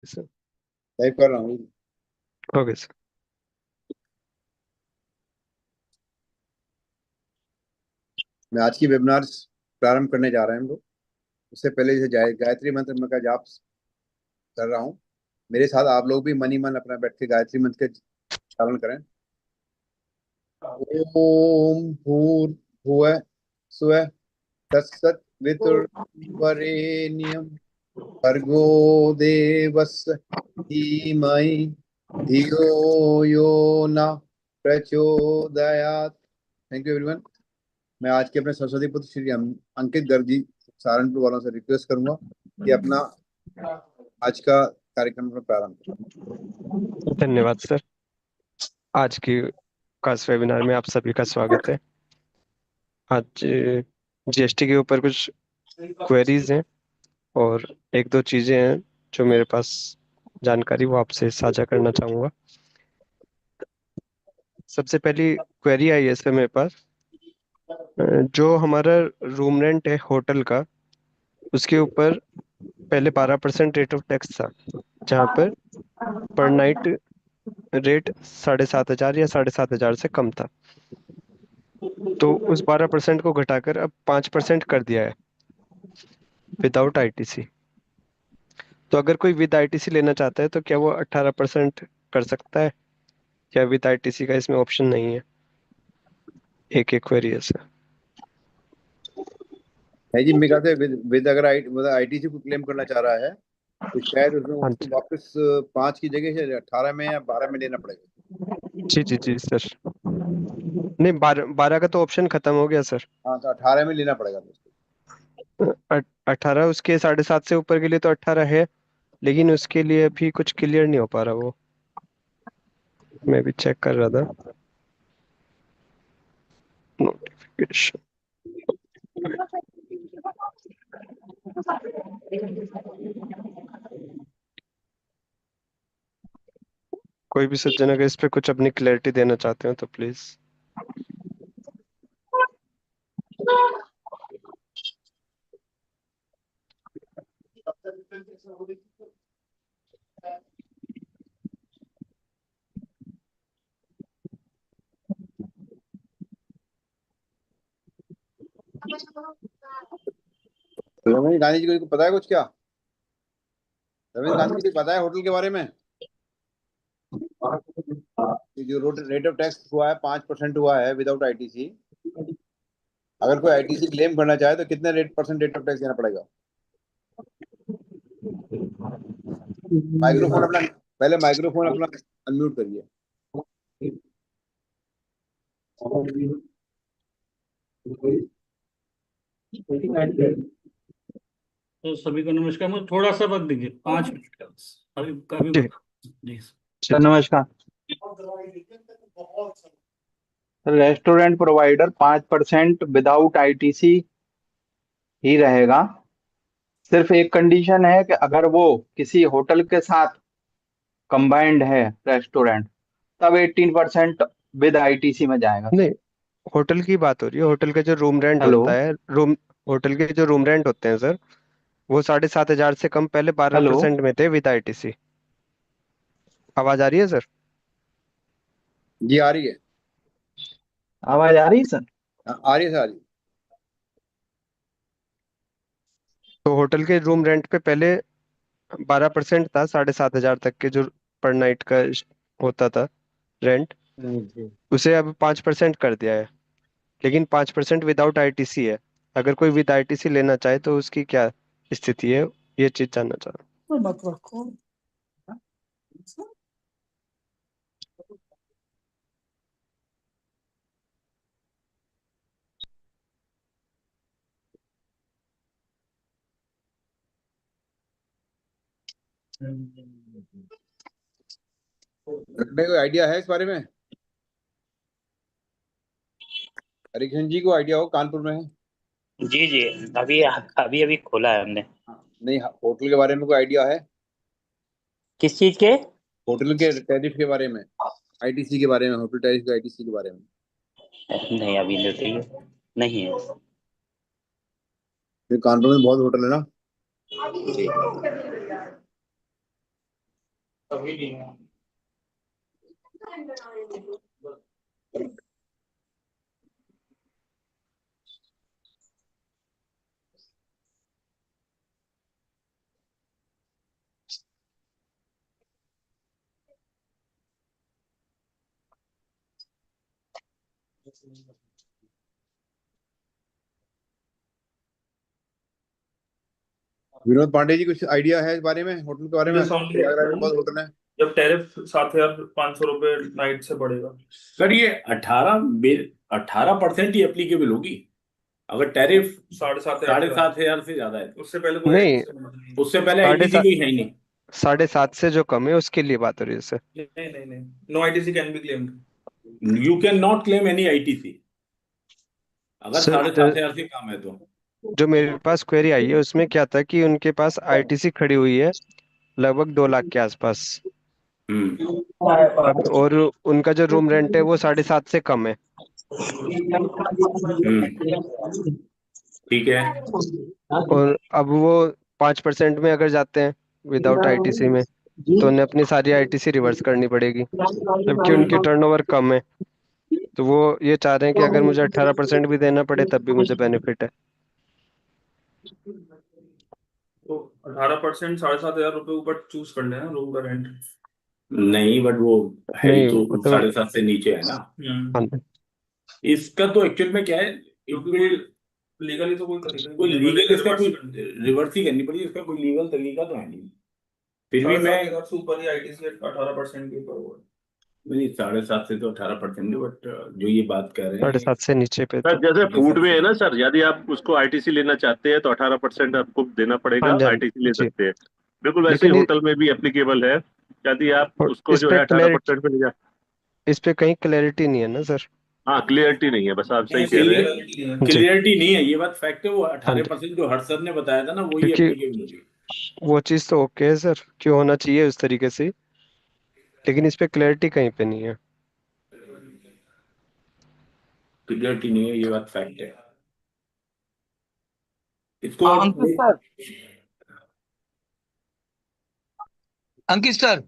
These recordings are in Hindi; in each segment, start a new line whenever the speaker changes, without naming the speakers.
सर।
टाइप कर रहा हूँ।
Okay sir.
मैं आज की वेबिनार प्रारंभ करने जा रहे हैं हम लोग। उससे पहले जैसे गायत्री मंत्र में का जाप कर रहा हूँ। मेरे साथ आप लोग भी मन ही मन अपना बैठ के गायत्री मंत्र के उच्चारण करें। ओम भूर्भुवः स्वः तत्सवितुर्वरेण्यं भर्गो देवस्य धीमहि धियो यो न प्रचोदयात्। Thank you everyone. मैं आज के अपने सरस्वती पुत्र श्री अंकित गर्ग जी सहारनपुर वालों से रिक्वेस्ट करूंगा कि अपना आज का कार्यक्रम में प्रारंभ करें।
धन्यवाद सर। आज की खास वेबिनार में आप सभी का स्वागत है। आज जीएसटी के ऊपर कुछ क्वेरीज हैं और एक दो चीजें हैं जो मेरे पास जानकारी वो आपसे साझा करना चाहूँगा। सबसे पहली क्वेरी आई है सर मेरे पास। जो हमारा रूम रेंट है होटल का, उसके ऊपर पहले 12% रेट ऑफ टैक्स था, जहाँ पर नाइट रेट 7,500 या 7,500 से कम था। तो उस 12% को घटाकर अब 5% कर दिया है विदाउट आईटीसी। तो अगर कोई विद आईटीसी लेना चाहता है तो क्या वो 18% कर सकता है, या विद आईटीसी का इसमें ऑप्शन नहीं है? एक एक क्वेरी है सर।
है जी, मेरे ख्याल से विद अगर आईटीसी को क्लेम करना चाह रहा है तो शायद उसमें
हाँ
उसको
जी।
वापस 5 की जगह से 18 में या 12 में लेना पड़ेगा।
जी जी जी सर। नहीं, 12 का तो ऑप्शन खत्म हो गया सर।
हाँ, तो 18 में लेना पड़ेगा दोस्तों।
18, उसके 7.5 से ऊपर के लिए तो 18 है, लेकिन उसके लिए अभी कुछ क्लियर नहीं हो पा रहा वो। मैं भी चेक कर रहा था नोटिफिकेशन। कोई भी सज्जन अगर इस पे कुछ अपनी क्लैरिटी देना चाहते हो तो प्लीज।
तो रमेश गांधी जी को पता है कुछ क्या? रमेश गांधी जी को पता है होटल के बारे में कि जो रेट ऑफ टैक्स हुआ है 5% हुआ है विदाउट आईटीसी। अगर कोई आईटीसी क्लेम करना चाहे तो कितने रेट ऑफ टैक्स देना पड़ेगा? माइक्रोफोन अपना पहले माइक्रोफोन अपना अनम्यूट करिए।
तो सभी को नमस्कार। मुझे थोड़ा सा वक्त दीजिए, 5 मिनट का बस। अभी अभी
जी
बता। जी
जी
सर
जी।
नमस्कार। रेस्टोरेंट प्रोवाइडर 5% विदाउट आईटीसी ही रहेगा। सिर्फ एक कंडीशन है कि अगर वो किसी होटल के साथ कंबाइंड है रेस्टोरेंट, तब 18% विद आईटीसी में जाएगा सर।
नहीं, होटल की बात हो रही है। होटल का जो रूम रेंट
हेलो।
होता है, रूम होटल के जो रूम रेंट होते हैं सर, वो 7,500 से कम पहले बारह
हेलो,
परसेंट में थे विद आईटीसी। आवाज आ रही है सर?
जी आ रही है।
आवाज आ रही है सर?
आ रही है सर, आ रही है।
तो होटल के रूम रेंट पे पहले 12% था, 7,500 तक के जो पर नाइट का होता था रेंट,
जी।
उसे अब 5% कर दिया है। लेकिन 5% विदाउट आईटीसी है। अगर कोई विद आईटीसी लेना चाहे तो उसकी क्या स्थिति है, ये चीज जानना चाह रहा
मत रखो।
रखने को आइडिया है इस बारे में? हरीकृष्ण जी को आइडिया हो, कानपुर में है।
जी जी। अभी अभी अभी खोला है हमने।
नहीं, होटल के बारे में कोई आइडिया है?
किस चीज के?
होटल के टैरिफ के बारे में, आईटीसी के बारे में, होटल टैरिफ के आईटीसी के बारे में।
नहीं, अभी नहीं है। नहीं है।
ये कानपुर में बहुत होटल है ना।
जी।
अभी नहीं है।
विनोद पांडे जी, कुछ आइडिया है इस बारे में, होटल के बारे में?
जैसे only
प्रयागराज में बहुत होटल है।
जब टैरिफ 7,500 रुपए नाइट से बढ़ेगा।
सर ये 18% ही एप्लीकेबल होगी अगर टैरिफ 7,500 से ज्यादा है तो।
उससे पहले कोई
नहीं,
उससे पहले
साढ़े
आईटीसी
सात
कोई है ही नहीं।
7.5 से जो कम है उसके लिए बात हो रही है सर।
नहीं, no ITC can be claimed.
You can not claim any ITC अगर
सर
7,500 से कम है तो।
जो मेरे पास क्वेरी आई है उसमें क्या था कि उनके पास आईटीसी खड़ी हुई है लगभग 2 लाख के आसपास।
हम्म
और उनका जो रूम रेंट है वो 7.5 से कम है।
ठीक है।
और अब वो 5% में अगर जाते हैं विदाउट आईटीसी में, तो उन्हें अपनी सारी आईटीसी रिवर्स करनी पड़ेगी, जबकि उनकी टर्नओवर कम है। तो वो ये चाह रहे हैं कि अगर मुझे 18% भी देना पड़े तब भी मुझे बेनिफिट है।
तो 18% 7,500 रुपए ऊपर चूज कर लेना रूम का रेंट।
नहीं बट वो है ही
नहीं
तो
वो तो
7,500 से नीचे है ना।
हाँ,
इसका तो एक्चुअल में क्या है, इट विल
लीगली तो कोई करेगा
कोई लीगल इसका कोई
नहीं।
रिवर्स ही करनी पड़ेगी, इसका कोई लीगल तरीका तो है नहीं। फिर भी मैं
7,500 से ऊपर ही आईटीसी 18% के ऊपर हुआ।
नहीं 7,500 से तो 18% बट जो ये बात कर रहे हैं
7.5 से नीचे पे
सर
तो
जैसे फूड में है ना
7,500।
सर, यदि आप उसको आईटीसी लेना चाहते हैं तो 18% आपको देना
हाँ
पड़ेगा,
जी, हाँ
आईटीसी ले
जी।
सकते हैं। बिल्कुल वैसे ही
लेकिन
होटल में भी एप्लीकेबल है। यदि आप उसको
इस
जो
पे
है 18% पे ले जा।
इस पे कहीं क्लैरिटी नहीं है ना सर।
हाँ, क्लियरिटी नहीं है, बस आप सही कह रहे हैं।
जी,
क्लियरिटी नहीं है, ये बात फैक्ट है। वो
हाँ जी।
18% जो हर्ष सर ने बताया था ना वही
क्योंकि
एप्लीकेबल होगी।
वो चीज़ तो ओके है सर, क्यों होना चाहिए उस तरीके से, लेकिन इस पे क्लैरिटी कहीं पे नहीं है।
क्लियरिटी नहीं है, ये बात फैक्ट है। इसको
हाँ,
आप
अंकित सर,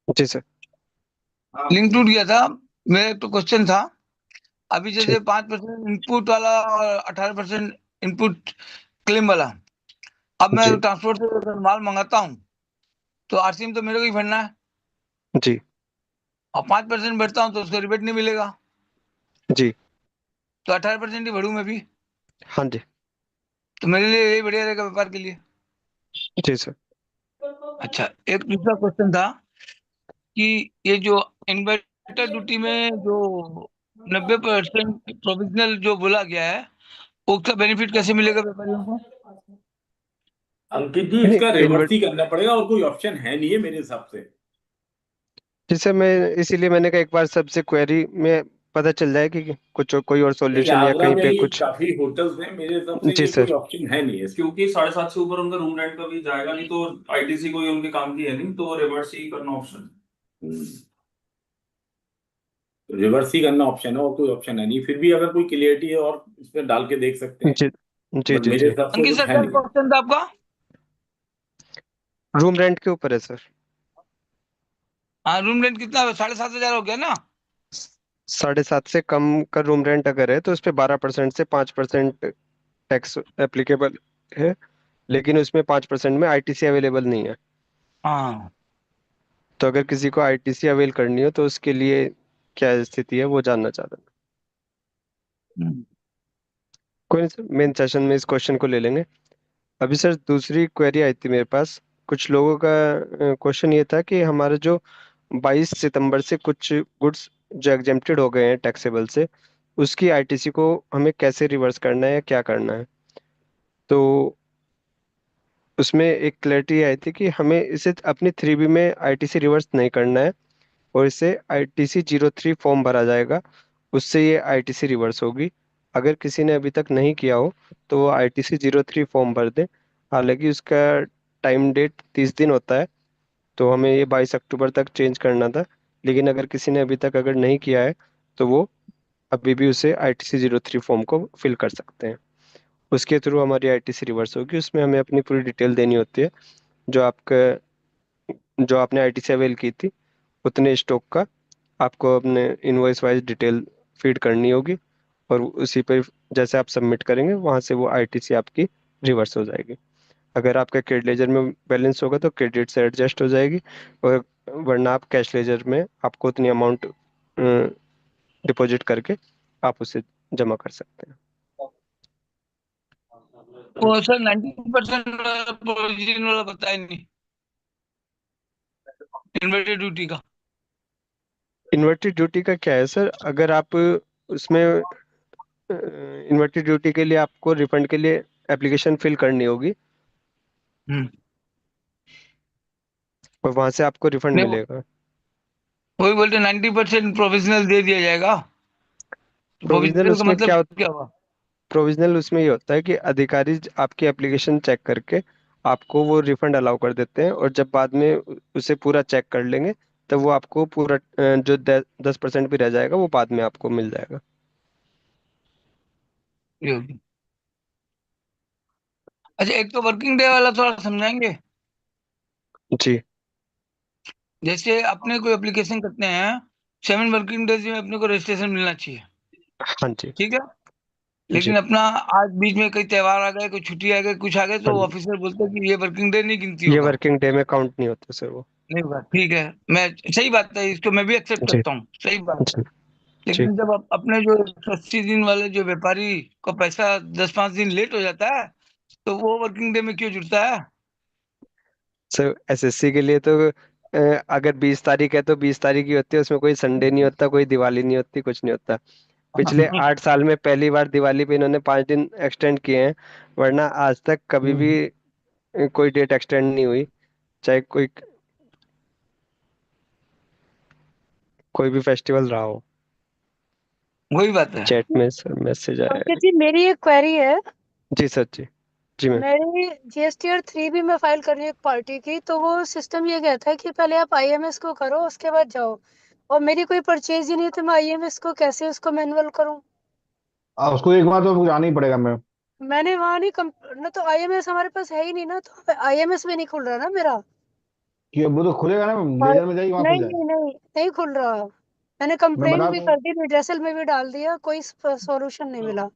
जी सर।
लिंक टूट गया था। मेरा एक तो क्वेश्चन था, अभी
ठीक।
जैसे 5% इनपुट वाला और 18% इनपुट क्लेम वाला, अब मैं
जी
ट्रांसपोर्ट से अगर माल मंगाता हूँ तो आरसीएम तो मेरे को ही भरना है,
जी
और 5% भरता हूँ तो उसको रिबेट नहीं मिलेगा,
जी।
तो 18% ही भरूँ मैं भी,
हाँ जी।
तो मेरे लिए यही बढ़िया रहेगा व्यापार के लिए।
जी सर।
अच्छा, एक दूसरा क्वेश्चन था कि ये जो इन्वर्टर ड्यूटी में जो 90% प्रोविजनल जो बोला गया है, उसका बेनिफिट कैसे मिलेगा व्यापारियों को?
अंकित जी
नहीं,
इसका रिवर्स ही करना पड़ेगा और कोई ऑप्शन है नहीं है मेरे हिसाब से।
जैसे मैं इसीलिए मैंने कहा एक बार सबसे क्वेरी में पता चल जाए कि कुछ कोई और
नहीं,
सॉल्यूशन या
आगरा
कहीं
में
पे
ही
कुछ।
काफी होटल्स हैं, मेरे हिसाब से
जी
ये कोई
सर।
ऑप्शन है नहीं है।
क्योंकि 7,500 से ऊपर उनका रूम रेंट का भी जाएगा नहीं, तो आईटीसी कोई उनके काम की है नहीं, तो रिवर्स ही करना ऑप्शन।
रिवर्स ही करना ऑप्शन है और कोई ऑप्शन है नहीं। फिर भी अगर कोई क्लियरिटी है और इसमें डाल के देख सकते हैं,
जी जी
बट
जी
मेरे
जी।
हिसाब से
अंकित
कुछ
सर,
है
क्या
नहीं।
क्वेश्चन था आपका?
रूम रेंट के ऊपर है सर।
हाँ, रूम रेंट कितना? 7,500 हो गया ना?
7.5 से कम का रूम रेंट अगर है तो उस पे 12% से 5% टैक्स एप्लीकेबल है, लेकिन उसमें 5% में आईटीसी अवेलेबल नहीं है।
हाँ।
तो अगर किसी को आईटीसी अवेल करनी हो तो उसके लिए क्या स्थिति है वो जानना चाहता हूँ।
हम्म।
कोई नहीं सर, मेन सेशन में इस क्वेश्चन को ले लेंगे। अभी सर दूसरी क्वेरी आई थी मेरे पास। कुछ लोगों का क्वेश्चन ये था कि हमारा जो 22 सितंबर से कुछ गुड्स जो एग्जेम्प्टेड हो गए हैं टैक्सेबल से, उसकी आईटीसी को हमें कैसे रिवर्स करना है या क्या करना है। तो उसमें एक क्लैरिटी आई थी कि हमें इसे अपनी 3B में आईटीसी रिवर्स नहीं करना है, और इससे आईटीसी 03 फॉर्म भरा जाएगा, उससे ये आईटीसी रिवर्स होगी। अगर किसी ने अभी तक नहीं किया हो तो वो आईटीसी 03 फॉर्म भर दे। हालांकि उसका टाइम डेट 30 दिन होता है, तो हमें ये 22 अक्टूबर तक चेंज करना था। लेकिन अगर किसी ने अभी तक अगर नहीं किया है तो वो अभी भी उसे आईटीसी 03 फॉर्म को फिल कर सकते हैं। उसके थ्रू हमारी आईटीसी रिवर्स होगी। उसमें हमें अपनी पूरी डिटेल देनी होती है, जो आपका जो आपने आईटीसी अवेल की थी उतने स्टॉक का आपको अपने इनवॉइस वाइज डिटेल फीड करनी होगी, और उसी पर जैसे आप सबमिट करेंगे वहां से वो आईटीसी आपकी रिवर्स हो जाएगी। अगर आपका क्रेडिट लेजर में बैलेंस होगा तो क्रेडिट से एडजस्ट हो जाएगी, और वरना आप कैश लेजर में आपको उतनी अमाउंट डिपॉजिट करके आप उसे जमा कर सकते हैं।
वो सर 90% प्रोविजन वाला बताया नहीं, इन्वर्टेड ड्यूटी का।
इन्वर्टेड ड्यूटी का क्या है सर, अगर आप उसमें इन्वर्टेड ड्यूटी के लिए आपको रिफंड के लिए एप्लीकेशन फिल करनी होगी,
हम्म।
और वहां से आपको रिफंड
नहीं,
मिलेगा।
वही बोलते 90% प्रोविजनल दे दिया जाएगा, तो
प्रोविजनल
प्रोविजनल का
उसमें क्या
मतलब क्या हुआ?
प्रोविजनल उसमें ये होता है कि अधिकारी आपकी एप्लीकेशन चेक करके आपको वो रिफंड अलाउ कर देते हैं, और जब बाद में उसे पूरा चेक कर लेंगे तब वो आपको पूरा जो 10% भी रह जाएगा वो बाद में आपको मिल जाएगा।
ये होगी। अच्छा, एक तो वर्किंग डे वाला थोड़ा समझाएंगे।
जी।
जैसे अपने कोई एप्लीकेशन करते हैं, 7 वर्किंग डेज में अपने को रजिस्ट्रेशन मिलना चाहिए,
हाँ जी।
ठीक है।
जी।
लेकिन अपना आज बीच में कई त्योहार आ गए, कोई छुट्टी आ गई, कुछ आ गए,
हाँ
तो
जी,
ऑफिसर बोलते हैं कि ये वर्किंग डे नहीं गिनती
ये
होगा।
वर्किंग डे में काउंट नहीं होता सर वो।
नहीं होगा, ठीक है। मैं सही बात है, इसको मैं भी एक्सेप्ट
जी।
करता हूँ, सही बात है।
जी। जी
लेकिन जब अपने जो 80 दिन वाले जो व्यापारी को पैसा 10-5 दिन लेट हो जाता है, तो वो वर्किंग डे में क्यों जुड़ता है?
सर एसएससी के लिए तो अगर 20 तारीख है तो 20 तारीख ही होती है, उसमें कोई संडे नहीं होता, कोई दिवाली नहीं होती, कुछ नहीं होता। पिछले 8 साल में पहली बार दिवाली पे इन्होंने 5 दिन एक्सटेंड किए हैं, वरना आज तक कभी भी कोई डेट एक्सटेंड नहीं हुई, चाहे कोई भी फेस्टिवल रहा हो।
वही बात है।
चैट में सर मैसेज आया
अंकित
है।
जी, मेरी एक क्वेरी है।
जी सर। जी। जी मैम।
मेरी जीएसटीआर 3 भी मैं फाइल कर रही हूँ एक पार्टी की, तो वो सिस्टम ये कहता है कि पहले आप आईएमएस को करो उसके बाद जाओ, और मेरी कोई परचेज ही नहीं, तो मैं आईएमएस को कैसे उसको मैनुअल करूँ?
उसको एक बार तो जाना ही पड़ेगा मैम।
मैंने वहां नहीं ना, तो आईएमएस हमारे पास है ही नहीं ना, तो आईएमएस में नहीं खुल रहा ना मेरा।
कि वो तो खुलेगा ना मैम,
और
लेजर में जाइए वहाँ खुल
नहीं
जाएगा।
नहीं नहीं, नहीं खुल रहा। मैंने
मैं
कंप्लेंट
बता
भी कर दी, रिड्रेसल में भी डाल दिया, कोई सॉल्यूशन नहीं मिला।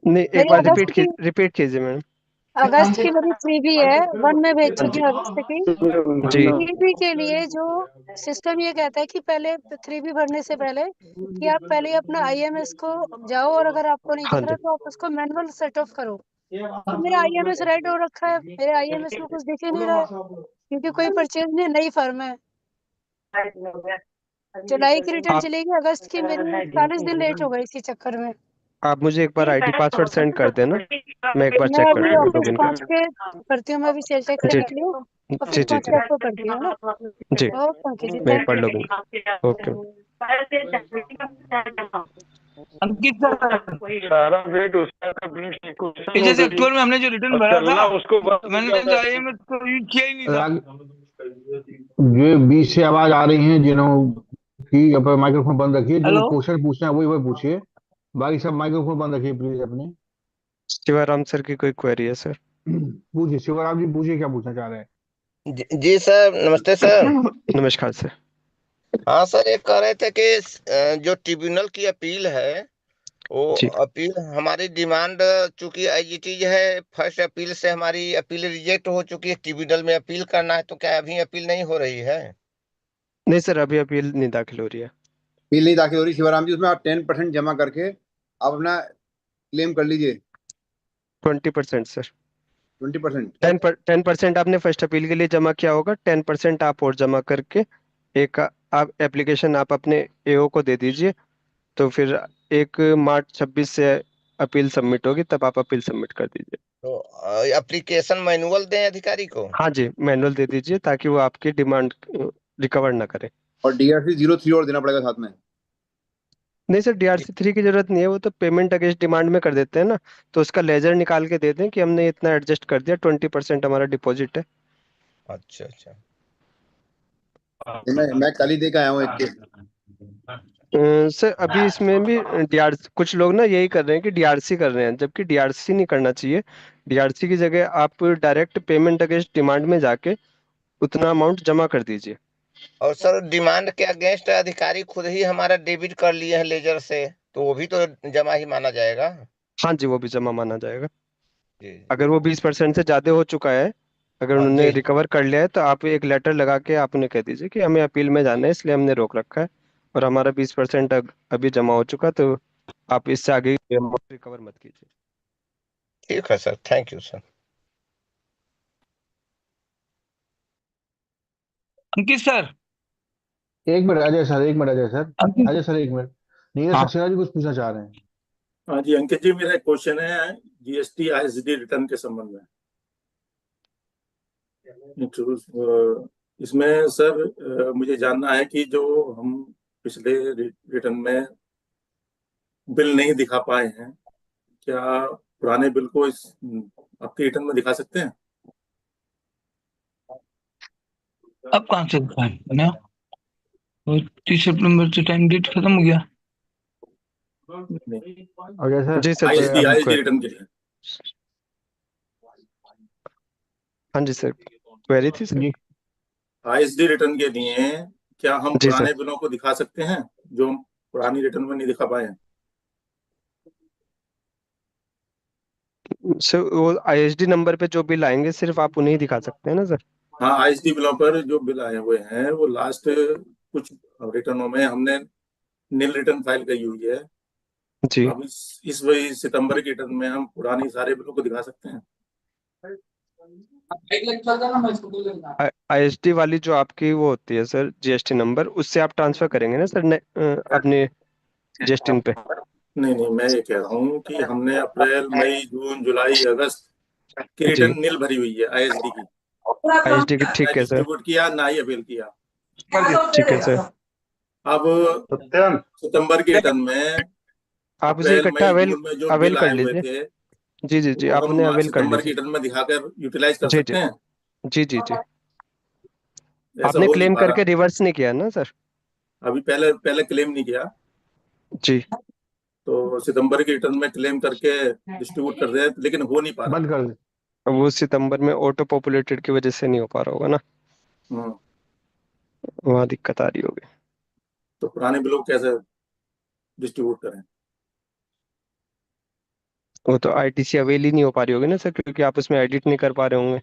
नहीं, एक
मेरी
बार
अगस्त की
रिपीट कीजिए मैम।
मेरी 3B है, 1 में भेज
हाँ
चुकी
जी।
हूँ अगस्त की।
जी।
3B के लिए जो सिस्टम ये कहता है कि पहले 3B भरने से पहले कि आप पहले अपना आईएमएस को जाओ, और अगर आपको नहीं
हाँ
दिख
जी।
रहा तो आप उसको मैनुअल सेट ऑफ करो। तो मेरा आईएमएस रेड हो रखा है, मेरे आईएमएस में कुछ दिख ही नहीं रहा है, क्योंकि कोई परचेज नहीं, नई फर्म है। जुलाई की रिटर्न
आप
चलेगी, अगस्त की मेरी 40 दिन लेट हो गई इसी चक्कर में।
आप मुझे एक बार आईडी पासवर्ड सेंड कर देना, मैं एक बार
मैं
चेक कर
अभी
लूँ
ऑफिस
लॉगिन
पहुंच
करके।
के करती हूँ, मैं अभी सेल टैक्स से
जी।
निकली हूँ,
जी।
ऑफिस
जी।
पहुंच
जी।
के आपको करती हूँ ना।
जी।
ओके अंकित जी,
मैं एक
thank
bar
you.
Login. Okay.
Ankit sir,
सारा वेट उसका
ये
कंप्लीशन हो
जैसे
गई
अक्टूबर में हमने जो रिटर्न
और
भरा था,
चलना उसको
तो मैंने तो आईएमएस को यूज किया ही नहीं था।
ये बीच से आवाज आ रही है जिन्होंने की अपना माइक्रोफोन बंद रखिए, जो
हेलो।
क्वेश्चन पूछना है वही वही पूछिए, बाकी सब माइक्रोफोन बंद रखिए प्लीज अपने।
शिवाराम सर की कोई क्वेरी है सर?
पूछिए शिवराम जी, पूछिए क्या पूछना चाह रहे हैं।
जी सर, नमस्ते सर।
नमस्कार सर।
हाँ सर, ये कह रहे थे कि जो ट्रिब्यूनल की अपील है, वो
जी।
अपील हमारी डिमांड, चूंकि एजिटीज है, फर्स्ट अपील से हमारी अपील रिजेक्ट हो चुकी है, ट्रिब्यूनल में अपील करना है, तो क्या अभी अपील नहीं हो रही है?
नहीं सर, अभी अपील नहीं दाखिल हो रही है।
बिल नहीं दाखिल हो रही शिवराम जी, उसमें आप 10% जमा करके आप अपना क्लेम कर लीजिए।
20% सर।
20%।
10% आपने फर्स्ट अपील के लिए जमा किया होगा, 10% आप और जमा करके एक आप एप्लीकेशन आप अपने एओ को दे दीजिए, तो फिर 1 मार्च 26 से अपील सबमिट होगी, तब आप अपील सबमिट कर दीजिए।
तो एप्लीकेशन मैनुअल दें अधिकारी को?
हाँ जी, मैनुअल दे दीजिए ताकि वो आपकी डिमांड रिकवर ना करे।
और DRC 03 और देना पड़ेगा साथ में।
नहीं सर, DRC 3 की जरूरत नहीं है, वो तो पेमेंट अगेंस्ट डिमांड में कर देते हैं ना, तो उसका लेजर निकाल के दे दें कि हमने इतना एडजस्ट कर दिया, 20% हमारा डिपॉजिट है।
अच्छा अच्छा।
मैं कल ही दे के आया हूँ एक केस।
सर अभी इसमें भी डीआरसी, कुछ लोग ना यही कर रहे हैं कि डीआरसी कर रहे हैं, जबकि डीआरसी नहीं करना चाहिए। डीआरसी की जगह आप डायरेक्ट पेमेंट अगेंस्ट डिमांड में जाके उतना अमाउंट जमा कर दीजिए।
और सर डिमांड के अगेंस्ट अधिकारी खुद ही हमारा डेबिट कर लिए हैं लेजर से, तो वो भी तो जमा ही माना जाएगा।
हाँ जी, वो भी जमा माना जाएगा।
जी
अगर वो 20% से ज्यादा हो चुका है, अगर
हाँ
उन्होंने
जी।
रिकवर कर लिया है, तो आप एक लेटर लगा के आप उन्हें कह दीजिए कि हमें अपील में जाना है, इसलिए हमने रोक रखा है और हमारा 20% अभी जमा हो चुका, तो आप इससे आगे रिकवर मत कीजिए।
ठीक है sir, thank you sir.
Ankit sir.
एक मिनट अजय सर, एक मिनट अजय सर,
अंकित।
अजय सर एक मिनट। नीरज
हाँ।
सक्सेना जी कुछ पूछना चाह रहे हैं।
हाँ जी अंकित जी, मेरा एक क्वेश्चन है जीएसटी आईएसडी रिटर्न के संबंध में। इसमें सर मुझे जानना है कि जो हम पिछले रिटर्न में बिल नहीं दिखा पाए हैं, क्या पुराने बिल को इस आपके रिटर्न में दिखा सकते हैं?
अब कहाँ से दिखाएं ना? 30 सितंबर से टाइम डेट खत्म हो गया।
नहीं,
अजय सर
जी सर,
आईएसडी
अब
आईएसडी रिटर्न के लिए।
हाँ जी सर, क्वेरी थी सर।
जी
आईएसडी रिटर्न के लिए क्या हम
जी सर।
पुराने बिलों को दिखा सकते हैं जो हम पुरानी रिटर्न में नहीं दिखा पाए हैं?
सर वो आईएसडी नंबर पे जो बिल आएंगे सिर्फ आप उन्हें ही दिखा सकते हैं ना सर?
हाँ, आईएसडी बिलों पर जो बिल आए हुए हैं वो लास्ट कुछ रिटर्नों में हमने नील रिटर्न फाइल की हुई है।
जी।
अब इस वही सितंबर के रिटर्न में हम पुरानी सारे बिलों को दिखा सकते हैं?
आईएसडी वाली जो आपकी वो होती है सर, जीएसटी नंबर, उससे आप ट्रांसफर करेंगे ना सर अपने जीएसटी पे?
नहीं नहीं, मैं ये कह रहा हूँ कि हमने अप्रैल मई जून जुलाई अगस्त की
जी।
रिटर्न नील भरी हुई है आईएसडी की।
आईएसडी की,
ना
ठीक है सर।
डिस्ट्रीब्यूट किया ना ही अपील किया।
ठीक है सर।
अब
सत्यम
सितंबर के रिटर्न में
आप उसे
अप्रैल
इकट्ठा
मई
अवेल
जून में जो
अवेल
बिल
कर
आए हुए
लीजिए।
थे
जी जी जी,
वो
आप उन्हें
हम
अवेल कर
सितंबर की
लीजिए।
रिटर्न में दिखाकर यूटिलाइज कर
जी जी
सकते हैं?
जी जी जी।
ऐसा
आपने
हो नहीं
क्लेम
पा
करके
रहा।
रिवर्स नहीं किया ना सर?
अभी पहले पहले क्लेम नहीं किया,
जी।
तो सितंबर की रिटर्न में क्लेम करके डिस्ट्रीब्यूट कर रहे हैं, लेकिन हो नहीं पा रहा।
बंद कर दे।
अब वो सितंबर में ऑटो पॉपुलेटेड की वजह से नहीं हो पा रहा होगा ना,
हम्म,
वहाँ दिक्कत आ रही होगी।
तो पुराने बिलों को कैसे डिस्ट्रीब्यूट करें?
वो तो आईटीसी अवेल ही नहीं हो पा रही होगी ना सर, क्योंकि आप उसमें एडिट नहीं कर पा रहे होंगे।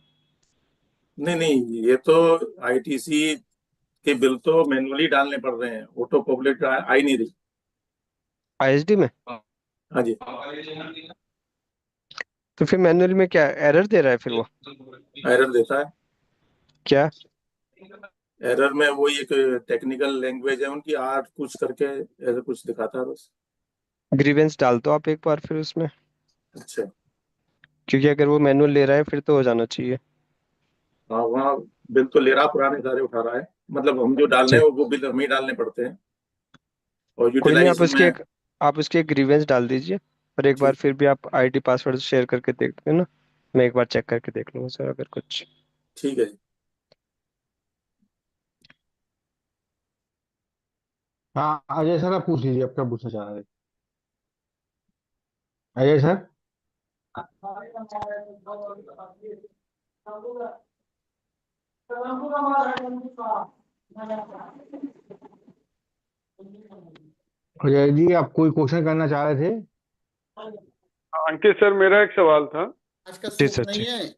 नहीं नहीं, ये तो आईटीसी के बिल तो मैनुअली डालने पड़ रहे हैं, ऑटो पॉपुलेट आ ही नहीं रही।
आईएसडी में?
हाँ जी।
तो फिर मैनुअल में क्या एरर दे रहा है फिर वो?
एरर देता है।
क्या?
एरर में वही एक टेक्निकल लैंग्वेज है उनकी, आर कुछ करके ऐसा कुछ दिखाता है बस।
ग्रीवेंस डाल दो आप एक बार फिर उसमें,
अच्छा।
क्योंकि अगर वो मैनुअल ले रहा है फिर तो हो जाना चाहिए।
हाँ, वहाँ बिल तो ले रहा, पुराने सारे उठा रहा है, मतलब हम जो डालने
जी।
हैं वो बिल हमें ही डालने पड़ते हैं। और
कोई नहीं, आप
यूटिलाइजेशन
उसके
में।
एक आप उसके एक ग्रीवेंस डाल दीजिए, और एक बार
ठीक।
फिर भी आप आईडी पासवर्ड शेयर करके देख देना। मैं एक बार चेक करके देख लूंगा सर अगर कुछ।
ठीक है जी।
हाँ अजय सर आप पूछ लीजिए, आप क्या पूछना चाह रहे थे अजय सर। अजय जी आप कोई क्वेश्चन करना चाह रहे थे?
अंकित सर, मेरा एक सवाल था।
आज का
जी
सूट
सर।
नहीं
जी।
है,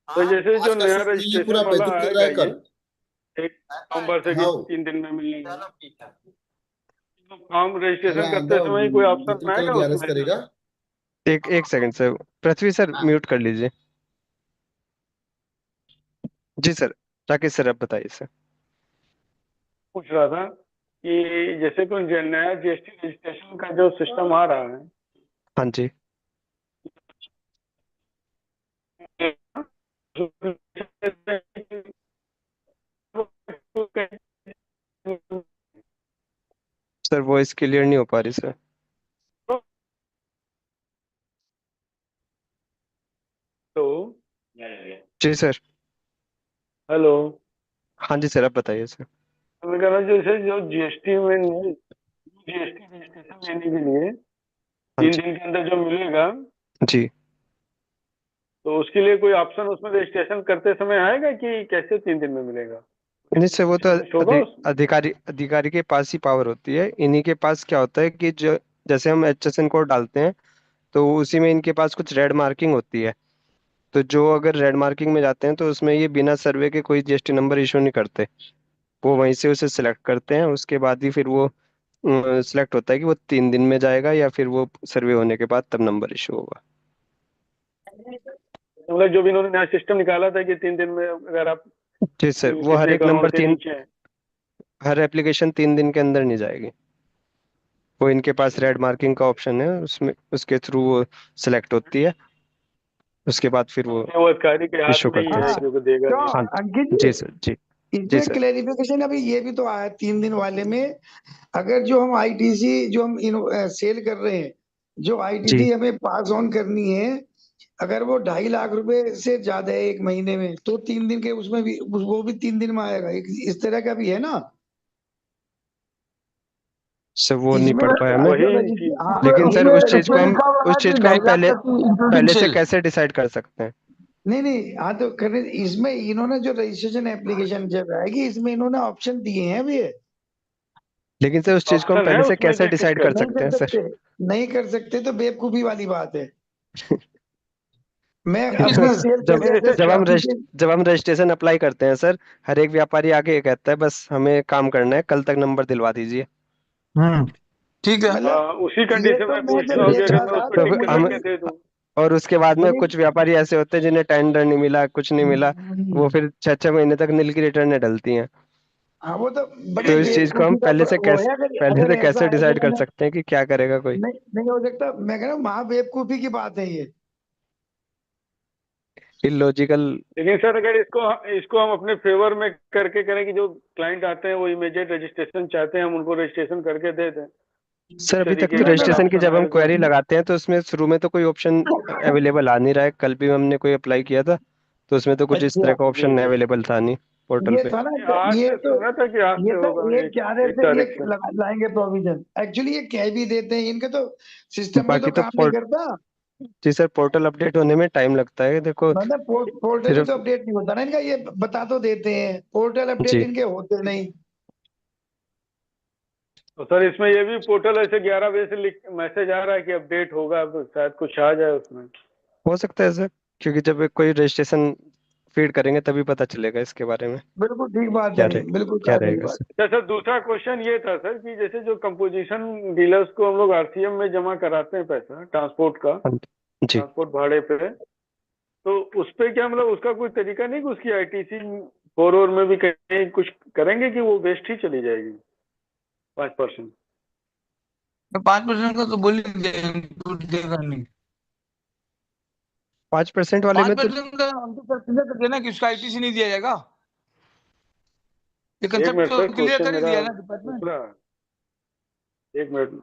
तो जैसे
आज
जो
का
नया
सूट नहीं है,
रजिस्ट्रेशन
पूरा
वाला
बेदूक लग
आएगा
रहा है
ये
कल।
1 नवंबर से कि
हाँ
3 दिन में मिलने वाला, तो फॉर्म रजिस्ट्रेशन
यहाँ
करते समय ही कोई ऑप्शन
बेदूक कल
आएगा
ग्यारह
उसमें?
करेगा।
एक एक सेकंड सर, पृथ्वी सर म्यूट कर लीजिए। जी सर, राकेश सर आप बताइए सर।
पूछ रहा था कि जैसे कोई नया जीएसटी रजिस्ट्रेशन का जो सिस्टम आ रहा है,
हाँ जी। सर वॉइस क्लियर नहीं हो पा रही सर।
तो
जी सर।
हेलो,
हाँ जी सर, आप बताइए सर।
मैं कह रहा हूँ जैसे जो जीएसटी में जीएसटी रजिस्ट्रेशन लेने के लिए
हाँ
3
जी।
दिन के अंदर जो मिलेगा,
जी।
तो उसके लिए कोई ऑप्शन उसमें रजिस्ट्रेशन करते समय आएगा कि कैसे 3 दिन में मिलेगा?
निश्चय वो तो
कुछ होगा उसमें?
अधिकारी के पास ही पावर होती है। इन्हीं के पास क्या होता है कि जो जैसे हम HSN कोड डालते हैं तो उसी में इनके पास कुछ रेड मार्किंग होती है। तो जो अगर रेड मार्किंग में जाते हैं तो उसमें ये बिना सर्वे के कोई GST नंबर इशू नहीं करते। वो वहीं से उसे सिलेक्ट करते हैं, उसके बाद ही फिर वो सिलेक्ट होता है कि वो 3 दिन में जाएगा या फिर वो सर्वे होने के बाद तब नंबर इशू होगा।
मतलब जो भी इन्होंने नया सिस्टम निकाला था कि 3 दिन में अगर आप
जी सर, वो हर
कितने
एक
करोड़
नंबर
के नीचे हैं,
हर एप्लीकेशन 3 दिन के अंदर नहीं जाएगी। वो इनके पास रेड मार्किंग का ऑप्शन है, उसमें उसके थ्रू वो सिलेक्ट होती है, उसके बाद फिर वो
वो अधिकारी के हाथ
इशू
में ही
करते हैं
है
सर।
कि वो देगा
तो
नहीं।
हाँ
अंकित
जी
जी,
सर, जी जी
इसमें
सर।
क्लेरिफिकेशन अभी ये भी तो आया 3 दिन वाले में, अगर जो हम आईटीसी जो हम सेल कर रहे हैं, जो
जी
आईटीसी हमें पास ऑन करनी है, अगर वो 2.5 लाख रुपए से ज्यादा है 1 महीने में, तो 3 दिन के उसमें भी वो भी 3 दिन में आएगा। इस तरह का भी है ना
सर, वो नहीं
इसमें?
पढ़ पाया मैं,
वही चीज
हाँ,
लेकिन सर
इसमें
उस चीज
इसमें
को हम
लिखा हुआ है कि 2.5 लाख तक की इंक्लूडिंग
पहले से
सेल।
कैसे डिसाइड कर सकते हैं?
नहीं नहीं, हाँ तो करने इसमें इन्होंने जो रजिस्ट्रेशन एप्लीकेशन जब आएगी इसमें इन्होंने ऑप्शन दिए हैं अभी।
लेकिन सर उस चीज को हम
ऑप्शन है
पहले से
उसमें
कैसे
कि
डिसाइड
किसका?
कर
नहीं
सकते
कर
हैं सर?
सकते, नहीं कर सकते तो बेवकूफी वाली बात है। मैं
क्योंकि
अपनी
सर
सेल
जब
जैसे
जब हम
अपनी
जब हम रजिस्ट्रेशन अप्लाई करते हैं सर, हर एक व्यापारी आके ये कहता है बस हमें काम करना है, कल तक नंबर दिलवा दीजिए।
ठीक है।
मतलब
उसी
ये
कंडीशन
तो
में
मैं
पूछ
जब
रहा हूँ कि
देख
अगर
रहा
मैं उस
था
पर
तो
तो
टिक
फिर
करके
हम
दे दूँ।
और उसके बाद में
नहीं
कुछ व्यापारी ऐसे होते हैं जिन्हें टेंडर नहीं मिला, कुछ नहीं मिला, वो फिर 6 6 महीने तक नील की रिटर्न डलती हैं।
हाँ, वो तो बड़ी
तो इस चीज को हम
बेवकूफी का वो है। अगर
पहले
अगर
से
ऐसा
कैसे
है कि
डिसाइड कर
मैंने
सकते हैं कि क्या करेगा कोई?
नहीं नहीं हो सकता, मैं कह रहा हूँ महा बेवकूफी की बात है ये।
इलॉजिकल।
लेकिन सर अगर इसको इसको हम अपने फेवर में करके करें कि जो क्लाइंट आते हैं वो इमीडिएट रजिस्ट्रेशन चाहते हैं, हम उनको रजिस्ट्रेशन करके दे दें,
सर
इस
अभी तक
तरीके
तो
का अगर
रजिस्ट्रेशन की
ऑप्शन
जब हम
आए तो।
क्वेरी लगाते हैं तो उसमें शुरू में तो कोई ऑप्शन अवेलेबल आ नहीं रहा है। कल भी हमने कोई अप्लाई किया था तो उसमें तो कुछ इस तरह
अच्छा,
का
जी
ऑप्शन
जी।
अवेलेबल था नहीं पोर्टल
ये
पे।
था ना,
आज
ये
से
तो
सुना था कि आज
ये
से
तो
होगा,
एक ग्यारह
एक
से ये
तारीख से।
लाएंगे प्रोविजन। एक्चुअली ये कह भी देते हैं, इनके तो सिस्टम में तो
बाकी तो
काम नहीं करता।
जी सर, पोर्टल अपडेट होने में टाइम लगता है देखो।
मतलब पोर्टल ही
सिर्फ
तो अपडेट नहीं होता ना इनका, ये बता तो देते हैं, पोर्टल अपडेट
जी
इनके होते नहीं।
तो सर इसमें ये भी पोर्टल ऐसे 11 बजे से लिख मैसेज आ रहा है कि अपडेट होगा, अब शायद कुछ आ जाए उसमें।
हो सकता है सर, क्योंकि जब कोई रजिस्ट्रेशन फीड करेंगे तभी पता चलेगा इसके बारे में
बिल्कुल ठीक बात
क्या
है,
रहे
नहीं बिल्कुल
क्या
सही
रहेगा
बात।
सर।
अच्छा सर, दूसरा क्वेश्चन ये था सर कि जैसे जो कंपोजिशन डीलर्स को हम लोग आरसीएम में जमा कराते हैं पैसा ट्रांसपोर्ट का,
हाँ जी।
ट्रांसपोर्ट भाड़े पे, तो उस पे क्या मतलब उसका कोई तरीका नहीं कि उसकी आईटीसी 4 में भी कहीं कुछ करेंगे कि वो वेस्ट ही चली जाएगी 5%?
5% का तो बोल ही देगा नहीं।
5% वाले में तो
5% का हम तो कंसिडर कर देना कि उसका आईटीसी नहीं दिया जाएगा। ये
एक
कंसेप्ट
मिनट
तो
सर,
क्लियर
क्वेश्चन
कर ही
मेरा
दिया है ना डिपार्टमेंट।
दूसरा, एक मिनट।
जो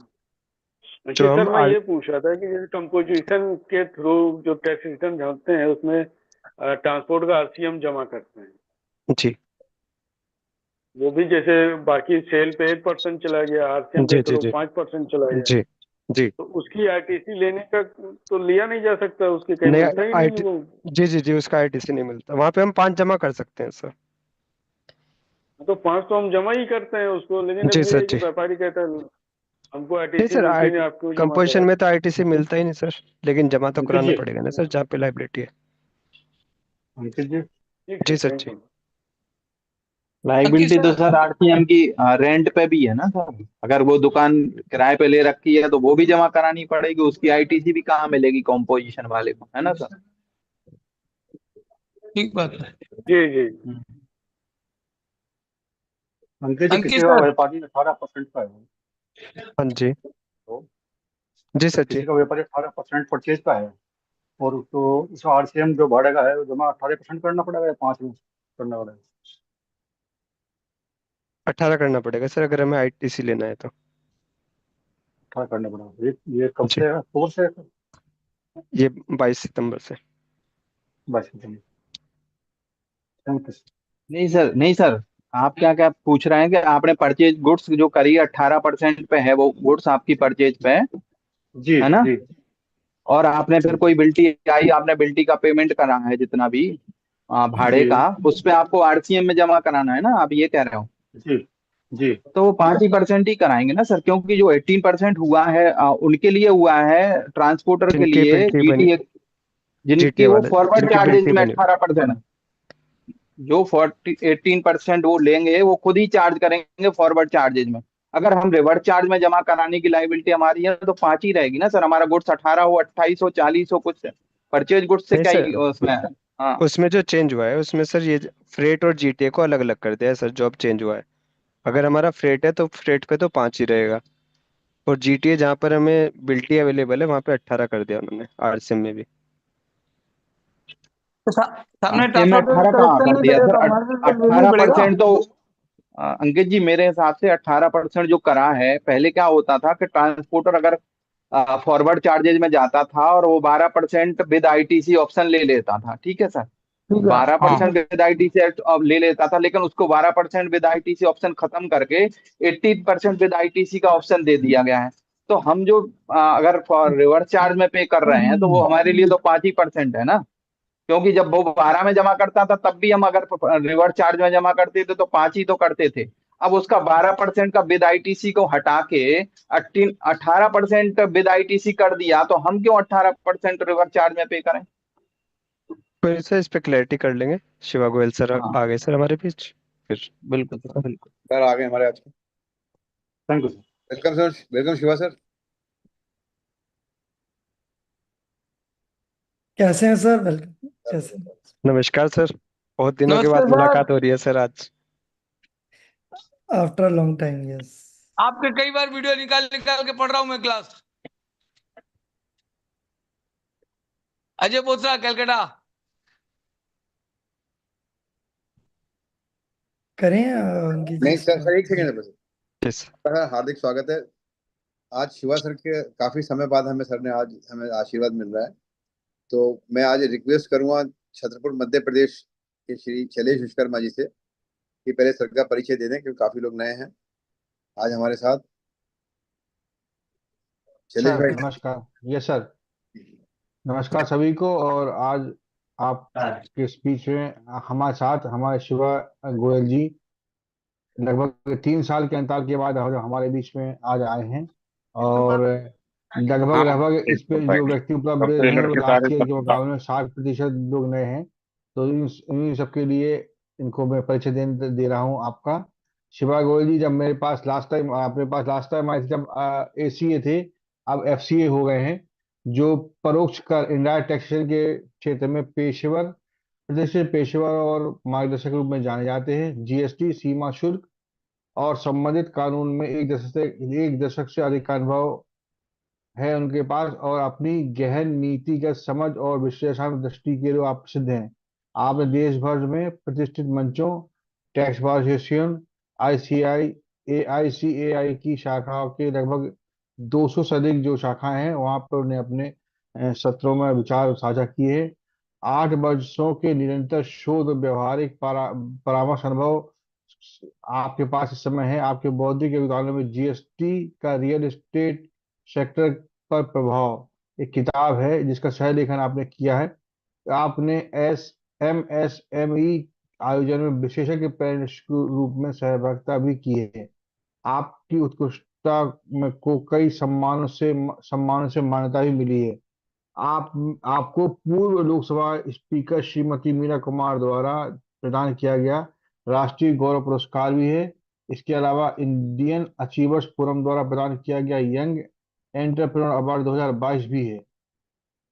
अंकित
हम
सर मैं ये पूछ रहा था कि जैसे कंपोजिशन के थ्रू जो टैक्स रिटर्न भरते हैं उसमें ट्रांसपोर्ट का आरसीएम जमा करते हैं,
जी
वो भी जैसे बाकी सेल पे 1% चला गया, आरसीएम के
जी जी
थ्रू
जी
5% चला गया,
जी जी।
तो उसकी आईटीसी लेने का तो लिया नहीं जा सकता, उसके कहीं
नहीं
मिलता ही नहीं
आईटी
वो।
जी जी जी, उसका आईटीसी नहीं मिलता। वहां पे हम 5 जमा कर सकते हैं सर।
तो 5 तो हम जमा ही करते हैं उसको, लेकिन
जी
अब ये
सर
है कि
जी।
व्यापारी कहता है हमको
नहीं
आईटीसी
सर,
मिलती
आई
नहीं, आप क्यों जमा
कंपोजिशन
करा।
में तो आईटीसी मिलता ही नहीं सर, लेकिन जमा तो
अंकित
कराना
जी,
पड़ेगा ना सर जहाँ पे लाइबिलिटी है।
अंकित जी, ठीक
जी
है,
सर
थैंक
जी।
यू।
अंकित
लाइबिलिटी तो
सर,
सर आरटीएम की रेंट पे भी है ना सर। अगर वो दुकान किराए पे ले रखी है तो वो भी जमा करानी पड़ेगी, उसकी आईटीसी भी कहाँ मिलेगी कॉम्पोजिशन वाले को, है ना सर।
ठीक बात है।
जी जी।
अंकित जी, किसी
अंकित
का
सर,
व्यापारी 18% का है,
हाँ जी
तो
जी सर जी।
किसी का व्यापारी 18% परचेज का है, और उसको उसका आरसीएम जो भाड़े का है वो जमा 18% करना पड़ेगा या 5 में करना पड़ेगा?
18 करना पड़ेगा सर अगर हमें आईटीसी लेना है तो।
18 करना पड़ेगा। ये कब
जी,
से है? 4 से है?
ये 22 सितंबर से।
22 थैंक यू।
नहीं सर, नहीं सर, आप क्या क्या पूछ रहे हैं कि आपने परचेज गुड्स जो करी 18% पे है, वो गुड्स आपकी परचेज पे
जी
है ना।
जी
और आपने फिर कोई बिल्टी आई, आपने बिल्टी का पेमेंट कराना है जितना भी भाड़े
जी
का, उस पे आपको आरसीएम में जमा कराना है ना, आप ये कह रहे हो।
जी जी।
तो वो 5% ही कराएंगे ना सर, क्योंकि जो 18% हुआ है उनके लिए हुआ है, ट्रांसपोर्टर के
जिनके
लिए
बिल्टी बनी,
जीटीए, जिनकी
जीटीए
वो
वाले
फॉरवर्ड
जिनकी
चार्जेज
बिल्टी
में
बनी।
18%, जो 18% वो लेंगे वो खुद ही चार्ज करेंगे फॉरवर्ड चार्जेज में। अगर हम रिवर्स चार्ज में जमा कराने की लाइबिलिटी हमारी है तो 5 ही रहेगी ना सर, हमारा गुड्स 18 हो, 28 हो, 40 हो, कुछ परचेज गुड्स से
नहीं
क्या ही
सर,
उसमें है। हाँ
उसमें जो चेंज हुआ है उसमें सर ये फ्रेट और जीटीए को अलग अलग कर दिया है सर, जो अब चेंज हुआ है। अगर हमारा फ्रेट है तो फ्रेट पे तो 5 ही रहेगा, और जीटीए जहाँ पर हमें बिल्टी अवेलेबल है वहाँ पे 18 कर दिया उन्होंने आरसीएम में भी।
तो सामने
आरसीएम में
ट्रांसपोर्टर
18 कहाँ
कलेक्शन
कर
नहीं
दिया
करेगा
सर?
तो हमारे लिए तो लेना ही
अट्ठारह
पड़ेगा।
परसेंट तो अंकित जी मेरे हिसाब से 18% जो करा है, पहले क्या होता था कि ट्रांसपोर्टर अगर फॉरवर्ड चार्जेज में जाता था और वो 12% विद आईटीसी ऑप्शन ले लेता था, ठीक है सर,
ठीक है।
बारह
हाँ
परसेंट विद आईटीसी अब ले लेता था, लेकिन उसको 12% विद आईटीसी ऑप्शन खत्म करके 18% विद आईटीसी का ऑप्शन दे दिया गया है। तो हम जो अगर रिवर्स चार्ज में पे कर रहे हैं तो वो हमारे लिए तो 5% है ना, क्योंकि जब वो 12 में जमा करता था तब भी हम अगर रिवर्स चार्ज में जमा करते थे तो 5 ही तो करते थे। अब उसका 12% का विद आईटीसी को हटा के 18% विद आईटीसी कर दिया, तो हम क्यों 18% रिवर्स चार्ज में पे करें?
फिर सर इस पे क्लैरिटी कर लेंगे, शिवा गोयल सर
हाँ
आ गए सर हमारे बीच फिर।
बिल्कुल सर, बिल्कुल।
सर आ गए हमारे आज के।
Thank you sir.
Welcome sir, welcome Shiva sir.
कैसे हैं सर? वेलकम। कैसे हैं?
नमस्कार सर, बहुत दिनों के
नमस्ते
बाद
सर।
मुलाकात हो रही है सर आज।
After long time, yes.
आपके कई बार वीडियो निकाल निकाल के पढ़ रहा हूँ मैं क्लास। अजय बोथरा, कलकत्ता।
करें अंकित जी
नहीं सर,
स्टार्ट?
सर एक सेकंड बस।
यस।
सर हार्दिक स्वागत है। आज शिवा सर के काफी समय बाद हमें सर ने आज हमें आशीर्वाद मिल रहा है। तो मैं आज रिक्वेस्ट करूंगा छतरपुर मध्य प्रदेश के श्री शैलेश विश्वकर्मा जी से कि पहले सर का परिचय दे दें, क्योंकि काफी लोग नए हैं आज हमारे साथ। शैलेश
सर
भाई।
नमस्कार। यस सर, नमस्कार सभी को। और आज आपके स्पीच में हमारे साथ हमारे शिवा गोयल जी लगभग 3 साल के अंतराल के बाद हमारे बीच में आज आए हैं। और लगभग लगभग इस पे जो व्यक्ति उपलब्ध हैं वो लास्ट ईयर के मुकाबले में 60% लोग नए हैं। तो इन सबके लिए इनको मैं परिचय दे रहा हूँ आपका। शिवा गोयल जी जब मेरे पास लास्ट टाइम अपने पास लास्ट टाइम आए थे जब एसीए थे, अब एफसीए हो गए हैं, जो परोक्ष कर इनडायरेक्ट टैक्सेशन के क्षेत्र में पेशेवर, प्रतिष्ठित पेशेवर और मार्गदर्शक रूप में जाने जाते हैं। जीएसटी, सीमा शुल्क और संबंधित कानून में एक दशक से अधिक का अनुभव है उनके पास, और अपनी गहन नीतिगत समझ और विश्लेषण दृष्टि के लिए आप प्रसिद्ध हैं। आपने देश भर में प्रतिष्ठित मंचों, टैक्स बार एसोसिएशन, आईसीआई, एआईसीएआई की शाखाओं के लगभग 200 से अधिक जो शाखाएं हैं वहां पर उन्हें अपने सत्रों में विचार साझा किए हैं। 8 वर्षों के निरंतर शोध और व्यवहारिक परामर्श अनुभव आपके पास इस समय है। आपके बौद्धिक योगदानों में जीएसटी का रियल एस्टेट सेक्टर पर प्रभाव एक किताब है जिसका सह लेखन आपने किया है। आपने एमएसएमई आयोजन में विशेषज्ञ पैनल के रूप में सहभागिता भी की है। आपकी उत्कृष्टता में को कई सम्मानों से मान्यता भी मिली है। आप आपको पूर्व लोकसभा स्पीकर श्रीमती मीरा कुमार द्वारा प्रदान किया गया राष्ट्रीय गौरव पुरस्कार भी है। इसके अलावा इंडियन अचीवर्स फोरम द्वारा प्रदान किया गया यंग एंटरप्रेन्योर अवार्ड 2022 भी है।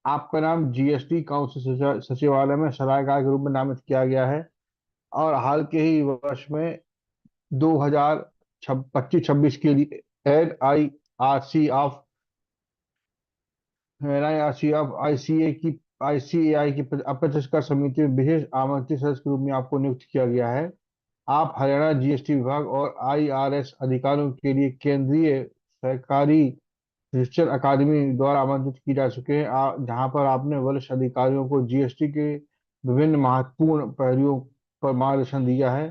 आपका नाम जीएसटी काउंसिल सचिवालय में सलाहकार के रूप में नामित किया गया है। और हाल के ही वर्ष में 2025-26 के लिए NIRC of NIRC of ICAI की अप्रत्यक्ष कर समिति में विशेष आमंत्रित सदस्य के रूप में आपको नियुक्त किया गया है। आप हरियाणा जीएसटी विभाग और आईआरएस अधिकारियों के लिए केंद्रीय सहकारी शिक्षण अकादमी द्वारा आमंत्रित की जा चुके हैं, जहां पर आपने वरिष्ठ अधिकारियों को जीएसटी के विभिन्न महत्वपूर्ण पहलुओं पर मार्गदर्शन दिया है।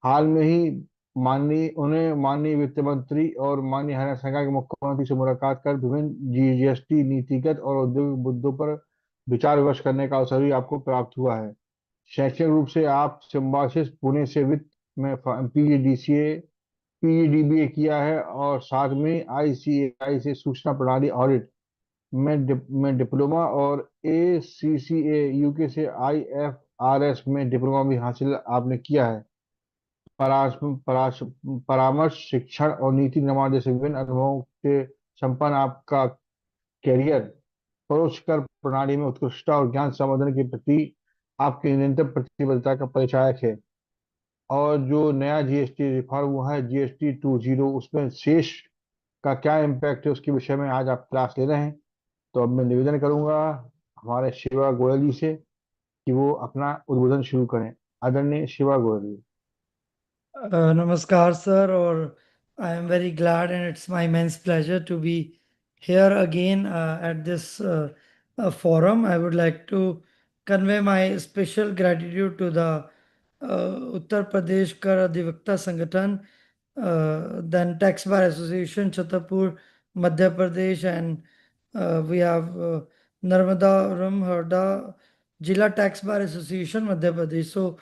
हाल में ही माननीय वित्त मंत्री और माननीय हरियाणा सरकार के मुख्यमंत्री से मुलाकात कर विभिन्न जीएसटी नीतिगत और औद्योगिक मुद्दों पर विचार विमर्श करने का अवसर भी आपको प्राप्त हुआ है। शैक्षणिक रूप से आप सिम्बायोसिस पुणे से वित्त में पीजीडीसीए पीजीडीबीए किया है और साथ में आईसीएआई से सूचना प्रणाली ऑडिट में डिप्लोमा और एसीसीए यूके से आईएफआरएस में डिप्लोमा भी हासिल आपने किया है। परामर्श, शिक्षण और नीति निर्माण जैसे विभिन्न अनुभवों से संपन्न आपका कैरियर परोक्ष कर प्रणाली में उत्कृष्टता और ज्ञान संवर्धन के प्रति आपकी निरंतर प्रतिबद्धता का परिचायक है। और जो नया जीएसटी रिफॉर्म हुआ है जीएसटी 2.0, उसमें शेष का क्या इम्पैक्ट है उसके विषय में आज आप क्लास ले रहे हैं। तो अब मैं निवेदन करूंगा हमारे शिवा गोयल जी से कि वो अपना उद्बोधन शुरू करें। आदरणीय शिवा गोयल जी।
Namaskar, sir, or I am very glad and it's my immense pleasure to be here again at this forum. I would like to convey my special gratitude to the Uttar Pradesh Kar Adhivakta Sangathan, then Tax Bar Association, Chhatarpur, Madhya Pradesh, and we have Narmadapuram, Harda, Jila Tax Bar Association, Madhya Pradesh. So,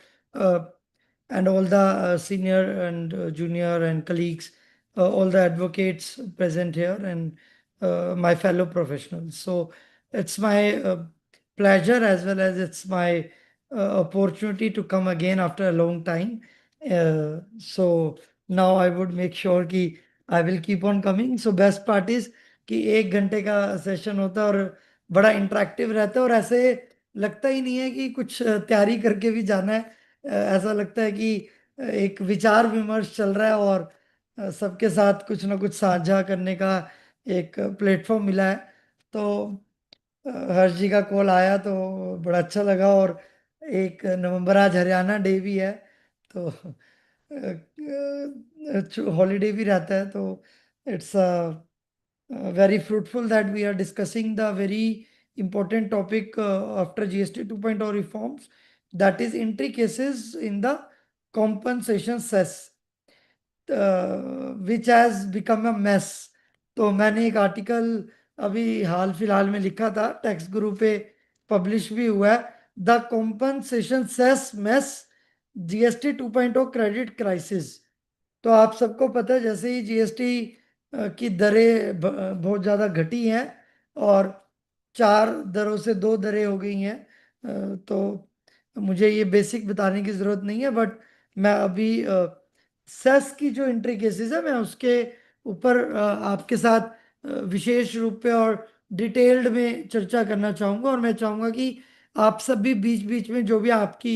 and all the senior and junior and colleagues, all the advocates present here, and my fellow professionals. So it's my pleasure as well as it's my opportunity to come again after a long time. So now I would make sure कि I will keep on coming. So best part is कि 1 घंटे का सेशन होता है और बड़ा इंटरेक्टिव रहता है और ऐसे लगता ही नहीं है कि कुछ तैयारी करके भी जाना है। ऐसा लगता है कि एक विचार विमर्श चल रहा है और सबके साथ कुछ ना कुछ साझा करने का एक प्लेटफॉर्म मिला है। तो हर्ष जी का कॉल आया तो बड़ा अच्छा लगा और 1 नवंबर आज हरियाणा डे भी है, तो हॉलीडे भी रहता है, तो it's very fruitful that we are discussing the very important topic after GST 2.0 reforms, that is entry cases in the compensation cess, which has become a mess. तो मैंने एक आर्टिकल अभी हाल फिलहाल में लिखा था, टैक्स गुरु पे पब्लिश भी हुआ है, the compensation cess mess GST 2.0 credit crisis. तो आप सबको पता है जैसे ही जीएसटी की दरें बहुत ज़्यादा घटी हैं और 4 दरों से 2 दरें हो गई हैं, तो मुझे ये बेसिक बताने की ज़रूरत नहीं है, बट मैं अभी सेस की जो एंट्री केसेस है मैं उसके ऊपर आपके साथ विशेष रूप पे और डिटेल्ड में चर्चा करना चाहूँगा। और मैं चाहूँगा कि आप सब भी बीच बीच में जो भी आपकी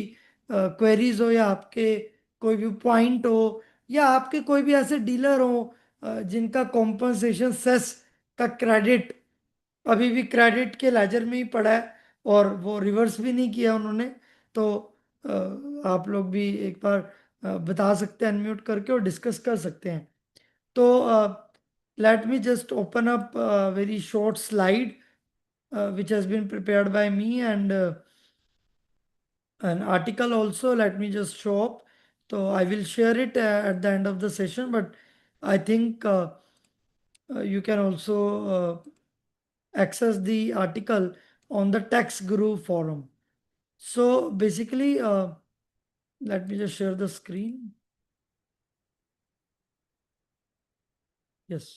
क्वेरीज हो या आपके कोई भी पॉइंट हो या आपके कोई भी ऐसे डीलर हो जिनका कॉम्पनसेशन सेस का क्रेडिट अभी भी क्रेडिट के लेजर में ही पड़ा है और वो रिवर्स भी नहीं किया उन्होंने, तो आप लोग भी एक बार बता सकते हैं अनम्यूट करके और डिस्कस कर सकते हैं। तो let me just open up very short slide which has been prepared by me and an article also. Let me just show up. So I will share it at the end of the session, but I think you can also access the article on the Tax Guru forum. So basically, let me just share the screen. Yes.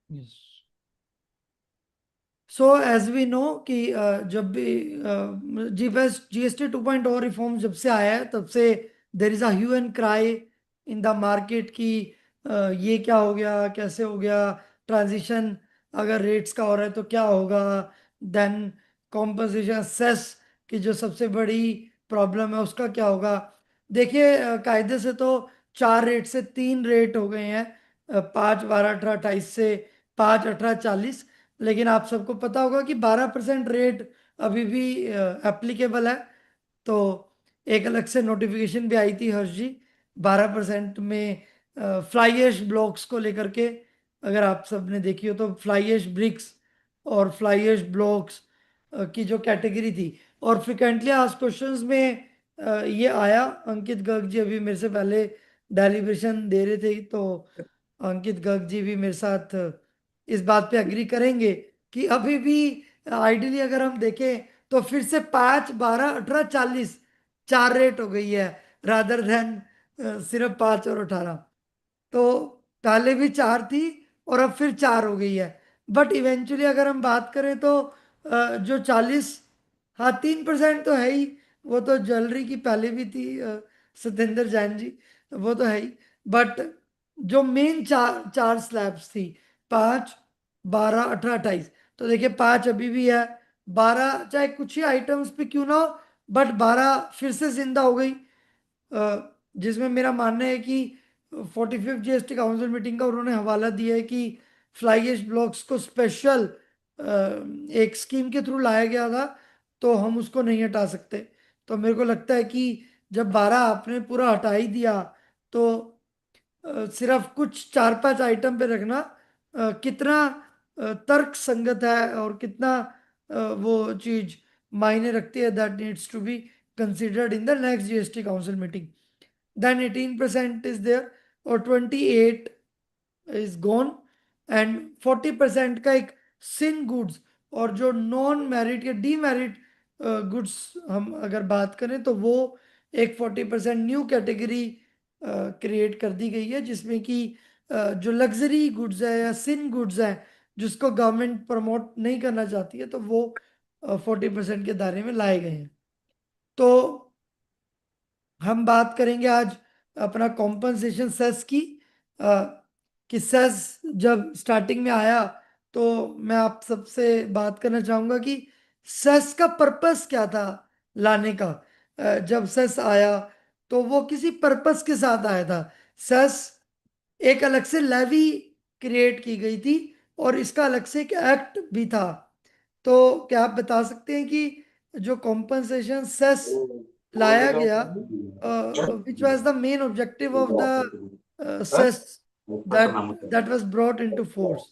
Yes. So as we know कि जब भी जीएसटी 2.0 रिफॉर्म जब से आया है तब से there is a hue and cry in the market की ये क्या हो गया, कैसे हो गया, ट्रांजिशन अगर रेट्स का हो रहा है तो क्या होगा, देन कॉम्पोजिशन सेस की जो सबसे बड़ी प्रॉब्लम है उसका क्या होगा। देखिए कायदे से तो 4 रेट से 3 रेट हो गए हैं, 5, 12, 18, 28 से 5, 18, 40, लेकिन आप सबको पता होगा कि 12% रेट अभी भी एप्लीकेबल है। तो एक अलग से नोटिफिकेशन भी आई थी हर्ष जी 12% में फ्लाई ऐश ब्लॉक्स को लेकर के, अगर आप सब ने देखी हो तो फ्लाई ऐश ब्रिक्स और फ्लाई ऐश ब्लॉक्स की जो कैटेगरी थी। और फ्रिक्वेंटली आज क्वेश्चंस में ये आया। अंकित गर्ग जी अभी मेरे से पहले डेलिब्रेशन दे रहे थे, तो अंकित गर्ग जी भी मेरे साथ इस बात पे एग्री करेंगे कि अभी भी आइडियली अगर हम देखें तो फिर से 5, 12, 18, 40 4 रेट हो गई है, रादर देन सिर्फ 5 और 18। तो पहले भी 4 थी और अब फिर 4 हो गई है। बट इवेंचुअली अगर हम बात करें तो जो 40, हाँ 3% तो है ही। वो तो ज्वेलरी की पहले भी थी, सत्येंद्र जैन जी, वो तो है ही। बट जो मेन चार चार स्लैब्स थी, 5, 12, 18, 28, तो देखिए 5 अभी भी है, 12 चाहे कुछ ही आइटम्स पे क्यों ना हो, बट 12 फिर से जिंदा हो गई। जिसमें मेरा मानना है कि 45th जीएसटी काउंसिल मीटिंग का उन्होंने हवाला दिया है कि फ्लाई ऐश ब्लॉक्स को स्पेशल एक स्कीम के थ्रू लाया गया था, तो हम उसको नहीं हटा सकते। तो मेरे को लगता है कि जब 12 आपने पूरा हटा ही दिया, तो सिर्फ कुछ 4-5 आइटम पे रखना कितना तर्क संगत है और कितना वो चीज मायने रखती है, that needs to be considered in the next GST council meeting. Then 18% is there और 28 इज गॉन, एंड 40% का एक सिन गुड्स और जो नॉन मैरिट या डीमेरिट गुड्स हम अगर बात करें तो वो एक 40% न्यू कैटेगरी क्रिएट कर दी गई है, जिसमें कि जो लग्जरी गुड्स है या सिन गुड्स है जिसको गवर्नमेंट प्रमोट नहीं करना चाहती है, तो वो 40% के दायरे में लाए गए हैं। तो हम बात करेंगे आज अपना कॉम्पनसेशन सेस की। कि सेस जब स्टार्टिंग में आया तो मैं आप सबसे बात करना चाहूंगा कि सेस का पर्पस क्या था लाने का। जब सेस आया तो वो किसी पर्पस के साथ आया था। सेस एक अलग से लेवी क्रिएट की गई थी और इसका अलग से एक एक्ट भी था। तो क्या आप बता सकते हैं कि जो कॉम्पनसेशन सेस लाया गया, which was the main objective of the cess that that was brought into force?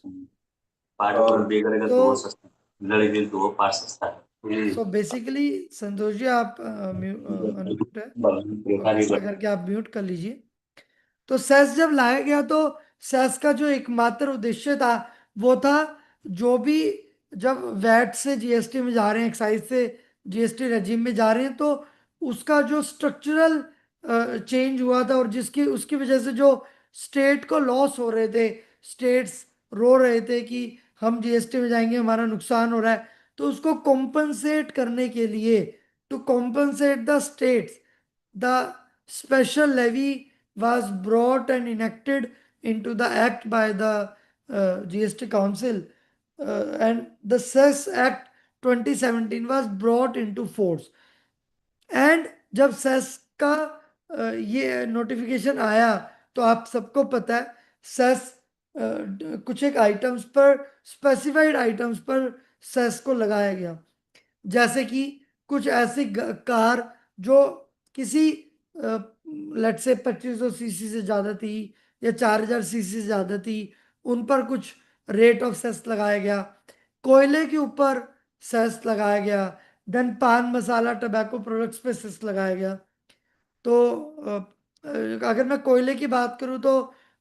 So basically Santosh ji आप अनम्यूट है, तो कृपया करके आप म्यूट कर लीजिए। तो सेस जब लाया गया तो सेस का जो एकमात्र उद्देश्य था वो था, जो भी जब वैट से जीएसटी में जा रहे हैं, एक्साइज से जीएसटी रेजिम में जा रहे हैं, तो उसका जो स्ट्रक्चरल चेंज हुआ था और जिसकी उसकी वजह से जो स्टेट को लॉस हो रहे थे, स्टेट्स रो रहे थे कि हम जीएसटी में जाएंगे हमारा नुकसान हो रहा है, तो उसको कॉम्पनसेट करने के लिए, to compensate the states, the special levy was brought and enacted into the act by the GST Council, and the Cess Act 2017 was brought into force. And जब सेस का ये नोटिफिकेशन आया तो आप सबको पता है सेस कुछ एक आइटम्स पर, स्पेसिफाइड आइटम्स पर सेस को लगाया गया। जैसे कि कुछ ऐसी कार जो किसी लेट से 2500 सीसी से ज़्यादा थी या 4000 सीसी से ज़्यादा थी, उन पर कुछ रेट ऑफ सेस लगाया गया। कोयले के ऊपर सेस लगाया गया। देन पान मसाला टबैको प्रोडक्ट्स पे सेस लगाया गया। तो अगर मैं कोयले की बात करूं तो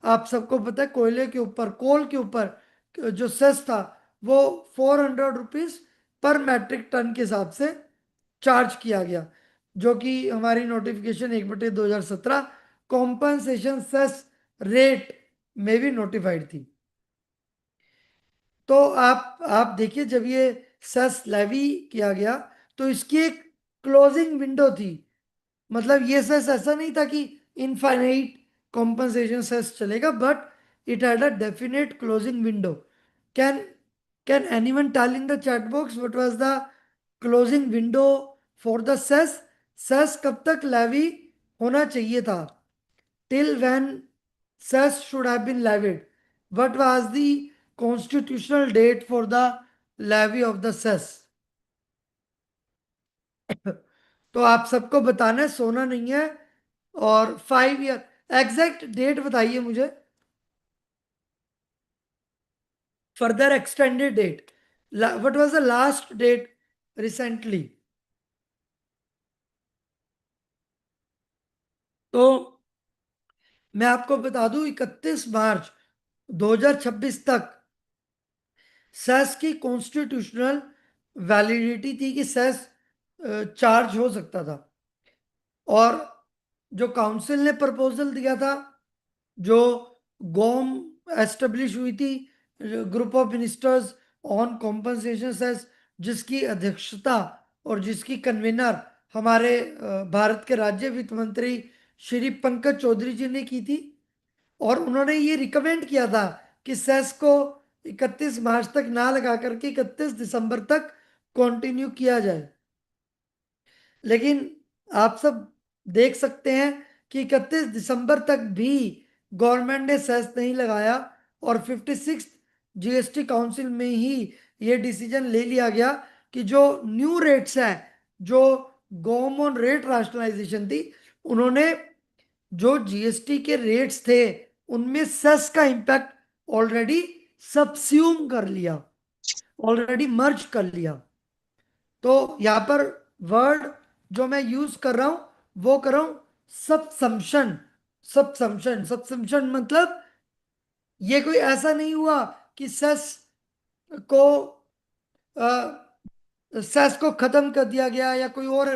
आप सबको पता है कोयले के ऊपर, कोल के ऊपर जो सेस था वो 400 रुपीज पर मैट्रिक टन के हिसाब से चार्ज किया गया, जो कि हमारी नोटिफिकेशन 1/2017 कॉम्पनसेशन सेस रेट में भी नोटिफाइड थी। तो आप देखिए जब ये सेस लेवी किया गया तो इसकी एक क्लोजिंग विंडो थी। मतलब ये सेस ऐसा नहीं था कि इनफाइनाइट कॉम्पनसेशन सेस चलेगा, but it had a definite closing window. Can can anyone tell in the chat box what was the closing window for the cess? Cess कब तक लेवी होना चाहिए था? Till when cess should have been levied? What was the constitutional date for the levy of the cess? तो आप सबको बताना है, सोना नहीं है। और 5 ईयर एग्जैक्ट डेट बताइए मुझे, further extended date, what was the last date recently. तो मैं आपको बता दूं 31 मार्च 2026 तक सेस की कॉन्स्टिट्यूशनल वैलिडिटी थी कि सेस चार्ज हो सकता था। और जो काउंसिल ने प्रपोजल दिया था, जो गोम एस्टेब्लिश हुई थी, group of ministers on compensation cess, जिसकी अध्यक्षता और जिसकी कन्वीनर हमारे भारत के राज्य वित्त मंत्री श्री पंकज चौधरी जी ने की थी। और उन्होंने ये रिकमेंड किया था कि सेस को 31 मार्च तक ना लगा करके 31 दिसंबर तक कंटिन्यू किया जाए। लेकिन आप सब देख सकते हैं कि 31 दिसंबर तक भी गवर्नमेंट ने सेस नहीं लगाया और 56 जीएसटी काउंसिल में ही ये डिसीजन ले लिया गया कि जो न्यू रेट्स हैं, जो गोमोन रेट राशनलाइजेशन थी, उन्होंने जो जीएसटी के रेट्स थे उनमें सेस का इंपैक्ट ऑलरेडी सबस्यूम कर लिया, ऑलरेडी मर्ज कर लिया। तो यहाँ पर वर्ड जो मैं यूज कर रहा हूं वो कर रहा हूं सबसम्पशन। सबसम्पशन सबसम्पशन मतलब ये कोई ऐसा नहीं हुआ कि को सेस को खत्म कर दिया गया या कोई और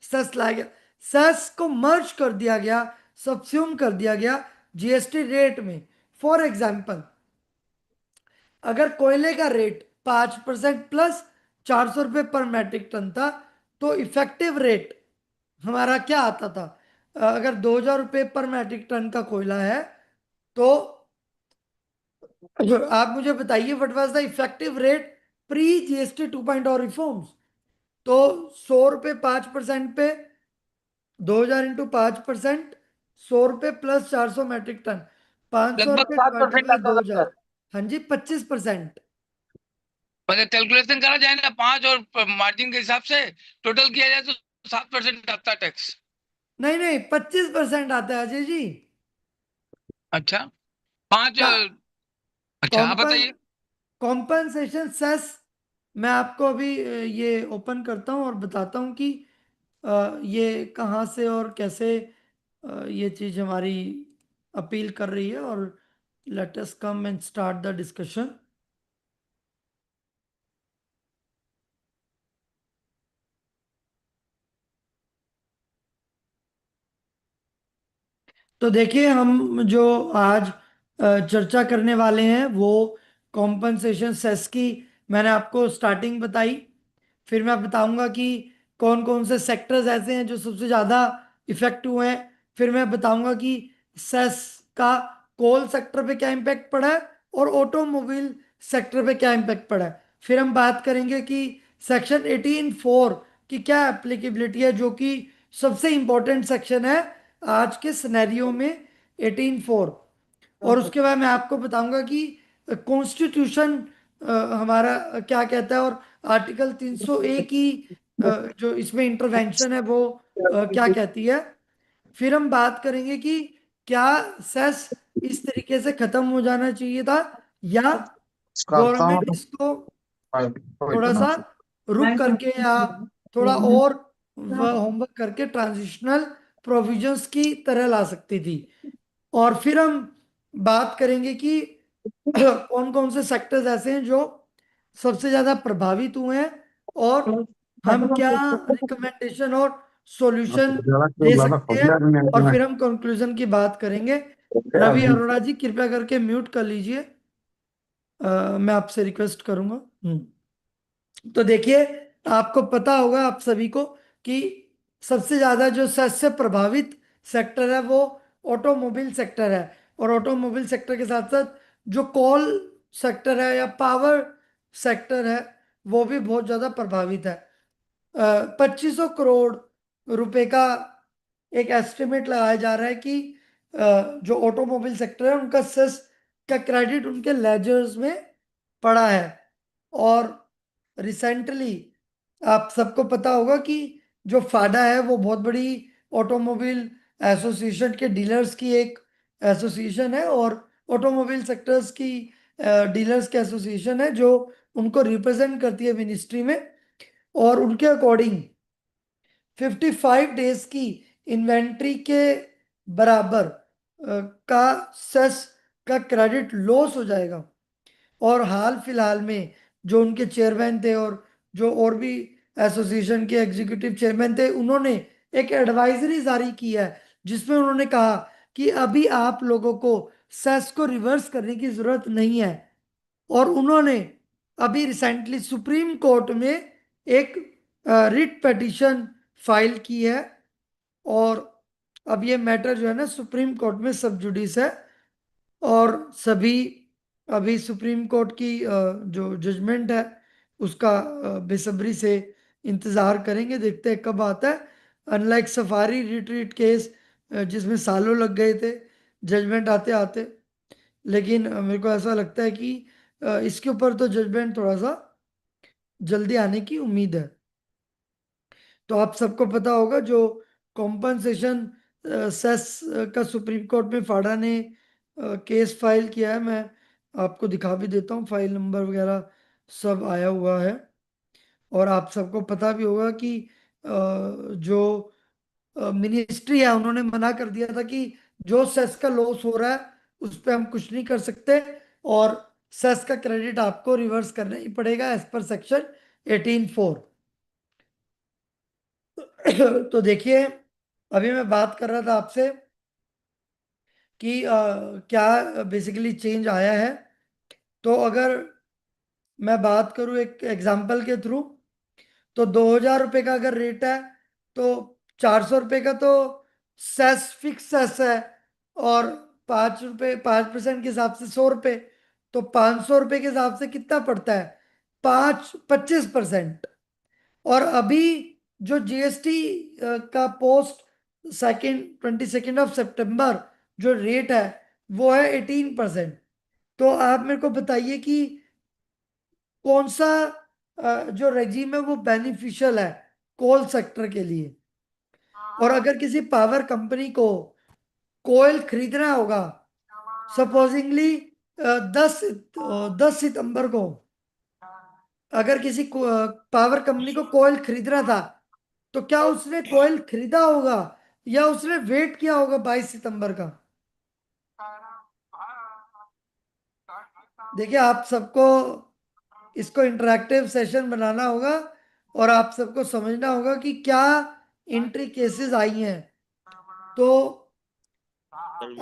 सेस लाया गया। सेस को मर्ज कर दिया गया, सबस्यूम कर दिया गया जीएसटी रेट में। फॉर एग्जाम्पल, अगर कोयले का रेट 5% प्लस 400 रुपये पर मैट्रिक टन था, तो इफेक्टिव रेट हमारा क्या आता था? अगर 2000 रुपये पर मैट्रिक टन का कोयला है तो आप मुझे बताइए what was the effective rate pre GST 2.0 reforms. तो 100 रुपये 5% पे 2000 इंटू 5%, 100 रुपये प्लस 400 मैट्रिक टन, 500
लगभग
रुपये
7%
डिवाइडेड बाई
आता
दो
था
हजार
सर।
हाँ जी, 25%।
मतलब कैलकुलेशन करा जाए ना 5 और मार्जिन के हिसाब से टोटल किया जाए तो 7% आता है टैक्स।
नहीं नहीं, 25% आता है अजय जी।
अच्छा, 5।
का
अच्छा, आप बताइए।
कॉम्पनसेशन सेस मैं आपको अभी ये ओपन करता हूँ और बताता हूँ कि ये कहाँ से और कैसे ये चीज हमारी अपील कर रही है। और let us come and start the discussion. तो देखिए, हम जो आज चर्चा करने वाले हैं वो कॉम्पनसेशन सेस की मैंने आपको स्टार्टिंग बताई। फिर मैं बताऊंगा कि कौन कौन से सेक्टर्स ऐसे हैं जो सबसे ज़्यादा इफेक्ट हुए हैं। फिर मैं बताऊंगा कि सेस का कोल सेक्टर पे क्या इम्पैक्ट पड़ा है और ऑटोमोबाइल सेक्टर पे क्या इम्पैक्ट पड़ा है। फिर हम बात करेंगे कि सेक्शन 18(4) की क्या एप्लीकेबिलिटी है, जो कि सबसे इंपॉर्टेंट सेक्शन है आज के सिनेरियो में, 18(4). और उसके बाद मैं आपको बताऊंगा कि कॉन्स्टिट्यूशन हमारा क्या कहता है और आर्टिकल 301 की जो इसमें इंटरवेंशन है वो क्या कहती है। फिर हम बात करेंगे कि क्या सेस इस तरीके से खत्म हो जाना चाहिए था या गवर्नमेंट इसको थोड़ा सा रुक करके या थोड़ा और होमवर्क करके ट्रांजिशनल प्रोविजंस की तरह ला सकती थी। और फिर हम बात करेंगे कि कौन कौन से सेक्टर्स ऐसे हैं जो सबसे ज्यादा प्रभावित हुए हैं और हम क्या रिकमेंडेशन और सॉल्यूशन दे सकते हैं। और फिर हम कंक्लूजन की बात करेंगे। रवि अरोड़ा जी, कृपया करके म्यूट कर लीजिए। मैं आपसे रिक्वेस्ट करूंगा। तो देखिए, आपको पता होगा आप सभी को कि सबसे ज्यादा जो सबसे प्रभावित सेक्टर है वो ऑटोमोबाइल सेक्टर है। और ऑटोमोबाइल सेक्टर के साथ साथ जो कोल सेक्टर है या पावर सेक्टर है वो भी बहुत ज्यादा प्रभावित है। 2500 करोड़ रुपए का एक एस्टिमेट लगाया जा रहा है कि जो ऑटोमोबाइल सेक्टर है उनका सेस का क्रेडिट उनके लेजर्स में पड़ा है। और रिसेंटली आप सबको पता होगा कि जो फाडा है वो बहुत बड़ी ऑटोमोबाइल एसोसिएशन के डीलर्स की एक एसोसिएशन है और ऑटोमोबाइल सेक्टर्स की डीलर्स की एसोसिएशन है जो उनको रिप्रेजेंट करती है मिनिस्ट्री में। और उनके अकॉर्डिंग 55 डेज की इन्वेंट्री के बराबर का सेस का क्रेडिट लॉस हो जाएगा। और हाल फिलहाल में जो उनके चेयरमैन थे और जो और भी एसोसिएशन के एग्जीक्यूटिव चेयरमैन थे, उन्होंने एक एडवाइजरी जारी की है जिसमें उन्होंने कहा कि अभी आप लोगों को सेस को रिवर्स करने की जरूरत नहीं है। और उन्होंने अभी रिसेंटली सुप्रीम कोर्ट में एक रिट पिटीशन फाइल की है और अब ये मैटर जो है ना सुप्रीम कोर्ट में सब जुडिस है। और सभी अभी सुप्रीम कोर्ट की जो जजमेंट है उसका बेसब्री से इंतजार करेंगे, देखते हैं कब आता है। अनलाइक सफारी रिट्रीट केस जिसमें सालों लग गए थे जजमेंट आते आते, लेकिन मेरे को ऐसा लगता है कि इसके ऊपर तो जजमेंट थोड़ा सा जल्दी आने की उम्मीद है। तो आप सबको पता होगा जो कॉम्पनसेशन सेस का सुप्रीम कोर्ट में फाड़ा ने केस फाइल किया है। मैं आपको दिखा भी देता हूँ, फाइल नंबर वगैरह सब आया हुआ है। और आप सबको पता भी होगा कि जो मिनिस्ट्री है उन्होंने मना कर दिया था कि जो सेस का लॉस हो रहा है उस पर हम कुछ नहीं कर सकते और सेस का क्रेडिट आपको रिवर्स करना ही पड़ेगा एज पर सेक्शन 18(4). तो देखिए, अभी मैं बात कर रहा था आपसे कि क्या बेसिकली चेंज आया है। तो अगर मैं बात करूं एक एग्जांपल के थ्रू, तो 2,000 रुपये का अगर रेट है तो 400 रुपये का तो सेस फिक्स सेस है और 5 रुपये 5% के हिसाब से 100 रुपये, तो 500 रुपये के हिसाब से कितना पड़ता है 25%। और अभी जो जीएसटी का पोस्ट 22 सितंबर जो रेट है वो है 18%। तो आप मेरे को बताइए कि कौन सा जो रेजीम है वो बेनिफिशियल है कोल सेक्टर के लिए। और अगर किसी पावर कंपनी को कोयल खरीदना होगा, सपोजिंगली 10 सितंबर को अगर किसी पावर कंपनी को कोयल खरीदना था, तो क्या उसने कोयल खरीदा होगा या उसने वेट किया होगा 22 सितंबर का? देखिए, आप सबको इसको इंटरेक्टिव सेशन बनाना होगा और आप सबको समझना होगा कि क्या एंट्री केसेस आई हैं। तो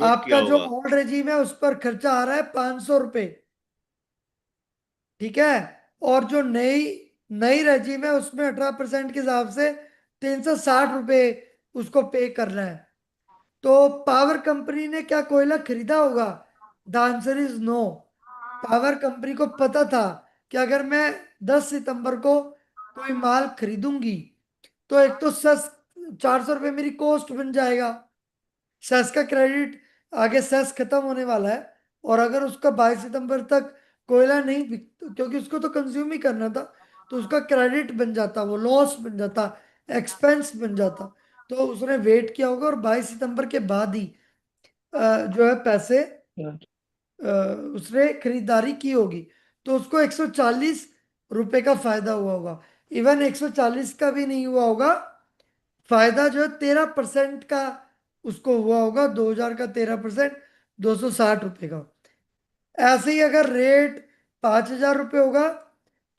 आपका जो ओल्ड रेजीम है उस पर खर्चा आ रहा है 500 रुपये, ठीक है। और जो नई नई रेजीम है उसमें 18% के हिसाब से 360 रुपये उसको पे करना है। तो पावर कंपनी ने क्या कोयला खरीदा होगा? The answer is no. Power company को पता था कि अगर मैं 10 सितंबर को कोई माल खरीदूंगी तो एक तो सेस 400 रुपये मेरी कॉस्ट बन जाएगा, सेस का क्रेडिट आगे सेस खत्म होने वाला है। और अगर उसका 22 सितंबर तक कोयला नहीं बिक, क्योंकि उसको तो कंज्यूम ही करना था, तो उसका क्रेडिट बन जाता, वो लॉस बन जाता, एक्सपेंस बन जाता। तो उसने वेट किया होगा और 22 सितंबर के बाद ही जो है पैसे उसने खरीदारी की होगी, तो उसको 140 रुपये का फायदा हुआ होगा। इवन 140 का भी नहीं हुआ होगा, फायदा जो है 13% का उसको हुआ होगा। 2,000 का 13% 260 रुपये का। ऐसे ही अगर रेट 5,000 रुपये होगा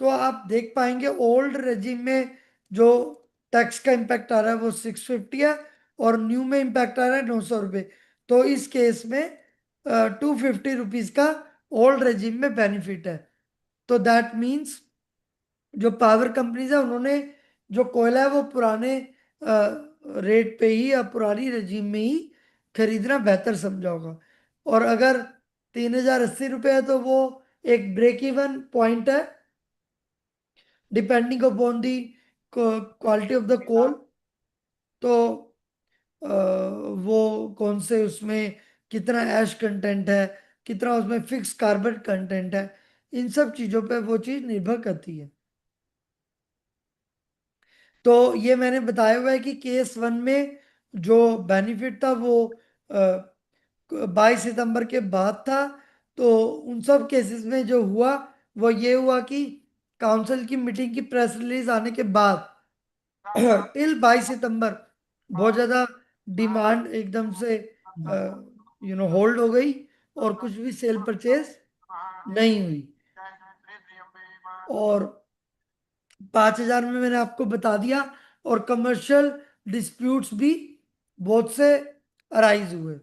तो आप देख पाएंगे ओल्ड रेजिम में जो टैक्स का इम्पैक्ट आ रहा है वो 650 है और न्यू में इम्पैक्ट आ रहा है 900 रुपये। तो इस केस में 250 रुपीज का ओल्ड रेजिम में बेनिफिट है। तो दैट मीन्स जो पावर कंपनीज है उन्होंने जो कोयला है वो पुराने रेट पे ही या पुरानी रेजिम में ही खरीदना बेहतर समझा होगा। और अगर 3,080 रुपये है तो वो एक ब्रेक इवन पॉइंट है depending upon the quality of the coal. तो वो कौन से उसमें कितना ऐश कंटेंट है, कितना उसमें फिक्स कार्बन कंटेंट है, इन सब चीजों पे वो चीज निर्भर करती है। तो ये मैंने बताया हुआ है कि केस 1 में जो बेनिफिट था वो 22 सितंबर के बाद था। तो उन सब केसेस में जो हुआ वो ये हुआ कि काउंसिल की मीटिंग की प्रेस रिलीज आने के बाद टिल 22 सितंबर बहुत ज्यादा डिमांड एकदम से होल्ड हो गई और कुछ भी सेल परचेज नहीं हुई। और 5,000 में मैंने आपको बता दिया। और कमर्शियल डिस्प्यूट्स भी बहुत से अराइज हुए।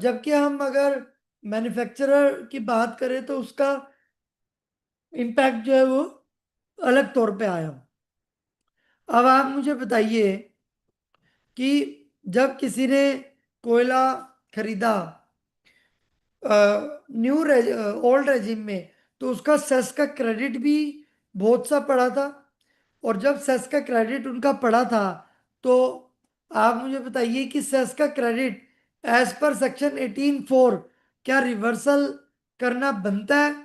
जबकि हम अगर मैन्युफैक्चरर की बात करें तो उसका इम्पैक्ट जो है वो अलग तौर पे आया। अब आप मुझे बताइए कि जब किसी ने कोयला खरीदा न्यू ओल्ड रेजिम में तो उसका सेस का क्रेडिट भी बहुत सा पड़ा था। और जब सेस का क्रेडिट उनका पड़ा था तो आप मुझे बताइए कि सेस का क्रेडिट एज पर सेक्शन 18(4) क्या रिवर्सल करना बनता है,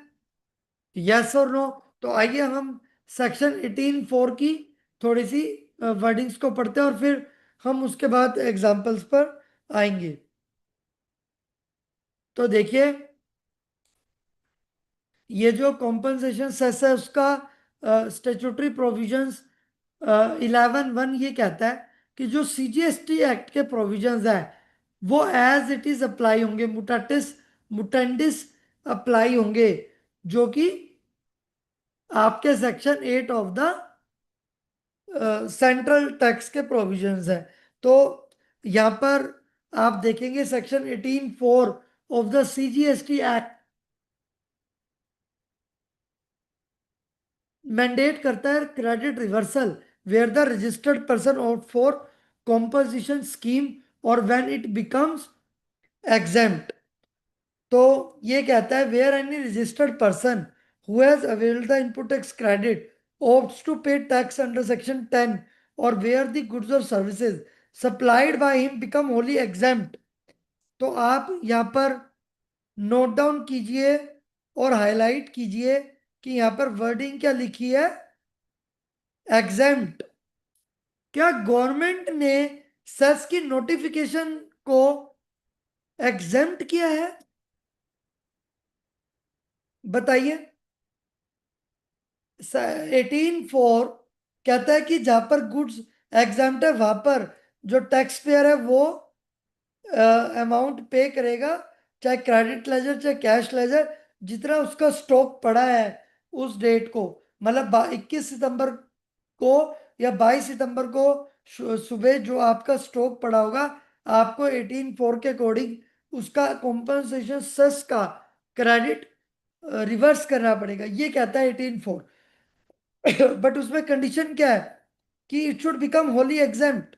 यस और नो? तो आइए हम सेक्शन 18(4) की थोड़ी सी वर्डिंग्स को पढ़ते हैं और फिर हम उसके बाद एग्जांपल्स पर आएंगे। तो देखिए ये जो कॉम्पनसेशन सेस है उसका स्टेचुटरी प्रोविजंस 11(1) ये कहता है कि जो सीजीएसटी एक्ट के प्रोविजंस है वो एज इट इज अप्लाई होंगे, मुटाटिस मुटेंडिस अप्लाई होंगे, जो कि आपके section 8 of the central tax के प्रोविजंस है। तो यहां पर आप देखेंगे section 18(4) of the CGST act mandate करता है credit reversal where the registered person और फॉर कॉम्पोजिशन स्कीम और व्हेन इट बिकम्स एग्जेम्प्ट। तो ये कहता है where any registered person who has availed the input tax credit opts to pay tax under section 10 or where the goods or services supplied by him become wholly exempt। तो आप यहां पर नोट डाउन कीजिए और हाईलाइट कीजिए कि यहां पर वर्डिंग क्या लिखी है, एग्जेम्प्ट। क्या गवर्नमेंट ने सेस की नोटिफिकेशन को एग्जेम्प्ट किया है? बताइए। 18(4) कहता है कि जहां पर गुड्स एग्जेम्प्ट है वहां पर जो टैक्स पेयर है वो अमाउंट पे करेगा, चाहे क्रेडिट लेजर चाहे कैश लेजर, जितना उसका स्टॉक पड़ा है उस डेट को। मतलब 21 सितंबर को या 22 सितंबर को सुबह जो आपका स्टॉक पड़ा होगा आपको 18(4) के अकॉर्डिंग उसका कॉम्पनसेशन सेस का क्रेडिट रिवर्स करना पड़ेगा, ये कहता है 18(4). बट उसमें कंडीशन क्या है कि it should become wholly exempt.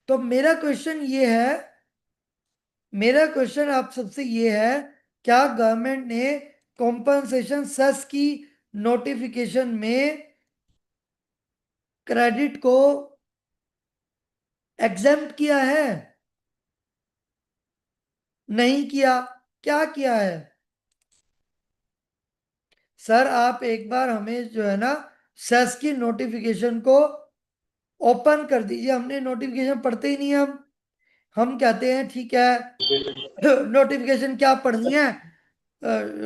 तो मेरा क्वेश्चन आप सबसे ये है, क्या गवर्नमेंट ने कॉम्पनसेशन सेस की नोटिफिकेशन में क्रेडिट को एग्जेम्प्ट किया है? नहीं किया। क्या किया है? सर आप एक बार हमें जो है ना सेस की नोटिफिकेशन को ओपन कर दीजिए। हमने नोटिफिकेशन पढ़ते ही नहीं है। हम कहते हैं ठीक है नोटिफिकेशन क्या पढ़नी है,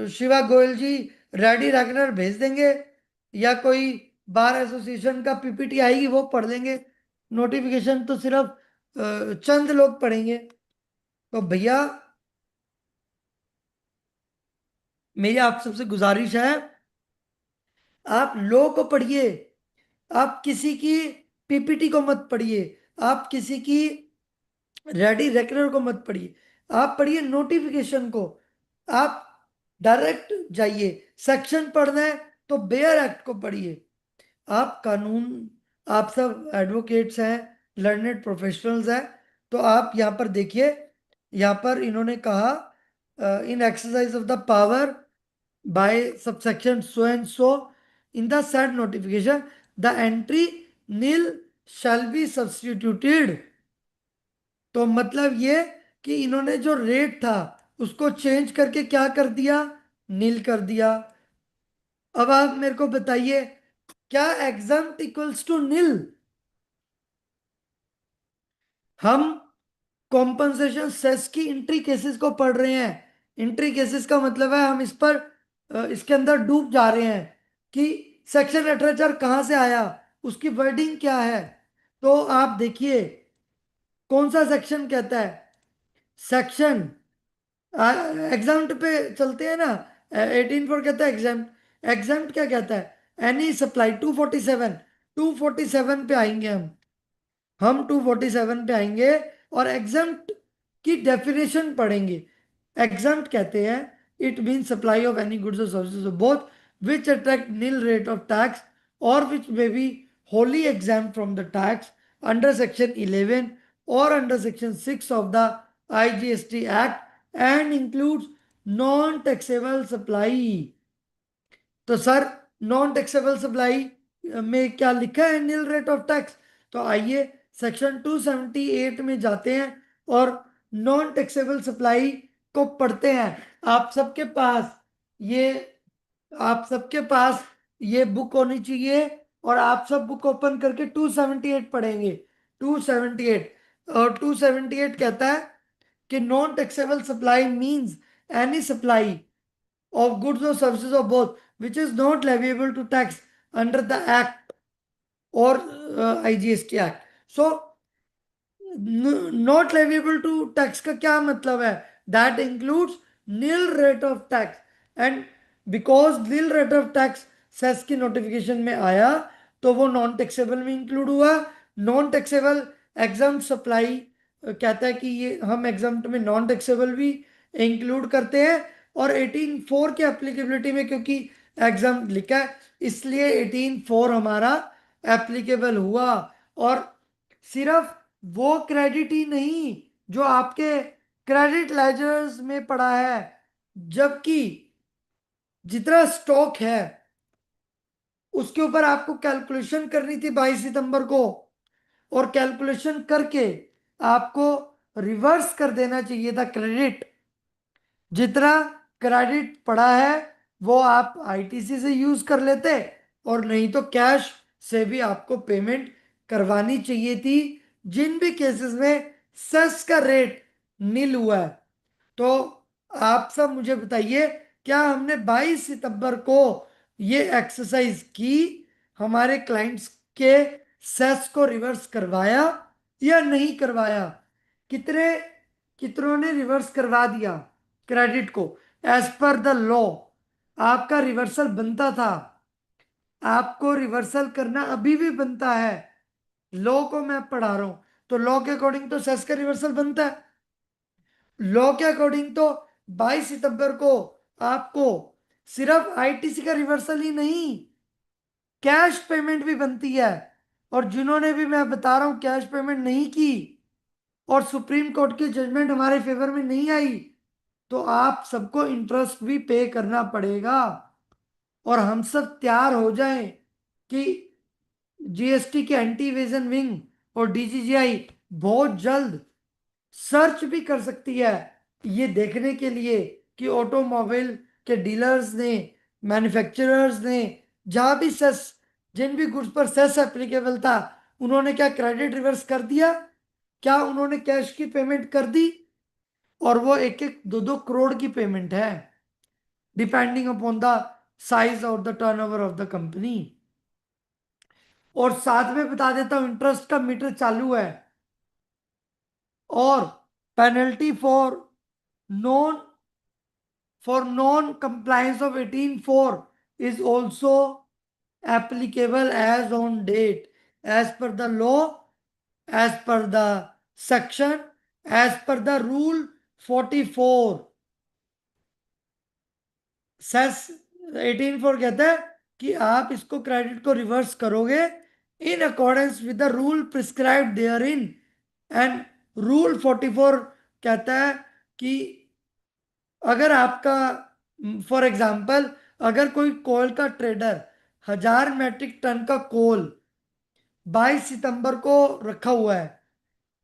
शिवा गोयल जी रेडी रैगनर भेज देंगे या कोई बार एसोसिएशन का पीपीटी आएगी वो पढ़ लेंगे। नोटिफिकेशन तो सिर्फ चंद लोग पढ़ेंगे। तो भैया मेरी आप सबसे गुजारिश है आप लॉ को पढ़िए, आप किसी की पीपीटी को मत पढ़िए, आप किसी की रेडी रेकनर को मत पढ़िए, आप पढ़िए नोटिफिकेशन को। आप डायरेक्ट जाइए, सेक्शन पढ़ना है तो बेयर एक्ट को पढ़िए। आप कानून, आप सब एडवोकेट्स हैं, लर्नेड प्रोफेशनल्स हैं, तो आप यहाँ पर देखिए, यहाँ पर इन्होंने कहा in exercise of the power by subsection so and so in the said notification the entry nil shall be substituted. तो मतलब ये कि इन्होंने जो रेट था उसको चेंज करके क्या कर दिया, नील कर दिया। अब आप मेरे को बताइए क्या एग्जम्प्ट इक्वल्स टू नील? हम कॉम्पनसेशन सेस की इंट्री केसेस को पढ़ रहे हैं। इंट्री केसेस का मतलब है हम इस पर इसके अंदर डूब जा रहे हैं कि सेक्शन लिटरेचर कहाँ से आया, उसकी वर्डिंग क्या है। तो आप देखिए कौन सा सेक्शन कहता है, सेक्शन एग्जाम्प्ट पे चलते हैं ना, 18(4) कहता है एग्जाम्प्ट। एग्जाम्प्ट क्या कहता है, एनी सप्लाई 247, 247 पे आएंगे हम 247 पे आएंगे और एग्जाम्प्ट की डेफिनेशन पढ़ेंगे। एग्जाम्प्ट कहते हैं it mean supply of any goods और services of both which attract nil rate of tax और which may be wholly exempt from the tax under section 11 or under section 6 of the IGST Act and includes non-taxable supply। तो सर नॉन टैक्सेबल सप्लाई में क्या लिखा है, नील रेट ऑफ टैक्स। तो आइए सेक्शन 278 में जाते हैं और नॉन टैक्सेबल सप्लाई को पढ़ते हैं। आप सबके पास ये आप सबके पास ये बुक होनी चाहिए और आप सब बुक ओपन करके 278 पढ़ेंगे। 278 और 278 कहता है कि non taxable supply means any supply of goods or services or both which is not leviable to tax under the act or IGST Act। So not leviable to tax का क्या मतलब है, that includes nil rate of tax and because nil rate of tax cess की नोटिफिकेशन में आया तो वो नॉन टैक्सेबल में इंक्लूड हुआ। नॉन टैक्सेबल एग्जाम सप्लाई कहता है कि ये हम एग्जाम में नॉन टैक्सेबल भी इंक्लूड करते हैं और 18(4) के एप्लीकेबिलिटी में क्योंकि एग्जाम लिखा है इसलिए 18(4) हमारा एप्लीकेबल हुआ। और सिर्फ वो क्रेडिट ही नहीं जो आपके क्रेडिट लेजर्स में पड़ा है, जबकि जितना स्टॉक है उसके ऊपर आपको कैलकुलेशन करनी थी 22 सितंबर को और कैलकुलेशन करके आपको रिवर्स कर देना चाहिए था क्रेडिट। जितना क्रेडिट पड़ा है वो आप आईटीसी से यूज कर लेते और नहीं तो कैश से भी आपको पेमेंट करवानी चाहिए थी जिन भी केसेस में सेस का रेट नील हुआ है। तो आप सब मुझे बताइए क्या हमने 22 सितंबर को ये एक्सरसाइज की, हमारे क्लाइंट्स के सेस को रिवर्स करवाया या नहीं करवाया। कितने कितनों ने रिवर्स करवा दिया क्रेडिट को एज पर द लॉ। आपका रिवर्सल बनता था, आपको रिवर्सल करना अभी भी बनता है। लॉ को मैं पढ़ा रहा हूं तो लॉ के अकॉर्डिंग तो सेस का रिवर्सल बनता है। लॉ के अकॉर्डिंग तो 22 सितंबर को आपको सिर्फ आईटीसी का रिवर्सल ही नहीं कैश पेमेंट भी बनती है। और जिन्होंने भी मैं बता रहा हूं कैश पेमेंट नहीं की और सुप्रीम कोर्ट की जजमेंट हमारे फेवर में नहीं आई तो आप सबको इंटरेस्ट भी पे करना पड़ेगा। और हम सब तैयार हो जाएं कि जीएसटी के एंटी इवेजन विंग और डीजीजीआई बहुत जल्द सर्च भी कर सकती है ये देखने के लिए कि ऑटोमोबाइल के डीलर्स ने, मैन्युफैक्चरर्स ने जहां भी सेस, जिन भी गुड्स पर सेस एप्लीकेबल था उन्होंने क्या क्रेडिट रिवर्स कर दिया, क्या उन्होंने कैश की पेमेंट कर दी। और वो 1-1, 2-2 करोड़ की पेमेंट है डिपेंडिंग अपॉन द साइज और the turnover of the company. और साथ में बता देता हूं इंटरेस्ट का मीटर चालू है और penalty non for non-compliance of 18(4) is also applicable as on date, as per the law, as per the section, as per the rule 44। Cess 18(4) कहता है कि आप इसको क्रेडिट को रिवर्स करोगे in accordance with the rule prescribed therein. And rule 44 कहता है कि अगर आपका फॉर एग्जाम्पल अगर कोई कोल का ट्रेडर 1000 मेट्रिक टन का कोल 22 सितंबर को रखा हुआ है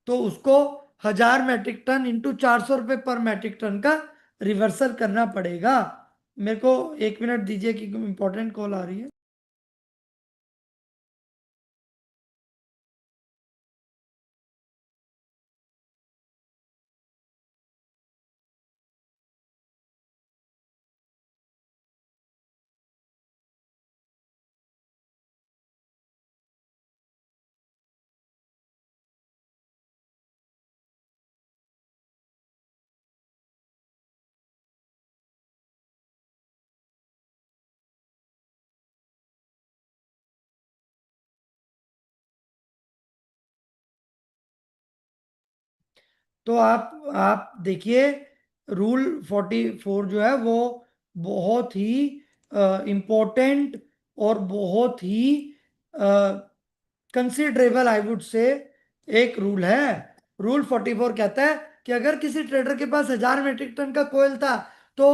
तो उसको 1000 मेट्रिक टन इंटू 400 रुपये पर मेट्रिक टन का रिवर्सल करना पड़ेगा। मेरे को 1 मिनट दीजिए कि इंपॉर्टेंट कॉल आ रही है। तो आप देखिए रूल 44 जो है वो बहुत ही इम्पोर्टेंट और बहुत ही कंसिडरेबल आई वुड से एक रूल है। रूल 44 कहता है कि अगर किसी ट्रेडर के पास 1000 मीट्रिक टन का कोयल था तो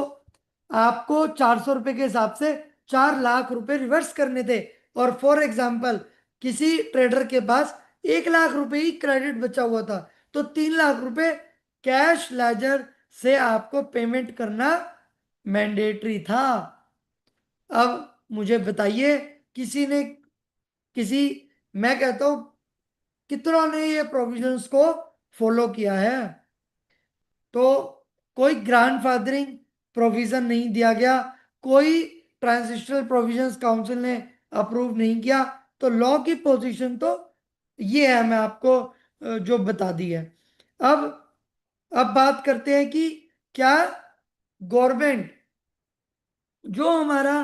आपको 400 रुपए के हिसाब से 4 लाख रुपए रिवर्स करने थे। और फॉर एग्जाम्पल किसी ट्रेडर के पास 1 लाख रुपए ही क्रेडिट बचा हुआ था तो 3 लाख रुपए कैश लेजर से आपको पेमेंट करना मैंडेटरी था। अब मुझे बताइए किसी मैं कहता हूं कितनों ने ये प्रोविजंस को फॉलो किया है। तो कोई ग्रैंडफादरिंग प्रोविजन नहीं दिया गया, कोई ट्रांजिशनल प्रोविजंस काउंसिल ने अप्रूव नहीं किया। तो लॉ की पोजीशन तो ये है, मैं आपको जो बता दी है। अब बात करते हैं कि क्या गवर्नमेंट जो हमारा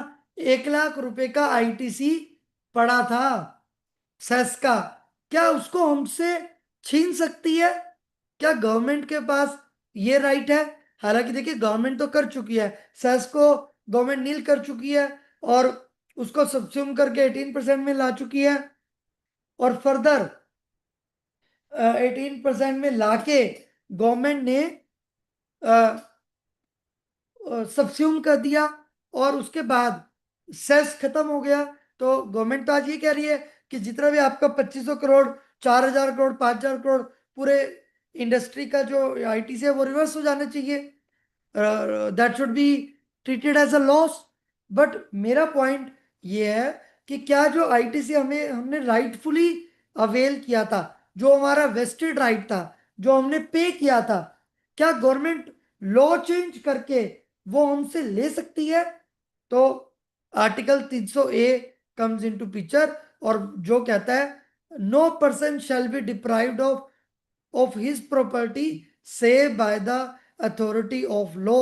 1 लाख रुपए का आईटीसी पड़ा था सेस का, क्या उसको हमसे छीन सकती है? क्या गवर्नमेंट के पास ये राइट है? हालांकि देखिए गवर्नमेंट तो कर चुकी है, सेस को गवर्नमेंट नील कर चुकी है और उसको सब्स्यूम करके 18% में ला चुकी है और फर्दर 18% में लाके गवर्नमेंट ने सब्स्यूम कर दिया और उसके बाद सेस खत्म हो गया। तो गवर्नमेंट तो आज ये कह रही है कि जितना भी आपका 2500 करोड़, 4000 करोड़, 5000 करोड़ पूरे इंडस्ट्री का जो आईटीसी है वो रिवर्स हो जाना चाहिए, that should be treated as a loss. But मेरा पॉइंट ये है कि क्या जो आईटीसी हमने राइटफुली अवेल किया था, जो हमारा वेस्टेड राइट था, जो हमने पे किया था, क्या गवर्नमेंट लॉ चेंज करके वो हमसे ले सकती है? तो article 300A comes into picture और जो कहता है no person shall be deprived of his property save by the authority of law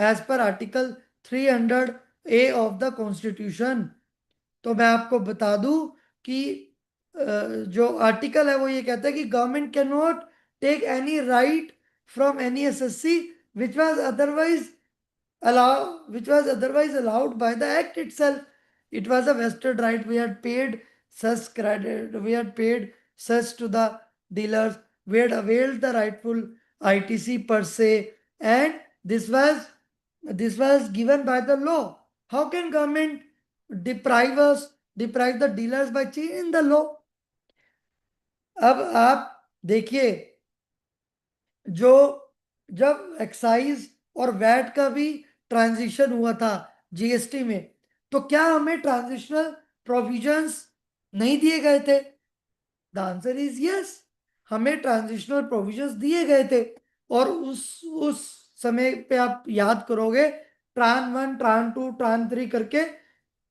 as per article 300A of the constitution. तो मैं आपको बता दूं कि जो आर्टिकल है वो ये कहता है कि government can not take any right from any SSC which was otherwise allowed by the act itself. It was a vested right. We had paid such credit, we had paid such to the dealers, we had availed the rightful ITC per se, and this was given by the law. How can government deprive the dealers by changing the law? अब आप देखिए जो जब एक्साइज और वैट का भी ट्रांजिशन हुआ था जीएसटी में, तो क्या हमें ट्रांजिशनल प्रोविजंस नहीं दिए गए थे? द आंसर इज यस, हमें ट्रांजिशनल प्रोविजंस दिए गए थे। और उस समय पे आप याद करोगे ट्रान 1, ट्रान 2, ट्रान 3 करके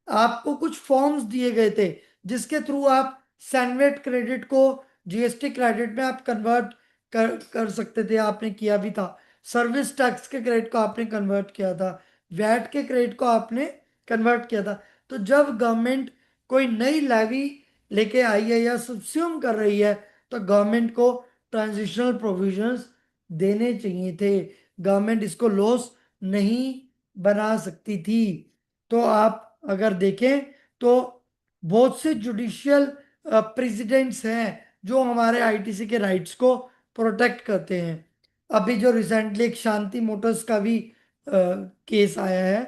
आपको कुछ फॉर्म्स दिए गए थे जिसके थ्रू आप सैनवेट क्रेडिट को जीएसटी क्रेडिट में आप कन्वर्ट कर सकते थे। आपने किया भी था। सर्विस टैक्स के क्रेडिट को आपने कन्वर्ट किया था, वैट के क्रेडिट को आपने कन्वर्ट किया था। तो जब गवर्नमेंट कोई नई लेवी लेके आई है या सब्स्यूम कर रही है तो गवर्नमेंट को ट्रांजिशनल प्रोविजंस देने चाहिए थे। गवर्नमेंट इसको लॉस नहीं बना सकती थी। तो आप अगर देखें तो बहुत से जुडिशियल प्रेसिडेंट्स हैं जो हमारे आईटीसी के राइट्स को प्रोटेक्ट करते हैं। अभी जो रिसेंटली एक शांति मोटर्स का भी केस आया है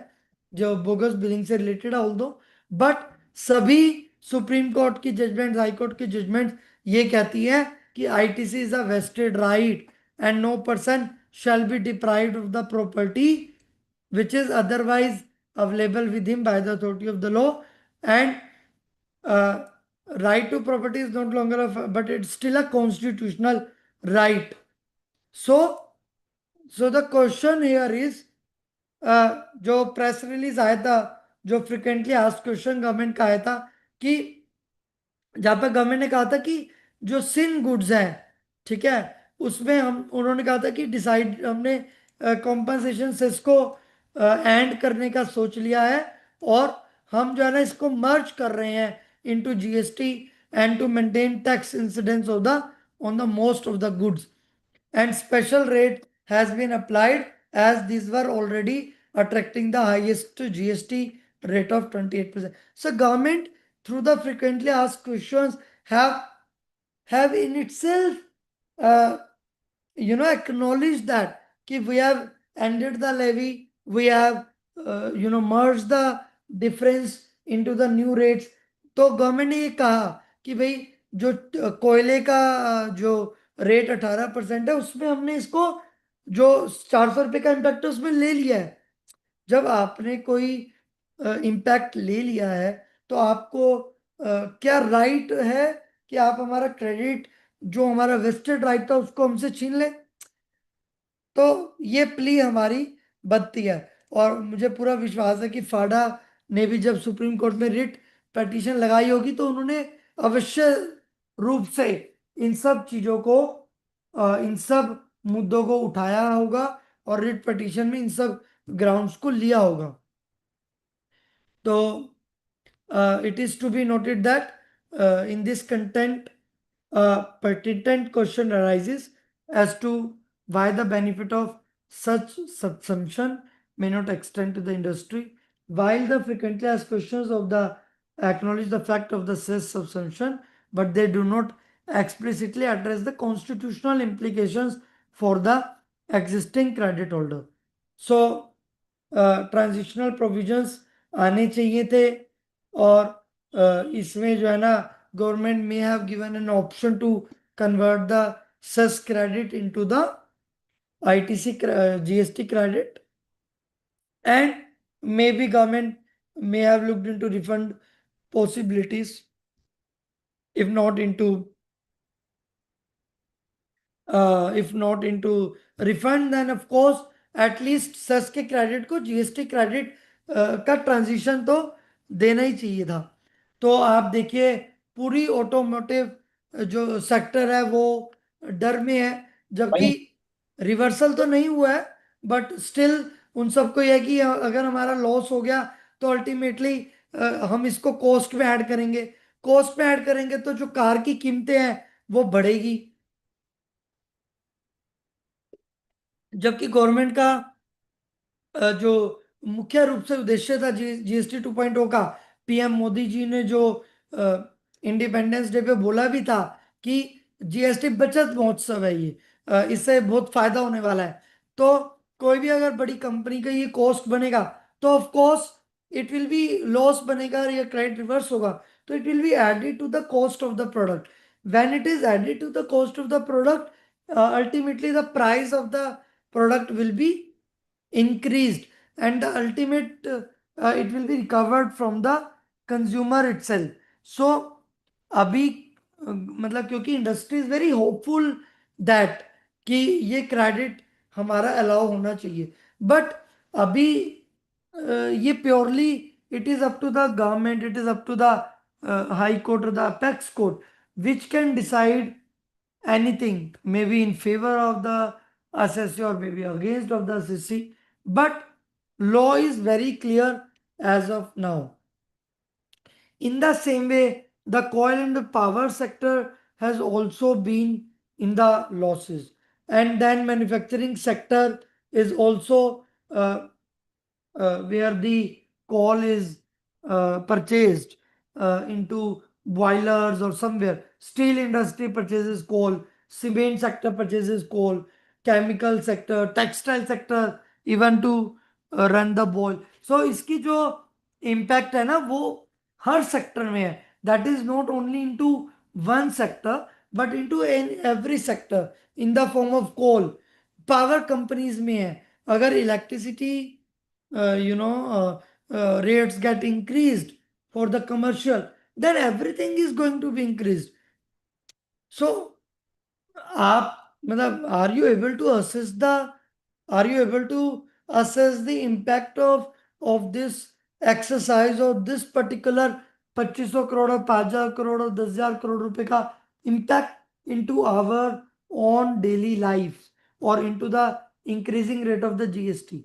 जो बोगस बिलिंग से रिलेटेड है, ऑल्दो बट सभी सुप्रीम कोर्ट की जजमेंट, हाई कोर्ट की जजमेंट ये कहती है कि ITC is a vested right and no person shall be deprived of the property which is otherwise available with him by the authority of the law, and right to property is not longer but it's still a constitutional right. So the question here is जो प्रेस रिलीज आया था, जो फ्रिक्वेंटली आस्क्ड क्वेश्चन गवर्नमेंट का आया था, कि जहां पर गवर्नमेंट ने कहा था कि जो सिन गुड्स हैं, ठीक है, उसमें उन्होंने कहा था कि डिसाइड हमने कॉम्पनसेशन सेस को एंड करने का सोच लिया है और हम जो है ना इसको मर्ज कर रहे हैं into GST and to maintain tax incidence on the most of the goods. and special rate has been applied as these were already attracting the highest GST rate of 28%. So government through the frequently asked questions have in itself acknowledged that we have ended the levy, we have merged the difference into the new rates. तो गवर्नमेंट ने ये कहा कि भाई जो कोयले का जो रेट 18% है उसमें हमने इसको जो 400 रुपए का इम्पैक्ट है उसमें ले लिया है। जब आपने कोई इम्पैक्ट ले लिया है तो आपको क्या राइट है कि आप हमारा क्रेडिट जो हमारा वेस्टेड राइट था उसको हमसे छीन ले। तो ये प्ली हमारी बनती है और मुझे पूरा विश्वास है कि फाडा ने भी जब सुप्रीम कोर्ट में रिट पिटीशन लगाई होगी तो उन्होंने अवश्य रूप से इन सब चीजों को इन सब मुद्दों को उठाया होगा और रिट पिटीशन में इन सब ग्राउंड्स को लिया होगा। तो it is to be noted that in this content pertinent question arises as to why the benefit of such subsumption may not extend to the industry, while the frequently asked questions of the acknowledge the fact of the cess subsumption, but they do not explicitly address the constitutional implications for the existing credit holder. So transitional provisions आने चाहिए थे और इसमें जो है ना government may have given an option to convert the cess credit into the ITC GST credit, and maybe government may have looked into refund possibilities, if not into refund, then of course at least cess के क्रेडिट को GST क्रेडिट का ट्रांजिशन तो देना ही चाहिए था। तो आप देखिए पूरी ऑटोमोटिव जो सेक्टर है वो डर में है, जबकि रिवर्सल तो नहीं हुआ है बट स्टिल उन सबको यह है कि अगर हमारा लॉस हो गया तो अल्टीमेटली हम इसको कॉस्ट में ऐड करेंगे, कॉस्ट में ऐड करेंगे तो जो कार की कीमतें हैं वो बढ़ेगी, जबकि गवर्नमेंट का जो मुख्य रूप से उद्देश्य था GST 2.0 का, पीएम मोदी जी ने जो इंडिपेंडेंस डे पे बोला भी था कि GST बचत महोत्सव है ये, इससे बहुत फायदा होने वाला है। तो कोई भी अगर बड़ी कंपनी का ये कॉस्ट बनेगा तो of course it will be loss बनेगा या क्रेडिट रिवर्स होगा, तो it will be added to the cost of the product. When it is added to the cost of the product, ultimately the price of the product will be increased and the ultimate it will be recovered from the consumer itself. So अभी मतलब क्योंकि industry is very hopeful that कि ये क्रेडिट हमारा अलाउ होना चाहिए, बट अभी ये purely it is up to the government, it is up to the high court और the apex court which can decide anything, maybe in favor of the assessee or maybe against of the assessee, but law is very clear as of now. In the same way, the coal and the power sector has also been in the losses, and then manufacturing sector is also where the coal is purchased into boilers or somewhere. Steel industry purchases coal, cement sector purchases coal, chemical sector, textile sector, even to run the boil. So इसकी जो impact है ना वो हर sector में है, that is not only into one sector but into every sector in the form of coal. Power companies में है, अगर electricity rates get increased for the commercial, then everything is going to be increased. So आप मतलब are you able to assess the impact of this exercise or this particular 2500 crore और 5000 करोड़ और 10,000 करोड़ रुपए का impact into our own daily life or into the increasing rate of the GST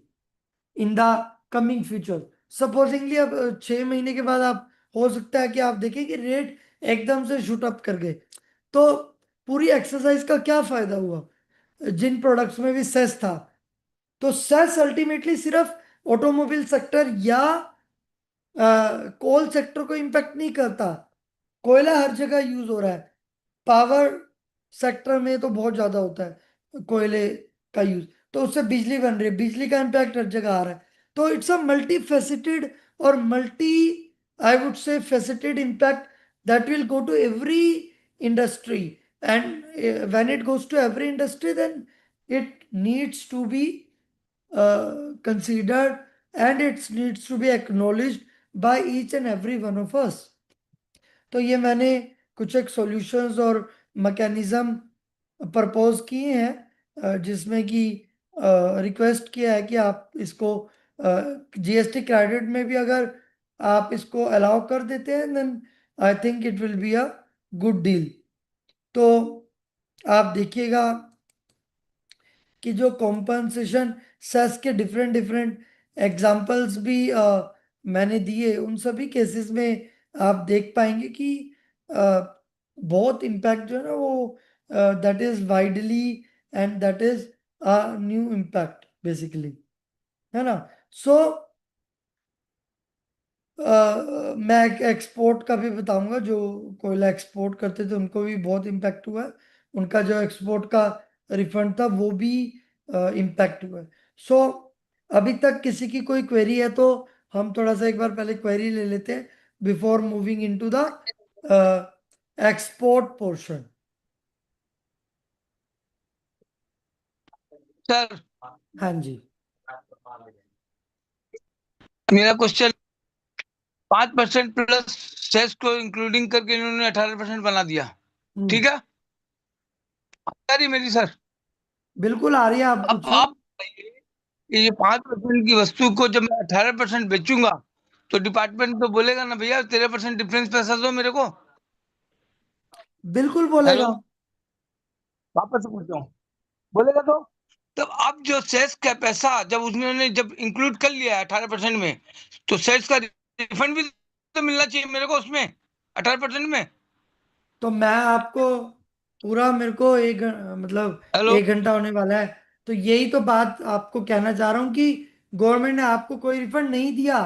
in the coming future? Supposedly अब 6 महीने के बाद आप हो सकता है कि आप देखें कि रेट एकदम से शूट अप कर गए, तो पूरी एक्सरसाइज का क्या फायदा हुआ? जिन प्रोडक्ट्स में भी सेस था। तो सेस अल्टीमेटली सिर्फ ऑटोमोबाइल सेक्टर या कोल सेक्टर को इम्पैक्ट नहीं करता। कोयला हर जगह यूज हो रहा है, पावर सेक्टर में तो बहुत ज्यादा होता है कोयले का यूज, तो उससे बिजली बन रही है, बिजली का इम्पैक्ट हर जगह आ रहा है। तो इट्स अ मल्टी फेसिटेड और multi, I would say faceted impact that will go to every industry, and when it goes to every industry, then it needs to be considered, and it needs to be acknowledged by each and every one of us. तो ये मैंने कुछ एक सॉल्यूशंस और मैकेनिज्म प्रपोज किए हैं, जिसमें कि रिक्वेस्ट किया है कि आप इसको जीएसटी क्रेडिट में भी अगर आप इसको अलाउ कर देते हैं, then I think it will be a good deal. तो आप देखिएगा कि जो कॉम्पनसेशन सेस के डिफरेंट डिफरेंट एग्जांपल्स भी मैंने दिए, उन सभी केसेस में आप देख पाएंगे कि बहुत इम्पैक्ट जो है ना वो that is widely, and that is a new impact basically, है ना। सो मैं एक्सपोर्ट का भी बताऊंगा, जो कोयला एक्सपोर्ट करते थे उनको भी बहुत इम्पैक्ट हुआ है, उनका जो एक्सपोर्ट का रिफंड था वो भी इम्पैक्ट हुआ है। सो अभी तक किसी की कोई क्वेरी है तो हम थोड़ा सा एक बार पहले क्वेरी ले लेते हैं before moving into the export portion.
Sir
हाँ जी,
मेरा क्वेश्चन, 5% प्लस सेस को इंक्लूडिंग करके इन्होंने 18% बना दिया, ठीक है? आ रही मेरी सर?
बिल्कुल आ रही है, आप
अब
पूछिए।
आप बताइए कि ये 5% की वस्तु को जब मैं 18% बेचूंगा तो डिपार्टमेंट तो बोलेगा ना, भैया 13% डिफरेंस पैसा दो मेरे को।
बिल्कुल बोलेगा।
हेलो, वापस से पूछता हूँ, बोलेगा तो? तब अब जो सेस का पैसा जब उन्होंने जब इंक्लूड कर लिया है 18% में, तो सेस का रिफंड भी तो मिलना चाहिए मेरे को उसमें 18% में।
तो मैं आपको पूरा, मेरे को मतलब
हेलो,
1 घंटा होने वाला है, तो यही तो बात आपको कहना चाह रहा हूं कि गवर्नमेंट ने आपको कोई रिफंड नहीं दिया।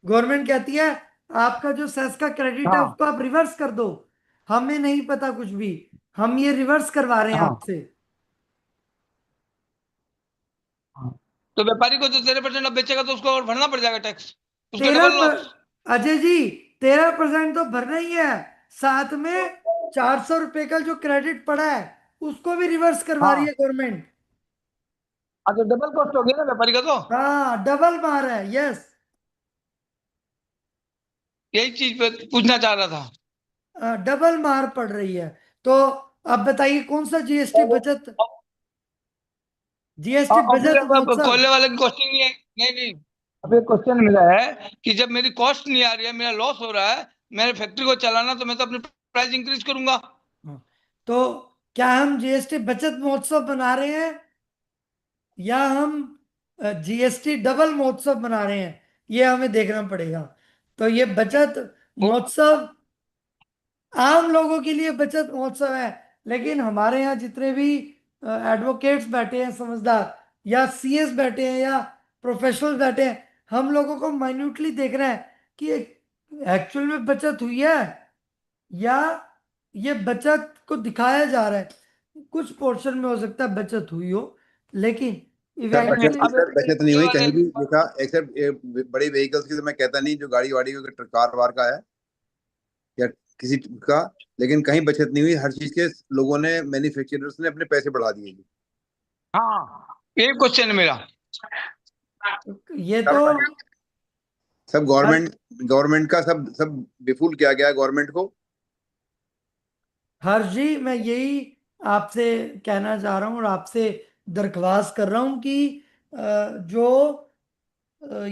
गवर्नमेंट कहती है आपका जो सेस का क्रेडिट है
हाँ
उसको आप रिवर्स कर दो। हमें नहीं पता कुछ भी, हम ये रिवर्स करवा रहे हैं
हाँ
आपसे।
हाँ। तो व्यापारी को जो 13% अब बेचेगा तो उसको और भरना पड़ जाएगा टैक्स, उसका
तेरह
डबल
पर,
लॉस।
अजय जी 13% तो भरना ही है, साथ में 400 रुपए का जो क्रेडिट पड़ा है उसको भी रिवर्स करवा रही
हाँ,
है गवर्नमेंट।
तो डबल कॉस्ट हो गया ना व्यापारी का तो।
हाँ, डबल मार है, यस।
यही चीज पे पूछना चाह रहा था।
डबल मार पड़ रही है। तो अब बताइए कौन सा जीएसटी बचत, जीएसटी
अब
बचत
मेरे
महोत्सव।
कोयले वाले की क्वेश्चन नहीं है, नहीं नहीं, अब एक क्वेश्चन मिला है कि जब मेरी कॉस्ट नहीं आ रही है, मेरा लॉस हो रहा है, मेरे फैक्ट्री को चलाना, तो मैं तो अपनी प्राइस इंक्रीज करूंगा।
हाँ, तो क्या हम जीएसटी बचत महोत्सव बना रहे हैं या हम जीएसटी डबल महोत्सव बना रहे हैं, ये हमें देखना पड़ेगा। तो ये बचत महोत्सव आम लोगों के लिए बचत महोत्सव है, लेकिन हमारे यहाँ जितने भी एडवोकेट्स बैठे हैं, समझदार, या सीएस बैठे हैं, या प्रोफेशनल्स बैठे हैं, हम लोगों को माइन्यूटली देख रहे हैं कि एक्चुअल में बचत हुई है या ये बचत को दिखाया जा रहा है। कुछ पोर्शन में हो सकता है बचत हुई हो, लेकिन
सर बचत
इवेंचुअली
अब
बचत नहीं
ये
हुई
वाले
कहीं भी देखा, एक्सेप्ट बड़ी व्हीकल्स की, तो मैं कहता नहीं, जो गाड़ी वाड़ी कार वार का है या किसी का, लेकिन कहीं बचत नहीं हुई। हर चीज के लोगों ने, मैन्युफैक्चरर्स ने अपने पैसे बढ़ा दिए जी।
हाँ, एक क्वेश्चन है मेरा।
ये तो
सब सब
हर
गवर्नमेंट गवर्नमेंट का सब सब बेफूल किया गया है गवर्नमेंट को।
हर जी, मैं यही आपसे कहना चाह रहा हूँ और आपसे दरख्वास्त कर रहा हूँ कि जो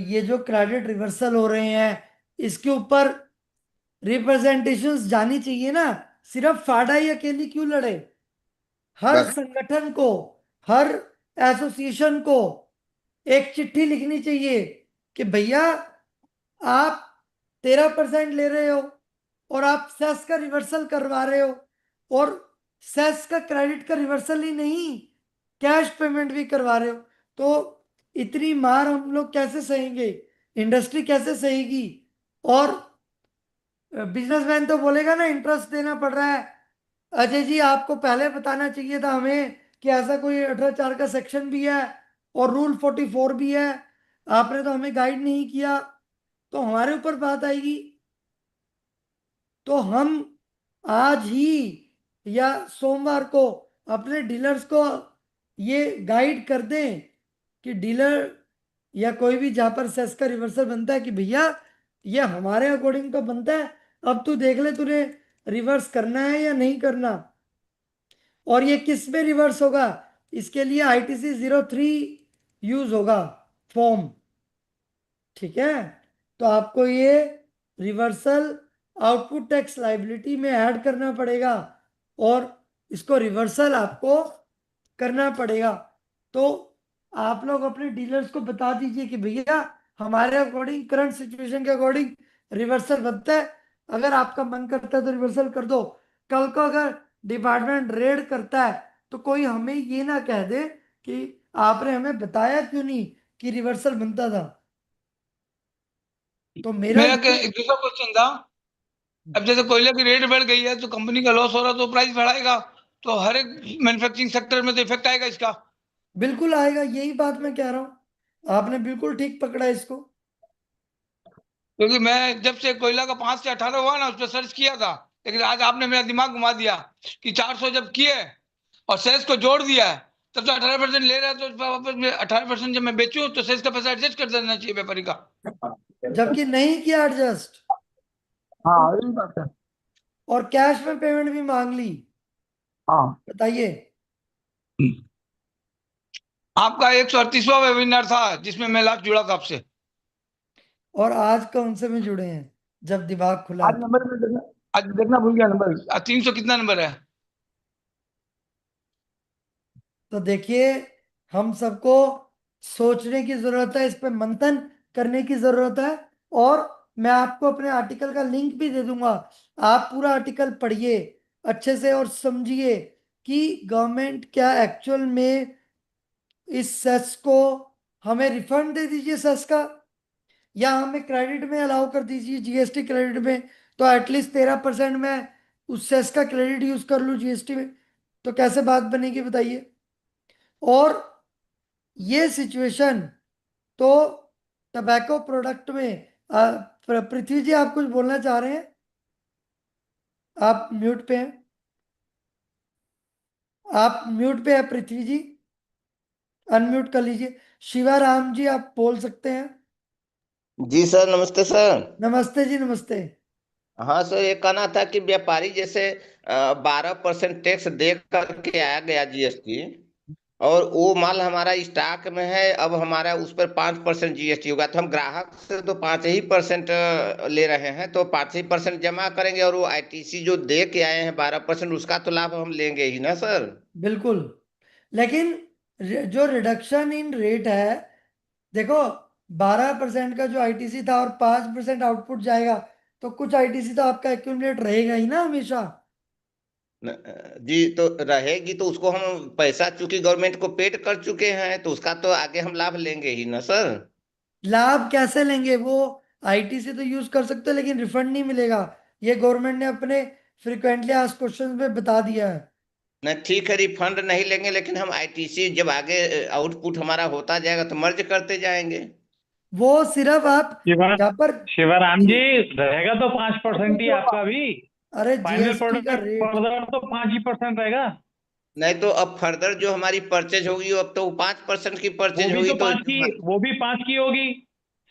ये जो क्रेडिट रिवर्सल हो रहे हैं इसके ऊपर रिप्रेजेंटेशंस जानी चाहिए ना। सिर्फ फाडा ही अकेली क्यों लड़े, हर
बस
संगठन को, हर एसोसिएशन को एक चिट्ठी लिखनी चाहिए कि भैया आप 13% ले रहे हो और आप सेस का रिवर्सल करवा रहे हो, और सेस का क्रेडिट का रिवर्सल ही नहीं, कैश पेमेंट भी करवा रहे हो, तो इतनी मार हम लोग कैसे सहेंगे, इंडस्ट्री कैसे सहेगी? और बिजनेसमैन तो बोलेगा ना इंटरेस्ट देना पड़ रहा है। अजय जी, आपको पहले बताना चाहिए था हमें कि ऐसा कोई 18(4) का सेक्शन भी है और रूल 44 भी है। आपने तो हमें गाइड नहीं किया, तो हमारे ऊपर बात आएगी। तो हम आज ही या सोमवार को अपने डीलर्स को ये गाइड कर दें कि डीलर या कोई भी जहां पर सेस का रिवर्सल बनता है कि भैया ये हमारे अकॉर्डिंग तो बनता है, अब तू देख ले तूने रिवर्स करना है या नहीं करना। और ये किस में रिवर्स होगा? इसके लिए ITC 03 यूज होगा फॉर्म। ठीक है, तो आपको ये रिवर्सल आउटपुट टैक्स लाइबिलिटी में ऐड करना पड़ेगा और इसको रिवर्सल आपको करना पड़ेगा। तो आप लोग अपने डीलर्स को बता दीजिए कि भैया हमारे अकॉर्डिंग, करंट सिचुएशन के अकॉर्डिंग रिवर्सल बनता है, अगर आपका मन करता है तो रिवर्सल कर दो। कल को अगर डिपार्टमेंट रेड करता है तो कोई हमें ये ना कह दे कि आपने हमें बताया क्यों नहीं कि रिवर्सल बनता था। तो मेरा
एक दूसरा क्वेश्चन था, अब जैसे कोयले की रेट बढ़ गई है तो कंपनी का लॉस हो रहा तो प्राइस बढ़ाएगा, तो हर एक मैन्युफैक्चरिंग सेक्टर में तो इफेक्ट आएगा इसका।
बिल्कुल आएगा, यही बात मैं कह रहा हूं, आपने बिल्कुल ठीक पकड़ा इसको।
क्योंकि मैं जब से कोयला का 5 से 18 हुआ ना, उस पर सर्च किया था, लेकिन आज आपने मेरा दिमाग घुमा दिया कि 400 जब किए और सेल्स को जोड़ दिया है, तब तो 18% ले रहा है, तो वापस में 18% जब मैं बेचूं तो सेल्स का पैसा एडजस्ट कर देना चाहिए व्यापारी का।
जबकि नहीं किया एडजस्ट,
हाँ यही बात है।
और कैश में पेमेंट भी मांग ली।
हाँ,
बताइए।
आपका 138वां वेबिनार था जिसमें मैं लास्ट जुड़ा था आपसे।
और आज कौन से में जुड़े हैं जब दिमाग खुला
आज
है?
नंबर में देखना, आज देखना भूल गया नंबर, 300 कितना नंबर है?
तो देखिए, हम सबको सोचने की जरूरत है, इस पे मंथन करने की जरूरत है। और मैं आपको अपने आर्टिकल का लिंक भी दे दूंगा, आप पूरा आर्टिकल पढ़िए अच्छे से और समझिए कि गवर्नमेंट क्या एक्चुअल में इस सेस को हमें रिफंड दे दीजिए सेस का, या हमें क्रेडिट में अलाउ कर दीजिए GST क्रेडिट में, तो एटलीस्ट 13% में उस सेस का क्रेडिट यूज कर लूँ GST में, तो कैसे बात बनेगी बताइए। और ये सिचुएशन तो टबैको प्रोडक्ट में पृथ्वी जी, आप कुछ बोलना चाह रहे हैं? आप म्यूट पे हैं, आप म्यूट पे हैं पृथ्वी जी, अनम्यूट कर लीजिए। शिवाराम जी, आप बोल सकते हैं।
जी सर, नमस्ते सर।
नमस्ते जी, नमस्ते।
हाँ सर, ये कहना था कि व्यापारी जैसे 12% टैक्स दे करके आ गया GST, और वो माल हमारा स्टॉक में है, अब हमारा उस पर 5% GST होगा, तो हम ग्राहक से तो 5% ले रहे हैं, तो 5% जमा करेंगे, और वो ITC जो दे के आए हैं 12%, उसका तो लाभ हम लेंगे ही ना सर।
बिल्कुल, लेकिन जो रिडक्शन इन रेट है, देखो 12% का जो ITC था और 5% आउटपुट जाएगा, तो कुछ ITC तो आपका एक्यूमुलेट रहेगा ही ना हमेशा।
जी, तो रहेगी, तो उसको हम पैसा चूंकि गवर्नमेंट को पेड कर चुके हैं, तो उसका तो आगे हम लाभ लेंगे ही ना सर।
लाभ कैसे लेंगे? वो ITC तो यूज कर सकते हो लेकिन रिफंड नहीं मिलेगा, ये गवर्नमेंट ने अपने फ्रिक्वेंटली आस्क्ड क्वेश्चंस में बता दिया है।
नहीं ठीक है, रिफंड नहीं लेंगे, लेकिन हम ITC जब आगे आउटपुट हमारा होता जाएगा तो मर्ज करते जाएंगे।
वो सिर्फ आप जहाँ पर
शिवराम जी, रहेगा तो 5% ही आपका भी,
अरे
फाइनल
GST का
प्रोडक्ट
रेट,
फर्दर तो 5% रहेगा।
नहीं तो अब फर्दर जो हमारी परचेज होगी, अब तो 5% की परचेज होगी, तो
वो भी 5 की होगी,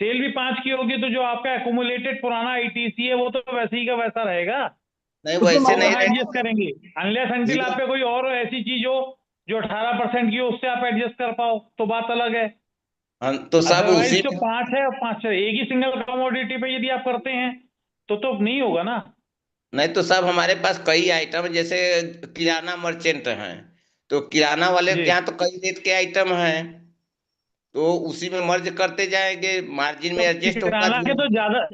सेल भी 5 की होगी, तो जो आपका एक्यूमुलेटेड पुराना ITC है वो तो वैसे ही का वैसा रहेगा।
नहीं वैसे नहीं रहेगा।
एडजस्ट करेंगे अनलेस अंटिल आप पे कोई और ऐसी चीज हो जो 18% की हो, उससे आप एडजस्ट कर पाओ तो बात अलग है।
तो सब उसी
तो 5 है, 5 है, एक ही सिंगल कमोडिटी पे यदि आप करते हैं तो नहीं होगा ना।
नहीं तो सब हमारे पास कई आइटम, जैसे किराना मर्चेंट हैं, तो किराना वाले के यहाँ तो कई रेट के आइटम हैं, तो उसी में मर्ज करते जाएंगे, मार्जिन में एडजस्ट होता
किराना के
जाएगा।
तो ज्यादा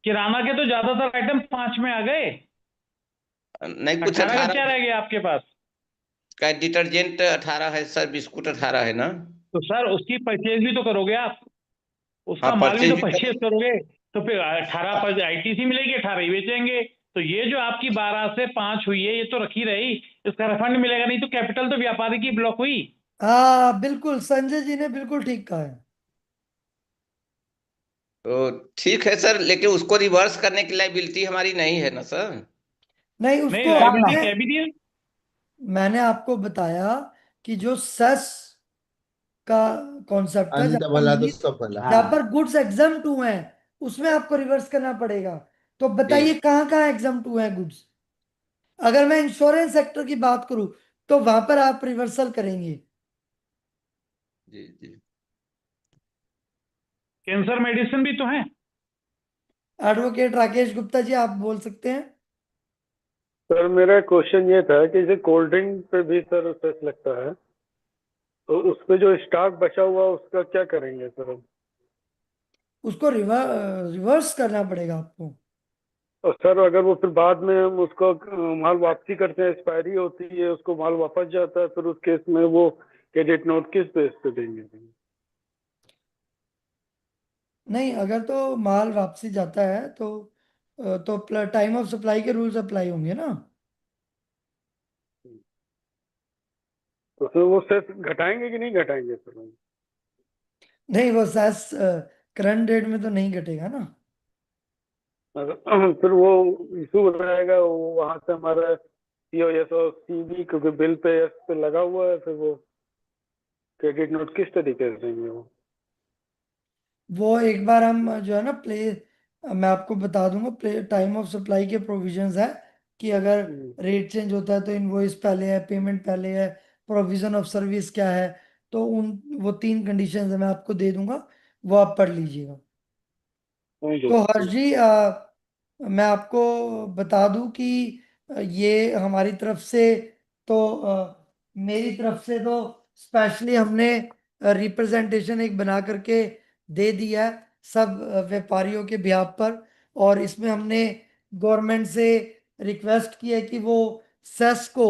किराना के तो ज्यादातर आइटम 5 में आ गए।
नहीं कुछ
18 का क्या
18,
रह गया आपके पास?
का डिटर्जेंट 18 है सर, बिस्कुट 18 है ना?
तो सर उसकी परचेज भी तो करोगे आप, उसका
हाँ,
माल भी
परचेज
तो
भी
परचेज करोगे, तो फिर 18 पर आईटीसी मिलेगी, 18 ही बेचेंगे। तो ये जो आपकी 12 से 5 हुई है, ये तो रखी रही, इसका रिफंड मिलेगा नहीं, तो कैपिटल तो व्यापारी की ब्लॉक हुई।
हाँ बिल्कुल, संजय जी ने बिल्कुल ठीक कहा है।
तो ठीक है सर, लेकिन उसको रिवर्स करने की लाइबिलिटी हमारी नहीं है ना सर?
नहीं,
नहीं,
उसको
लायबिलिटी
हमने,
कह भी दिया।
मैंने आपको बताया कि जो सेस का कॉन्सेप्ट है,
अन डबल है तो सफल है।
जहाँ
हाँ
पर गुड्स एग्जम्प्ट हुए हैं उसमें आपको रिवर्स करना पड़ेगा। तो बताइए
जी
कहाँ कहाँ एग्जम्प्ट हुए हैं गुड्स? अगर मैं इंश्योरेंस सेक्टर की बात करूं तो वहां पर आप रिवर्सल करेंगे।
जी जी।
कैंसर मेडिसिन भी तो है।
एडवोकेट राकेश गुप्ता जी, आप बोल सकते हैं।
सर मेरा क्वेश्चन ये था कि जैसे कोल्ड ड्रिंक पे भी सर सेस लगता है, तो उस पे जो स्टॉक बचा हुआ उसका क्या करेंगे सर हम?
उसको रिवर्स करना पड़ेगा आपको।
और सर अगर वो फिर बाद में हम उसको माल वापसी करते हैं, एक्सपायरी होती है, उसको माल वापस जाता है, फिर उस केस में वो क्रेडिट नोट किस बेस पे देंगे?
नहीं, अगर तो माल वापसी जाता है तो टाइम ऑफ सप्लाई के रूल्स अप्लाई होंगे ना।
तो फिर वो सेस घटाएंगे कि नहीं घटाएंगे सर हम?
नहीं, वो सेस करंट डेट में तो नहीं घटेगा ना।
फिर वो इशू रहेगा, वो वहां से हमारा सीओएस और सीबी, क्योंकि बिल पे एस पे लगा हुआ है, फिर वो क्रेडिट नोट किस तरीके से देंगे
वो एक बार हम जो है ना मैं आपको बता दूंगा, टाइम ऑफ सप्लाई के प्रोविजंस है कि अगर रेट चेंज होता है तो इनवॉइस पहले है, पेमेंट पहले है, प्रोविजन ऑफ सर्विस क्या है, तो वो 3 कंडीशंस है, मैं आपको दे दूंगा, वो आप पढ़ लीजिएगा। तो हर्ष जी, मैं आपको बता दूं कि ये हमारी तरफ से, तो मेरी तरफ से तो स्पेशली हमने रिप्रेजेंटेशन एक बना करके दे दिया है सब व्यापारियों के बिहाफ पर, और इसमें हमने गवर्नमेंट से रिक्वेस्ट की है कि वो सेस को,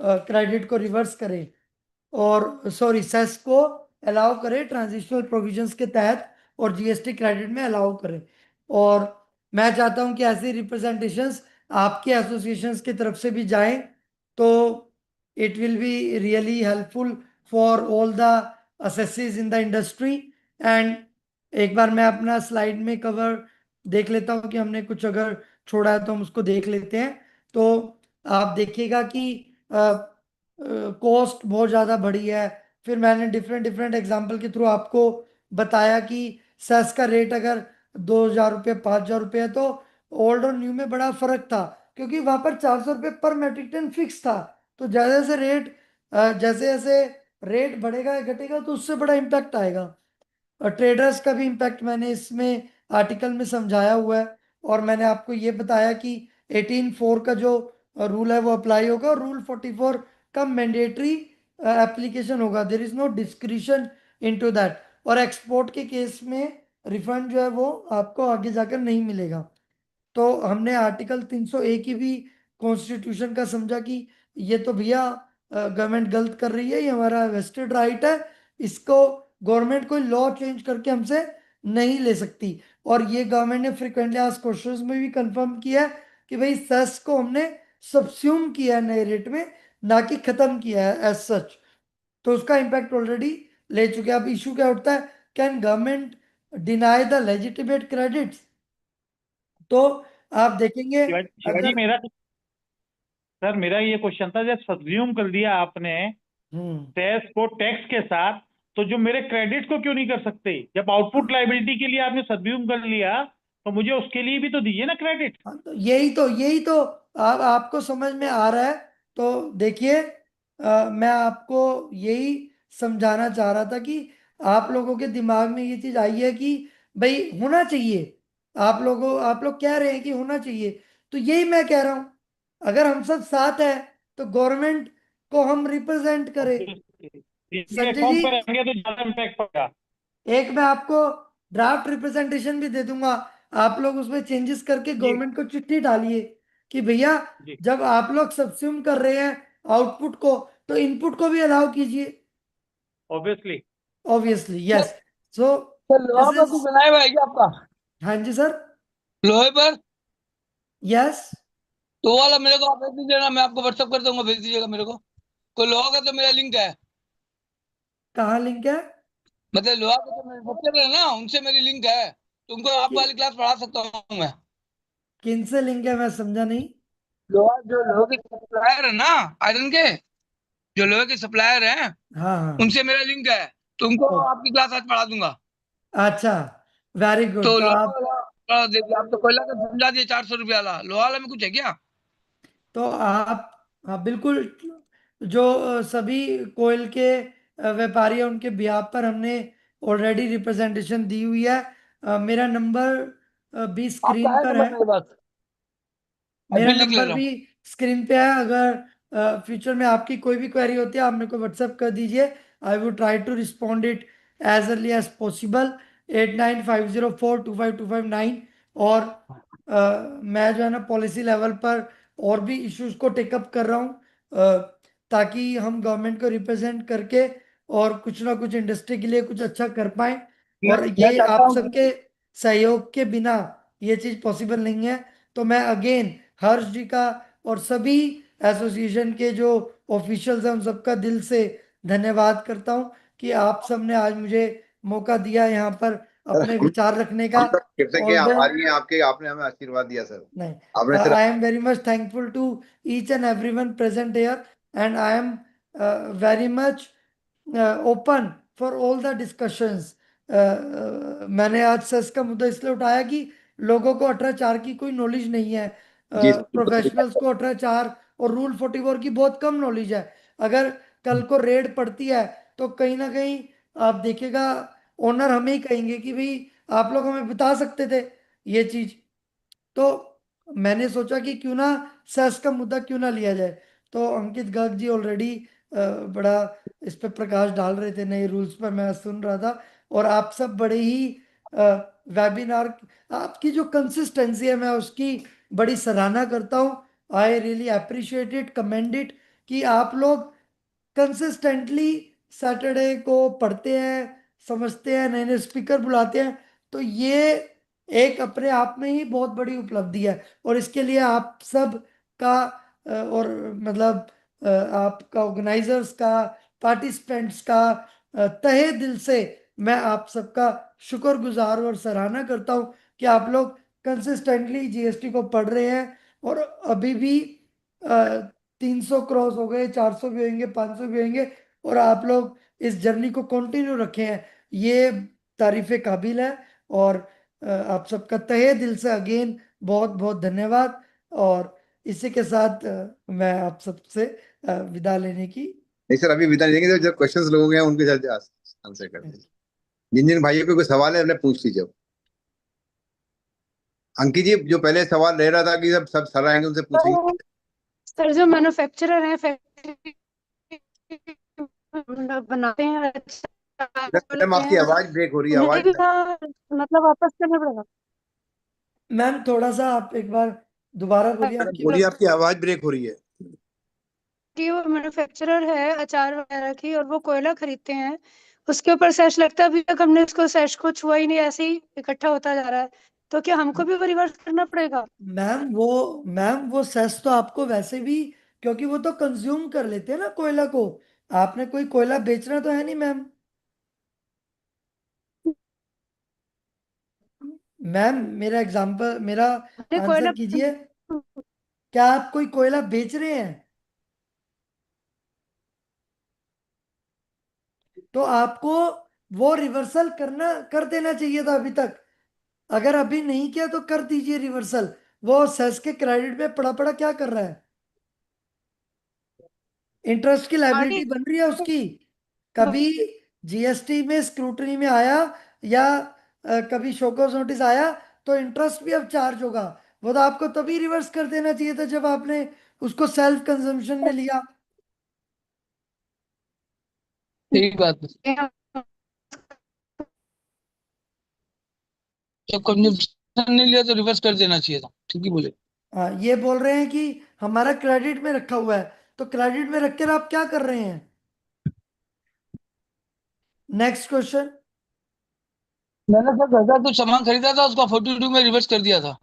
क्रेडिट को रिवर्स करे, और सॉरी, सेस को अलाउ करे ट्रांजिशनल प्रोविजंस के तहत, और जीएसटी क्रेडिट में अलाउ करे। और मैं चाहता हूं कि ऐसी रिप्रेजेंटेशंस आपके एसोसिएशंस की तरफ से भी जाएं, तो it will be really helpful for all the assessees in the industry. And एक बार मैं अपना स्लाइड में कवर देख लेता हूं कि हमने कुछ अगर छोड़ा है तो हम उसको देख लेते हैं। तो आप देखिएगा कि कॉस्ट बहुत ज़्यादा बढ़ी है। फिर मैंने डिफरेंट डिफरेंट एग्जाम्पल के थ्रू आपको बताया कि सेस का रेट अगर 2,000 रुपये 5,000 रुपये है, तो ओल्ड और न्यू में बड़ा फर्क था, क्योंकि वहां पर 400 रुपये पर मेट्रिक टन फिक्स था। तो जैसे जैसे जैसे जैसे रेट बढ़ेगा या घटेगा तो उससे बड़ा इम्पैक्ट आएगा। ट्रेडर्स का भी इम्पैक्ट मैंने इसमें आर्टिकल में समझाया हुआ है, और मैंने आपको ये बताया कि 18(4) का जो रूल है वो अप्लाई होगा, और रूल 44 का मैंडेटरी एप्लीकेशन होगा। There is no discretion into that. और एक्सपोर्ट के केस में रिफंड जो है वो आपको आगे जाकर नहीं मिलेगा। तो हमने आर्टिकल 301 की भी कॉन्स्टिट्यूशन का समझा कि ये तो भैया गवर्नमेंट गलत कर रही है, ये हमारा वेस्टेड राइट है, इसको गवर्नमेंट कोई लॉ चेंज करके हमसे नहीं ले सकती। और ये गवर्नमेंट ने फ्रिक्वेंटली आस्क्ड क्वेश्चंस में भी कंफर्म किया है कि भाई सेस को हमने सबस्यूम किया है नए रेट में, ना कि खत्म किया है एज सच। तो उसका इम्पैक्ट ऑलरेडी ले चुके हैं। अब इशू क्या उठता है, can government deny the legitimate credits? तो आप देखेंगे
शिवाजी,
अगर,
मेरा ये क्वेश्चन था, जब सब्ज्यूम कर दिया आपने सेस को टैक्स के साथ, तो जो मेरे क्रेडिट को क्यों नहीं कर सकते? जब आउटपुट लाइबिलिटी के लिए आपने सब्ज्यूम कर लिया, तो मुझे उसके लिए भी तो दीजिए ना क्रेडिट।
तो यही तो आपको समझ में आ रहा है। तो देखिए, मैं आपको यही समझाना चाह रहा था कि आप लोगों के दिमाग में ये चीज आई है कि भाई होना चाहिए, आप लोग कह रहे हैं कि होना चाहिए, तो यही मैं कह रहा हूं, अगर हम सब साथ हैं तो गवर्नमेंट को हम रिप्रेजेंट करें। संजय
फॉर्म
जी,
पर रहेंगे तो ज्यादा इम्पैक्ट पड़ेगा।
एक मैं आपको ड्राफ्ट रिप्रेजेंटेशन भी दे दूंगा, आप लोग उसमें चेंजेस करके गवर्नमेंट को चिट्ठी डालिए कि भैया
जी।
जब आप लोग सबस्यूम कर रहे हैं आउटपुट को, तो इनपुट को भी अलाउ कीजिए,
obviously.
Obviously, yes. So
sir लोहा
दिस
पर
इज,
कुछ बनाया हुआ है क्या आपका?
हाँ जी सर,
लोहे पर?
यस।
तो वो वाला मेरे को आप भेज दीजिए ना, मैं आपको व्हाट्सअप कर दूंगा, भेज दीजिएगा मेरे को। कोई लोहा का तो मेरा लिंक है,
कहाँ लिंक है?
मतलब लोहा का तो मेरे बच्चे है ना, उनसे मेरी लिंक है, तो उनको आप वाली क्लास पढ़ा सकता हूँ मैं।
किन से लिंक है, मैं समझा नहीं।
लोहा जो लोहे के सप्लायर है ना, आयरन के जो लोहे के सप्लायर हैं,
हाँ हाँ,
उनसे मेरा लिंक है, तो उनको
ओ,
आपकी क्लास आज पढ़ा दूंगा।
अच्छा, वेरी गुड।
तो
तो
लोहा
आप,
वाला देखिए, आप तो कोयला का समझा दिए 400 रुपया वाला, लोहा वाला में कुछ है क्या?
तो आप, हाँ बिल्कुल, जो सभी कोयल के व्यापारी हैं उनके बिहाफ पर हमने ऑलरेडी रिप्रेजेंटेशन दी हुई है। मेरा नंबर भी
आपका
स्क्रीन
है
पर
नंबर
है,
मेरे पास?
मेरा
अभी लिख ले
नंबर
रहा
भी
हूँ।
स्क्रीन पे है। अगर फ्यूचर में आपकी कोई भी क्वेरी होती है, आप मेरे को व्हाट्सएप कर दीजिए। I would try to respond it as early as possible. 8950425259। और मैं जो है ना पॉलिसी लेवल पर और भी इश्यूज को टेकअप कर रहा हूँ, ताकि हम गवर्नमेंट को रिप्रेजेंट करके और कुछ ना कुछ इंडस्ट्री के लिए कुछ अच्छा कर पाए। और
मैं
ये
चाहता
आप
हूँ कि
सबके सहयोग के बिना ये चीज़ पॉसिबल नहीं है। तो मैं अगेन हर्ष जी का और सभी एसोसिएशन के जो ऑफिशियल्स हैं उन सबका दिल से धन्यवाद करता हूं कि आप सबने आज मुझे मौका दिया यहाँ पर
सर
अपने विचार रखने का।
हम तो कृतज्ञ के
ऑल्दो,
आभारी हैं आपके, आपने हमें आशीर्वाद दिया सर।
नहीं,
आपने सिर्फ
I am very much thankful to each and everyone present here, and I am very much open for all the discussions. मैंने आज सेस का मुद्दा इसलिए उठाया कि लोगों को 18(4) की कोई नॉलेज नहीं है,
जी
प्रोफेशनल्स को 18(4) और रूल 44 की बहुत कम नॉलेज है। अगर कल को रेड पड़ती है तो कहीं ना कहीं आप देखिएगा, ओनर हमें ही कहेंगे कि भाई आप लोग हमें बता सकते थे ये चीज। तो मैंने सोचा कि क्यों ना सेस का मुद्दा क्यों ना लिया जाए। तो अंकित गर्ग जी ऑलरेडी बड़ा इस पे प्रकाश डाल रहे थे नए रूल्स पर, मैं सुन रहा था। और आप सब बड़े ही वेबिनार, आपकी जो कंसिस्टेंसी है मैं उसकी बड़ी सराहना करता हूँ। I really appreciate it, commend it, कि आप लोग कंसिस्टेंटली सैटरडे को पढ़ते हैं, समझते हैं, नए नए स्पीकर बुलाते हैं। तो ये एक अपने आप में ही बहुत बड़ी उपलब्धि है। और इसके लिए आप सब का और मतलब आपका ऑर्गेनाइजर्स का, पार्टिसिपेंट्स का तहे दिल से मैं आप सबका शुक्रगुजार और सराहना करता हूँ कि आप लोग कंसिस्टेंटली जीएसटी को पढ़ रहे हैं। और अभी भी 300 क्रॉस हो गए, 400 भी होंगे, 500 भी होंगे, और आप लोग इस जर्नी को कंटिन्यू रखे हैं, ये तारीफे काबिल है। और आप सबका तहे दिल से अगेन बहुत बहुत धन्यवाद। और इसी के साथ मैं आप सबसे विदा लेने की,
नहीं सर, अभी विदा नहीं देंगे, जो क्वेश्चंस लोगों के हैं उनके साथ आंसर कर देंगे। जिन जिन भाइयों को कोई सवाल है अपने पूछ लीजिए। अंकित जी जो पहले सवाल रह रहा था कि सब सब सर आएंगे उनसे पूछेंगे।
सर जो मैन्युफैक्चरर हैं, फैक्ट्री बनाते हैं, अच्छा
मैडम
लेते
आपकी
हैं,
आवाज ब्रेक हो रही है,
उन्हें
आवाज।
भी मतलब वापस करना पड़ेगा।
मैम थोड़ा सा आप एक बार दोबारा बोलिए,
मैडम
आपकी
बोलिए,
बात।
आपकी आवाज ब्रेक हो रही है।
कि वो मैन्युफैक्चरर है अचार वगैरह की, और वो कोयला खरीदते हैं, उसके ऊपर सेश लगता है। अभी तक हमने उसको सेश को छुआ ही नहीं, ऐसे ही इकट्ठा होता जा रहा है। तो क्या हमको भी वो रिवर्स करना पड़ेगा?
मैम वो सेस तो आपको वैसे भी, क्योंकि वो तो कंज्यूम कर लेते हैं ना कोयला को, आपने कोई कोयला बेचना तो है नहीं मैम। मैम मेरा एग्जांपल, मेरा
हमने कोयला,
आंसर कीजिए, क्या आप कोई कोयला बेच रहे हैं? तो आपको वो रिवर्सल करना, कर देना चाहिए था अभी तक। अगर अभी नहीं किया तो कर दीजिए रिवर्सल। वो सेस के क्रेडिट में पड़ा पड़ा क्या कर रहा है? इंटरेस्ट की लायबिलिटी बन रही है उसकी। कभी जीएसटी में स्क्रूटनी में आया, या कभी शोकॉज नोटिस आया, तो इंटरेस्ट भी अब चार्ज होगा। वो तो आपको तभी रिवर्स कर देना चाहिए था जब आपने उसको सेल्फ कंजम्पशन में लिया।
सही बात है, जब कंजप्शन नहीं लिया तो रिवर्स कर देना चाहिए था, ठीक ही बोले।
ये बोल रहे हैं कि हमारा क्रेडिट में रखा हुआ है। तो क्रेडिट में रखकर आप क्या कर रहे हैं? Next question.
मैंने सर गजा कुछ सामान खरीदा था, उसका 42 में रिवर्स कर दिया था।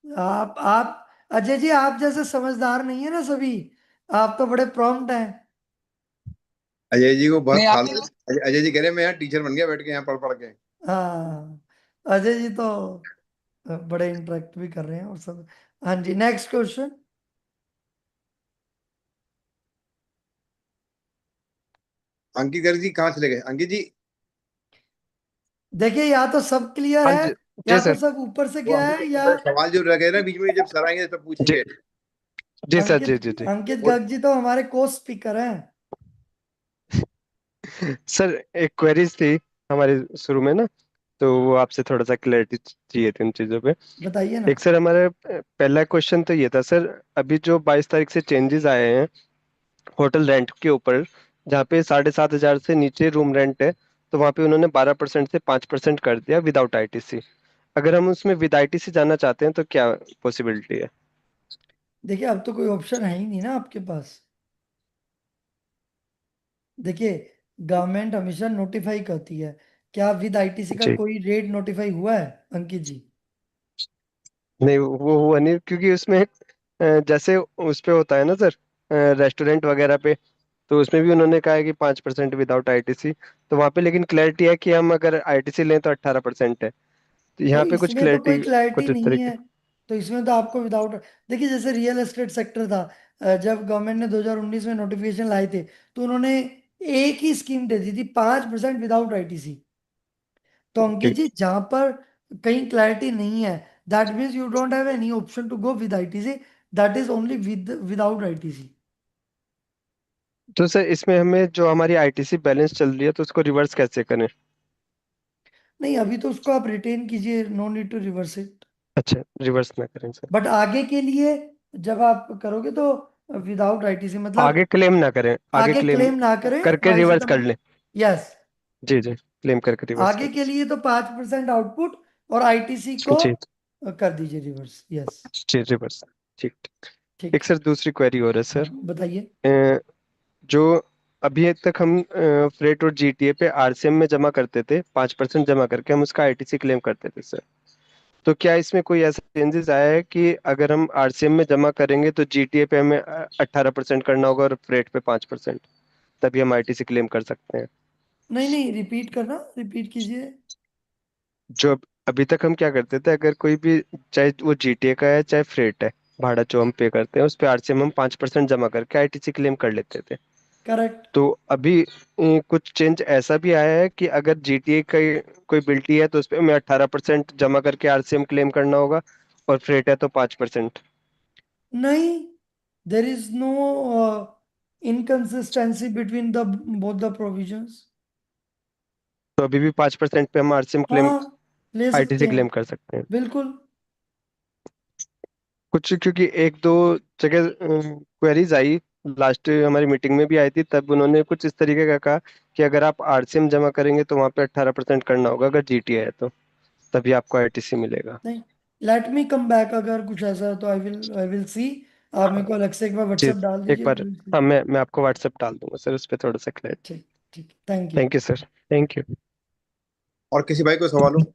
आप अजय जी, आप जैसे समझदार नहीं है ना सभी, आप तो बड़े प्रॉम्प्ट हैं।
अजय जी को बहुत
नहीं
फालतू,
आपने
अजय जी कह रहे हैं मैं यहाँ टीचर बन गया बैठ के यहाँ पढ़ पढ़ के।
हाँ, अजय जी तो बड़े इंटरेक्ट भी कर रहे हैं और सब। हाँ जी, नेक्स्ट क्वेश्चन।
अंकित गर्ग जी कहाँ चले गए अंकित जी?
देखिए, या तो सब क्लियर
हाँ
है,
जी
या
जी
तो
सर।
सब ऊपर से
वो
गया है, या
सवाल जो रह गए ना बीच में, जब सर आएंगे तब
जी
पूछेंगे।
जी सर, जी
अंकित
जी जी।
अंकित
वो
गर्ग जी तो हमारे को स्पीकर हैं।
सर एक क्वेरीज थी हमारे शुरू में ना, तो वो आपसे थोड़ा सा क्लैरिटी चाहिए थी उन चीज़ों पे।
बताइए ना।
एक सर हमारा पहला क्वेश्चन तो ये था सर, अभी जो 22 तारीख से चेंजेस आए हैं होटल रेंट के ऊपर, जहाँ पे 7,500 से नीचे रूम रेंट है, तो वहाँ पे उन्होंने 12% से 5% कर दिया विदाउट आईटीसी। अगर हम उसमें विद आईटीसी जाना चाहते हैं तो क्या पॉसिबिलिटी है?
देखिए, अब तो कोई ऑप्शन है ही नहीं ना आपके पास। देखिए, गवर्नमेंट हमेशा नोटिफाई करती है। क्या विद आईटीसी का
जी
कोई रेट नोटिफाई हुआ है अंकित जी?
नहीं, वो हुआ नहीं क्योंकि उसमें जैसे उस पे होता है ना सर, रेस्टोरेंट वगैरह पे, तो उसमें भी उन्होंने कहा है कि 5% विदाउट आईटीसी। तो वहाँ पे लेकिन क्लैरिटी है कि हम अगर आईटीसी लें तो 18% है। तो
तो
यहाँ पे कुछ
इसमें तो कोई
क्लैरिटी
क्लैरिटी
कुछ इस
नहीं
तरीके।
है। तो इसमें तो आपको विदाउट, देखिए जैसे रियल एस्टेट सेक्टर था, जब गवर्नमेंट ने 2019 में नोटिफिकेशन लाए थे, तो उन्होंने एक ही स्कीम दे दी थी, 5% विदाउट आईटीसी। तो अंकित
ठीक।
जी, जहां पर कहीं क्लैरिटी नहीं है, that means you don't have any option to go with ITC, that is only without ITC.
तो सर इसमें हमें जो हमारी आईटीसी बैलेंस चल रही है तो उसको रिवर्स कैसे करें?
नहीं, अभी तो उसको आप रिटेन कीजिए, no need to reverse it.
अच्छा, रिवर्स ना करें सर।
बट आगे के लिए जब आप करोगे तो विदाउट आईटीसी, मतलब
आगे क्लेम ना करें, आगे
आगे
क्लेम
क्लेम ना करें
करके
22
रिवर्स कर
सितंबर।
लें।
यस,
जी जी, क्लेम करके रिवर्स
आगे
कर।
के लिए तो 5% आउटपुट और आईटीसी को
जी
कर दीजिए रिवर्स। यस,
जी, रिवर्स। ठीक ठीक।
ठीक
एक सर दूसरी क्वेरी हो रहा है
है।
सर।
हाँ, बताइए।
जो अभी तक हम फ्रेट और जीटीए पे आरसीएम में जमा करते थे, 5% जमा करके हम उसका आईटीसी क्लेम करते थे सर। तो क्या इसमें कोई ऐसा चेंजेस आया है कि अगर हम आरसीएम में जमा करेंगे तो जीटीए पे हमें 18% करना होगा और फ्रेट पे 5%, तभी हम आईटीसी क्लेम कर सकते हैं?
नहीं नहीं, रिपीट करना, रिपीट कीजिए।
जो अभी तक हम क्या करते थे, अगर कोई भी, चाहे वो जीटीए का है चाहे फ्रेट है, भाड़ा जो हम पे करते हैं उस पे आरसीएम हम 5% जमा करके आईटीसी क्लेम कर लेते थे।
करेक्ट।
तो अभी कुछ चेंज ऐसा भी आया है कि अगर जीटीए का कोई बिल्टी है तो उस पे हमें 18% जमा करके आरसीएम क्लेम करना होगा, और फ्रेट है तो 5%।
नहीं, there is no inconsistency between the both the provisions.
तो अभी भी 5% पे हम आरसीएम क्लेम,
हाँ, ले सकते
आईटीसी
हैं,
क्लेम कर सकते हैं
बिल्कुल।
कुछ, क्योंकि एक दो जगह क्वेरीज आई, लास्ट हमारी मीटिंग में भी आई थी, तब उन्होंने कुछ इस तरीके का कहा कि अगर आप आरसीएम जमा करेंगे तो वहाँ पे 18% करना होगा, अगर जीटीए है तो तभी आपको आईटीसी मिलेगा।
नहीं, लेट मी कम बैक, अगर कुछ ऐसा है तो आई विल सी। आप मेरे को अलग से एक बार
जी,
व्हाट्सएप डाल
एक
दीजिए,
बार,
we'll see।
हाँ, मैं आपको व्हाट्सएप डाल दूंगा सर, उस पर थोड़ा सा क्लैरिटी।
ठीक, ठीक, thank you.
Thank you sir, thank you.
और किसी भाई को सवाल हो?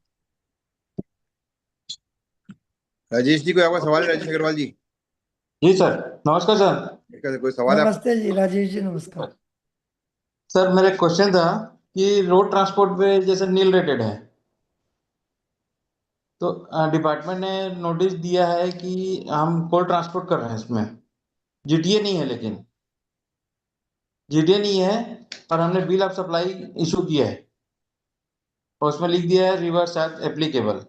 राजेश जी, कोई आपका सवाल है? राजेश अग्रवाल जी,
जी सर। नमस्कार सर।
कोई सवाल है आपका?
नमस्ते जी, राजेश जी, नमस्कार।
सर मेरा एक क्वेश्चन था कि रोड ट्रांसपोर्ट पे जैसे नील रेटेड है, तो डिपार्टमेंट ने नोटिस दिया है कि हम कोल ट्रांसपोर्ट कर रहे हैं इसमें। जीटीए नहीं है, लेकिन जीटीए नहीं है, और हमने बिल ऑफ सप्लाई इशू किया है और उसमें लिख दिया है रिवर्स चार्ज एप्लीकेबल।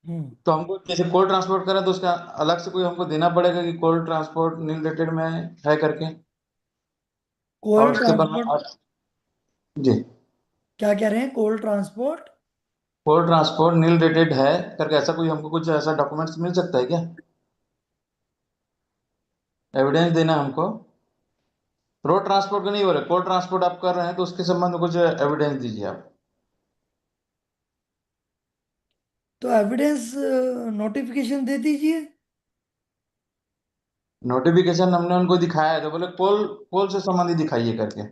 तो हमको जैसे कोल ट्रांसपोर्ट करें तो उसका अलग से कोई हमको देना पड़ेगा कि कोल ट्रांसपोर्ट नील रेटेड में है करके? और
कोल
उसके
ट्रांसपोर्ट,
बाद जी,
क्या कह रहे हैं? कोल ट्रांसपोर्ट,
कोल ट्रांसपोर्ट नील रेटेड है करके, ऐसा कोई हमको कुछ ऐसा डॉक्यूमेंट्स मिल सकता है क्या? एविडेंस देना हमको। रोड ट्रांसपोर्ट का नहीं हो रहा, कोल ट्रांसपोर्ट आप कर रहे हैं तो उसके संबंध में कुछ एविडेंस दीजिए आप।
तो एविडेंस नोटिफिकेशन दे दीजिए।
नोटिफिकेशन हमने उनको दिखाया है तो बोले कोल कोल से संबंधित दिखाइए करके।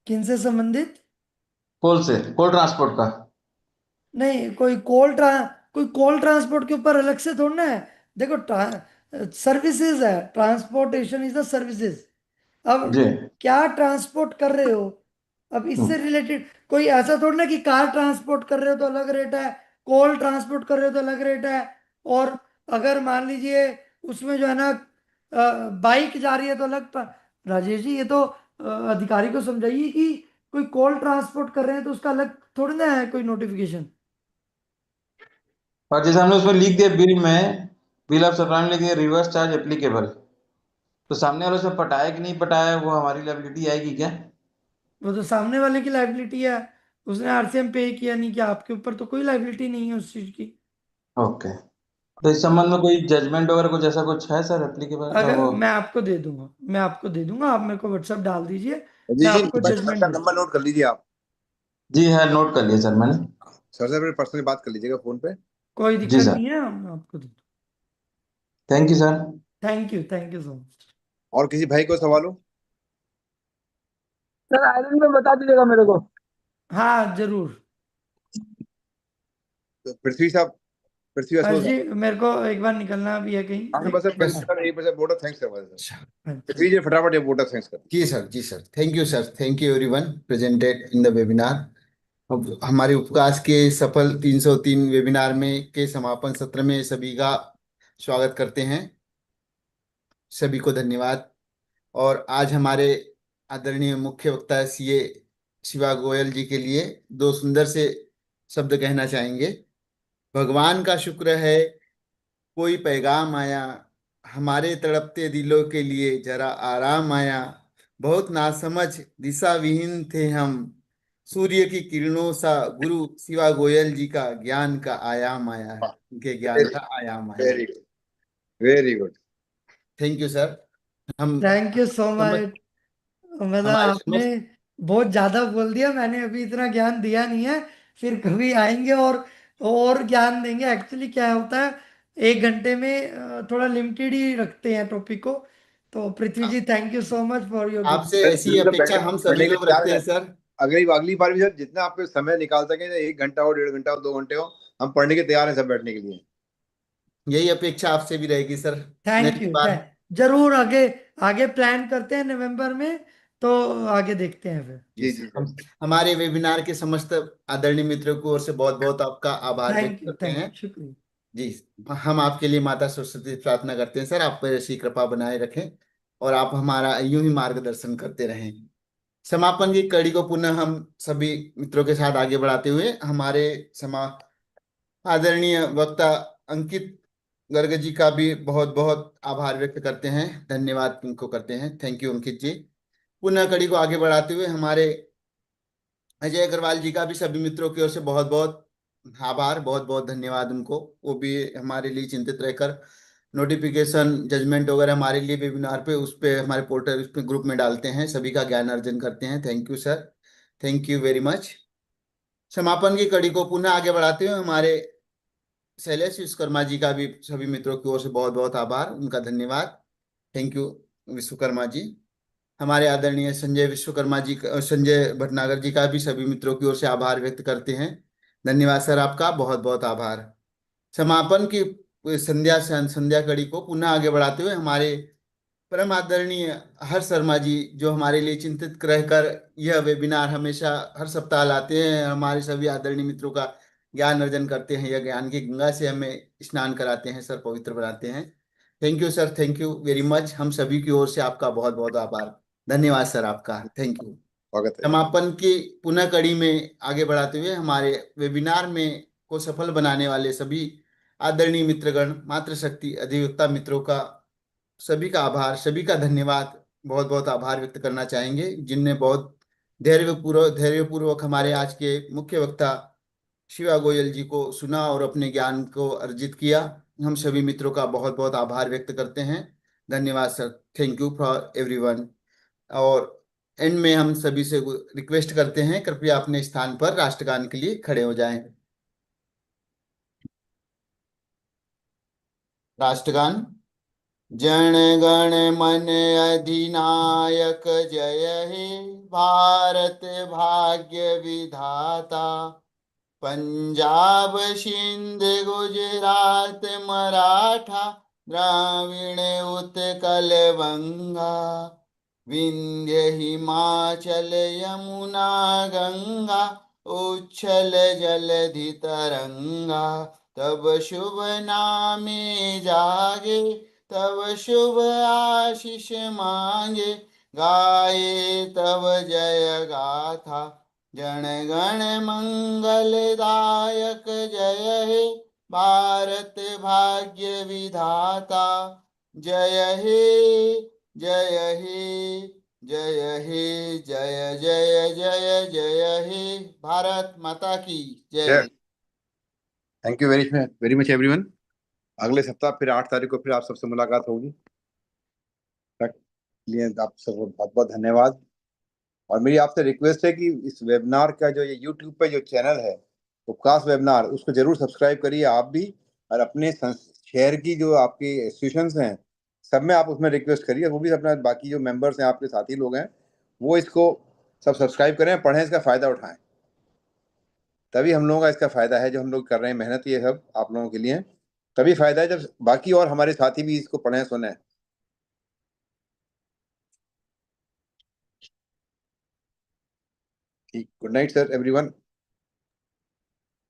किन से संबंधित?
कोल से, कोल ट्रांसपोर्ट का।
नहीं, कोई कोल ट्रांसपोर्ट के ऊपर अलग से थोड़ा ना है। देखो, सर्विसेज है, ट्रांसपोर्टेशन इज द सर्विसेज। अब
जी।
क्या ट्रांसपोर्ट कर रहे हो, अब इससे रिलेटेड कोई ऐसा थोड़ा ना कि कार ट्रांसपोर्ट कर रहे हो तो अलग रेट है, कोल ट्रांसपोर्ट कर रहे हो तो अलग रेट है। और अगर मान लीजिए उसमें जो है ना बाइक जा रही है तो अलग राजेश जी, ये तो अधिकारी को समझाइए कि कोई कोल ट्रांसपोर्ट कर रहे हैं तो उसका अलग थोड़ी ना है कोई नोटिफिकेशन।
और जैसे हमने उसमें लिख दिया बिल में, बिल ऑफ सप्लाई में लिख दिया रिवर्स चार्ज एप्लीकेबल, तो सामने वाले से पटाया कि नहीं पटाया वो हमारी लायबिलिटी आएगी क्या?
वो तो सामने वाले की लाइबिलिटी है, उसने आरसीएम पे किया नहीं किया, आपके ऊपर तो कोई लाइबिलिटी नहीं है उस चीज की।
ओके, तो इस संबंध में कोई जजमेंट वगैरह कुछ ऐसा कुछ है सर एप्लीकेबल
अगर
वो?
मैं आपको दे दूंगा, आप मेरे को व्हाट्सएप डाल दीजिए,
जी
मैं
जी,
आपको जजमेंट
का
दे
नंबर नोट कर लीजिए आप।
जी है, नोट कर लिया सर मैंने।
सर से पर्सनली बात कर लीजिएगा फोन पे।
कोई
जी
दिक्कत
सर,
नहीं है, मैं आपको दे दूँ।
Thank you sir.
Thank you so much.
और किसी भाई को सवाल हो?
सर आयरन में बता दीजिएगा मेरे को।
हाँ जरूर।
तो पृथ्वी
हर्ष
अशोक।
जी, मेरे को एक बार निकलना भी है कहीं।
हाँ बस सर एक बस वोट ऑफ थैंक्स करवा दें सर। पृथ्वी जी फटाफट ये वोट ऑफ थैंक्स कर।
जी सर, जी sir, thank you sir, thank you everyone presented in the webinar. अब हमारे उपकाश के सफल 303 वेबिनार में के समापन सत्र में सभी का स्वागत करते हैं। सभी को धन्यवाद। और आज हमारे आदरणीय मुख्य वक्ता सीए शिवा गोयल जी के लिए दो सुंदर से शब्द कहना चाहेंगे। भगवान का शुक्र है कोई पैगाम आया, हमारे तड़पते दिलों के लिए जरा आराम आया। बहुत नासमझ दिशा विहीन थे हम, सूर्य की किरणों सा गुरु शिवा गोयल जी का ज्ञान का आयाम आया है, उनके ज्ञान का आयाम आया।
Very good, very good.
Thank you sir. हम
थैंक यू सो
समझ
मच। मतलब
हमारे
आपने
समस्त
बहुत ज्यादा बोल दिया, मैंने अभी इतना ज्ञान दिया नहीं है। फिर कभी आएंगे और ज्ञान देंगे। एक्चुअली क्या होता है, 1 घंटे में थोड़ा लिमिटेड ही रखते हैं टॉपिक को। तो Prithvi ji, thank you so much for your good.
आपसे ऐसी अपेक्षा हम सभी लोग रखते हैं सर।
अगली बार भी सर जितना आपके समय निकाल सके, 1 घंटा हो, 1.5 घंटा हो, 2 घंटे हो, हम पढ़ने के तैयार हैं सब बैठने के लिए।
यही अपेक्षा आपसे भी रहेगी सर।
Thank
next
you.
बार
जरूर आगे आगे प्लान करते हैं नवंबर में, तो आगे देखते हैं फिर।
जी जी, हमारे वेबिनार के समस्त आदरणीय मित्रों की ओर से बहुत बहुत आपका आभार व्यक्त करते
थैंक
हैं।
यू, शुक्रिया।
जी, हम आपके लिए माता सरस्वती से प्रार्थना करते हैं सर, आप पर ऐसी कृपा बनाए रखें और आप हमारा यूं ही मार्गदर्शन करते रहें। समापन की कड़ी को पुनः हम सभी मित्रों के साथ आगे बढ़ाते हुए हमारे आदरणीय वक्ता अंकित गर्ग जी का भी बहुत बहुत आभार व्यक्त करते हैं, धन्यवाद उनको करते हैं। थैंक यू अंकित जी। पुनः कड़ी को आगे बढ़ाते हुए हमारे अजय अग्रवाल जी का भी सभी मित्रों की ओर से बहुत बहुत आभार, बहुत बहुत धन्यवाद उनको। वो भी हमारे लिए चिंतित रहकर नोटिफिकेशन जजमेंट वगैरह हमारे लिए वेबिनार पे उस पे हमारे पोर्टल उस पे ग्रुप में डालते हैं, सभी का ज्ञान अर्जन करते हैं। Thank you sir, thank you very much. समापन की कड़ी को पुनः आगे बढ़ाते हुए हमारे शैलेश विश्वकर्मा जी का भी सभी मित्रों की ओर से बहुत बहुत आभार, उनका धन्यवाद। Thank you Vishwakarma ji. हमारे आदरणीय संजय भटनागर जी का भी सभी मित्रों की ओर से आभार व्यक्त करते हैं। धन्यवाद सर, आपका बहुत बहुत आभार। समापन की संध्या कड़ी को पुनः आगे बढ़ाते हुए हमारे परम आदरणीय हर्ष शर्मा जी, जो हमारे लिए चिंतित रहकर यह वेबिनार हमेशा हर सप्ताह लाते हैं, हमारे सभी आदरणीय मित्रों का ज्ञान अर्जन करते हैं, यह ज्ञान की गंगा से हमें स्नान कराते हैं सर, पवित्र बनाते हैं। Thank you sir, thank you very much. हम सभी की ओर से आपका बहुत बहुत आभार, धन्यवाद सर आपका, थैंक यू। समापन की पुनः कड़ी में आगे बढ़ाते हुए हमारे वेबिनार में को सफल बनाने वाले सभी आदरणीय मित्रगण, मातृशक्ति अधिवक्ता मित्रों का सभी का आभार, सभी का धन्यवाद, बहुत बहुत आभार व्यक्त करना चाहेंगे, जिनने बहुत धैर्यपूर्वक हमारे आज के मुख्य वक्ता शिवा गोयल जी को सुना और अपने ज्ञान को अर्जित किया। हम सभी मित्रों का बहुत बहुत आभार व्यक्त करते हैं। धन्यवाद sir, thank you for everyone. और एंड में हम सभी से रिक्वेस्ट करते हैं, कृपया अपने स्थान पर राष्ट्रगान के लिए खड़े हो जाएं। राष्ट्रगान। जन गण मन अधिनायक जय हे भारत भाग्य विधाता। पंजाब सिंध गुजरात मराठा द्राविण उत्कल बंगा। विंध्य हिमाचल यमुना गंगा उच्छल जलधि तरंगा। तब शुभ नामे जागे तब शुभ आशीष मांगे। गाये तब जय गाथा जन गण मंगलदायक जय हे भारत भाग्य विधाता। जय हे जय हे जय हे जय जय जय जय हे। भारत माता की जय।
Thank you very much everyone. अगले सप्ताह फिर 8 तारीख को फिर आप सबसे मुलाकात होगी। तक लिए आप सबको बहुत बहुत धन्यवाद। और मेरी आपसे रिक्वेस्ट है कि इस वेबिनार का जो ये यूट्यूब पे जो चैनल है उपकाश वेबिनार, उसको जरूर सब्सक्राइब करिए आप भी, और अपने शहर की जो आपकी इंस्टीट्यूशंस हैं सब में आप उसमें रिक्वेस्ट करिए, वो भी अपना बाकी जो मेंबर्स हैं आपके साथी लोग हैं वो इसको सब सब्सक्राइब करें, पढ़ें, इसका फ़ायदा उठाएं। तभी हम लोगों का इसका फ़ायदा है जो हम लोग कर रहे हैं मेहनत, ये सब आप लोगों के लिए तभी फ़ायदा है जब बाकी और हमारे साथी भी इसको पढ़ें सुनें। ठीक, गुड नाइट सर एवरीवन।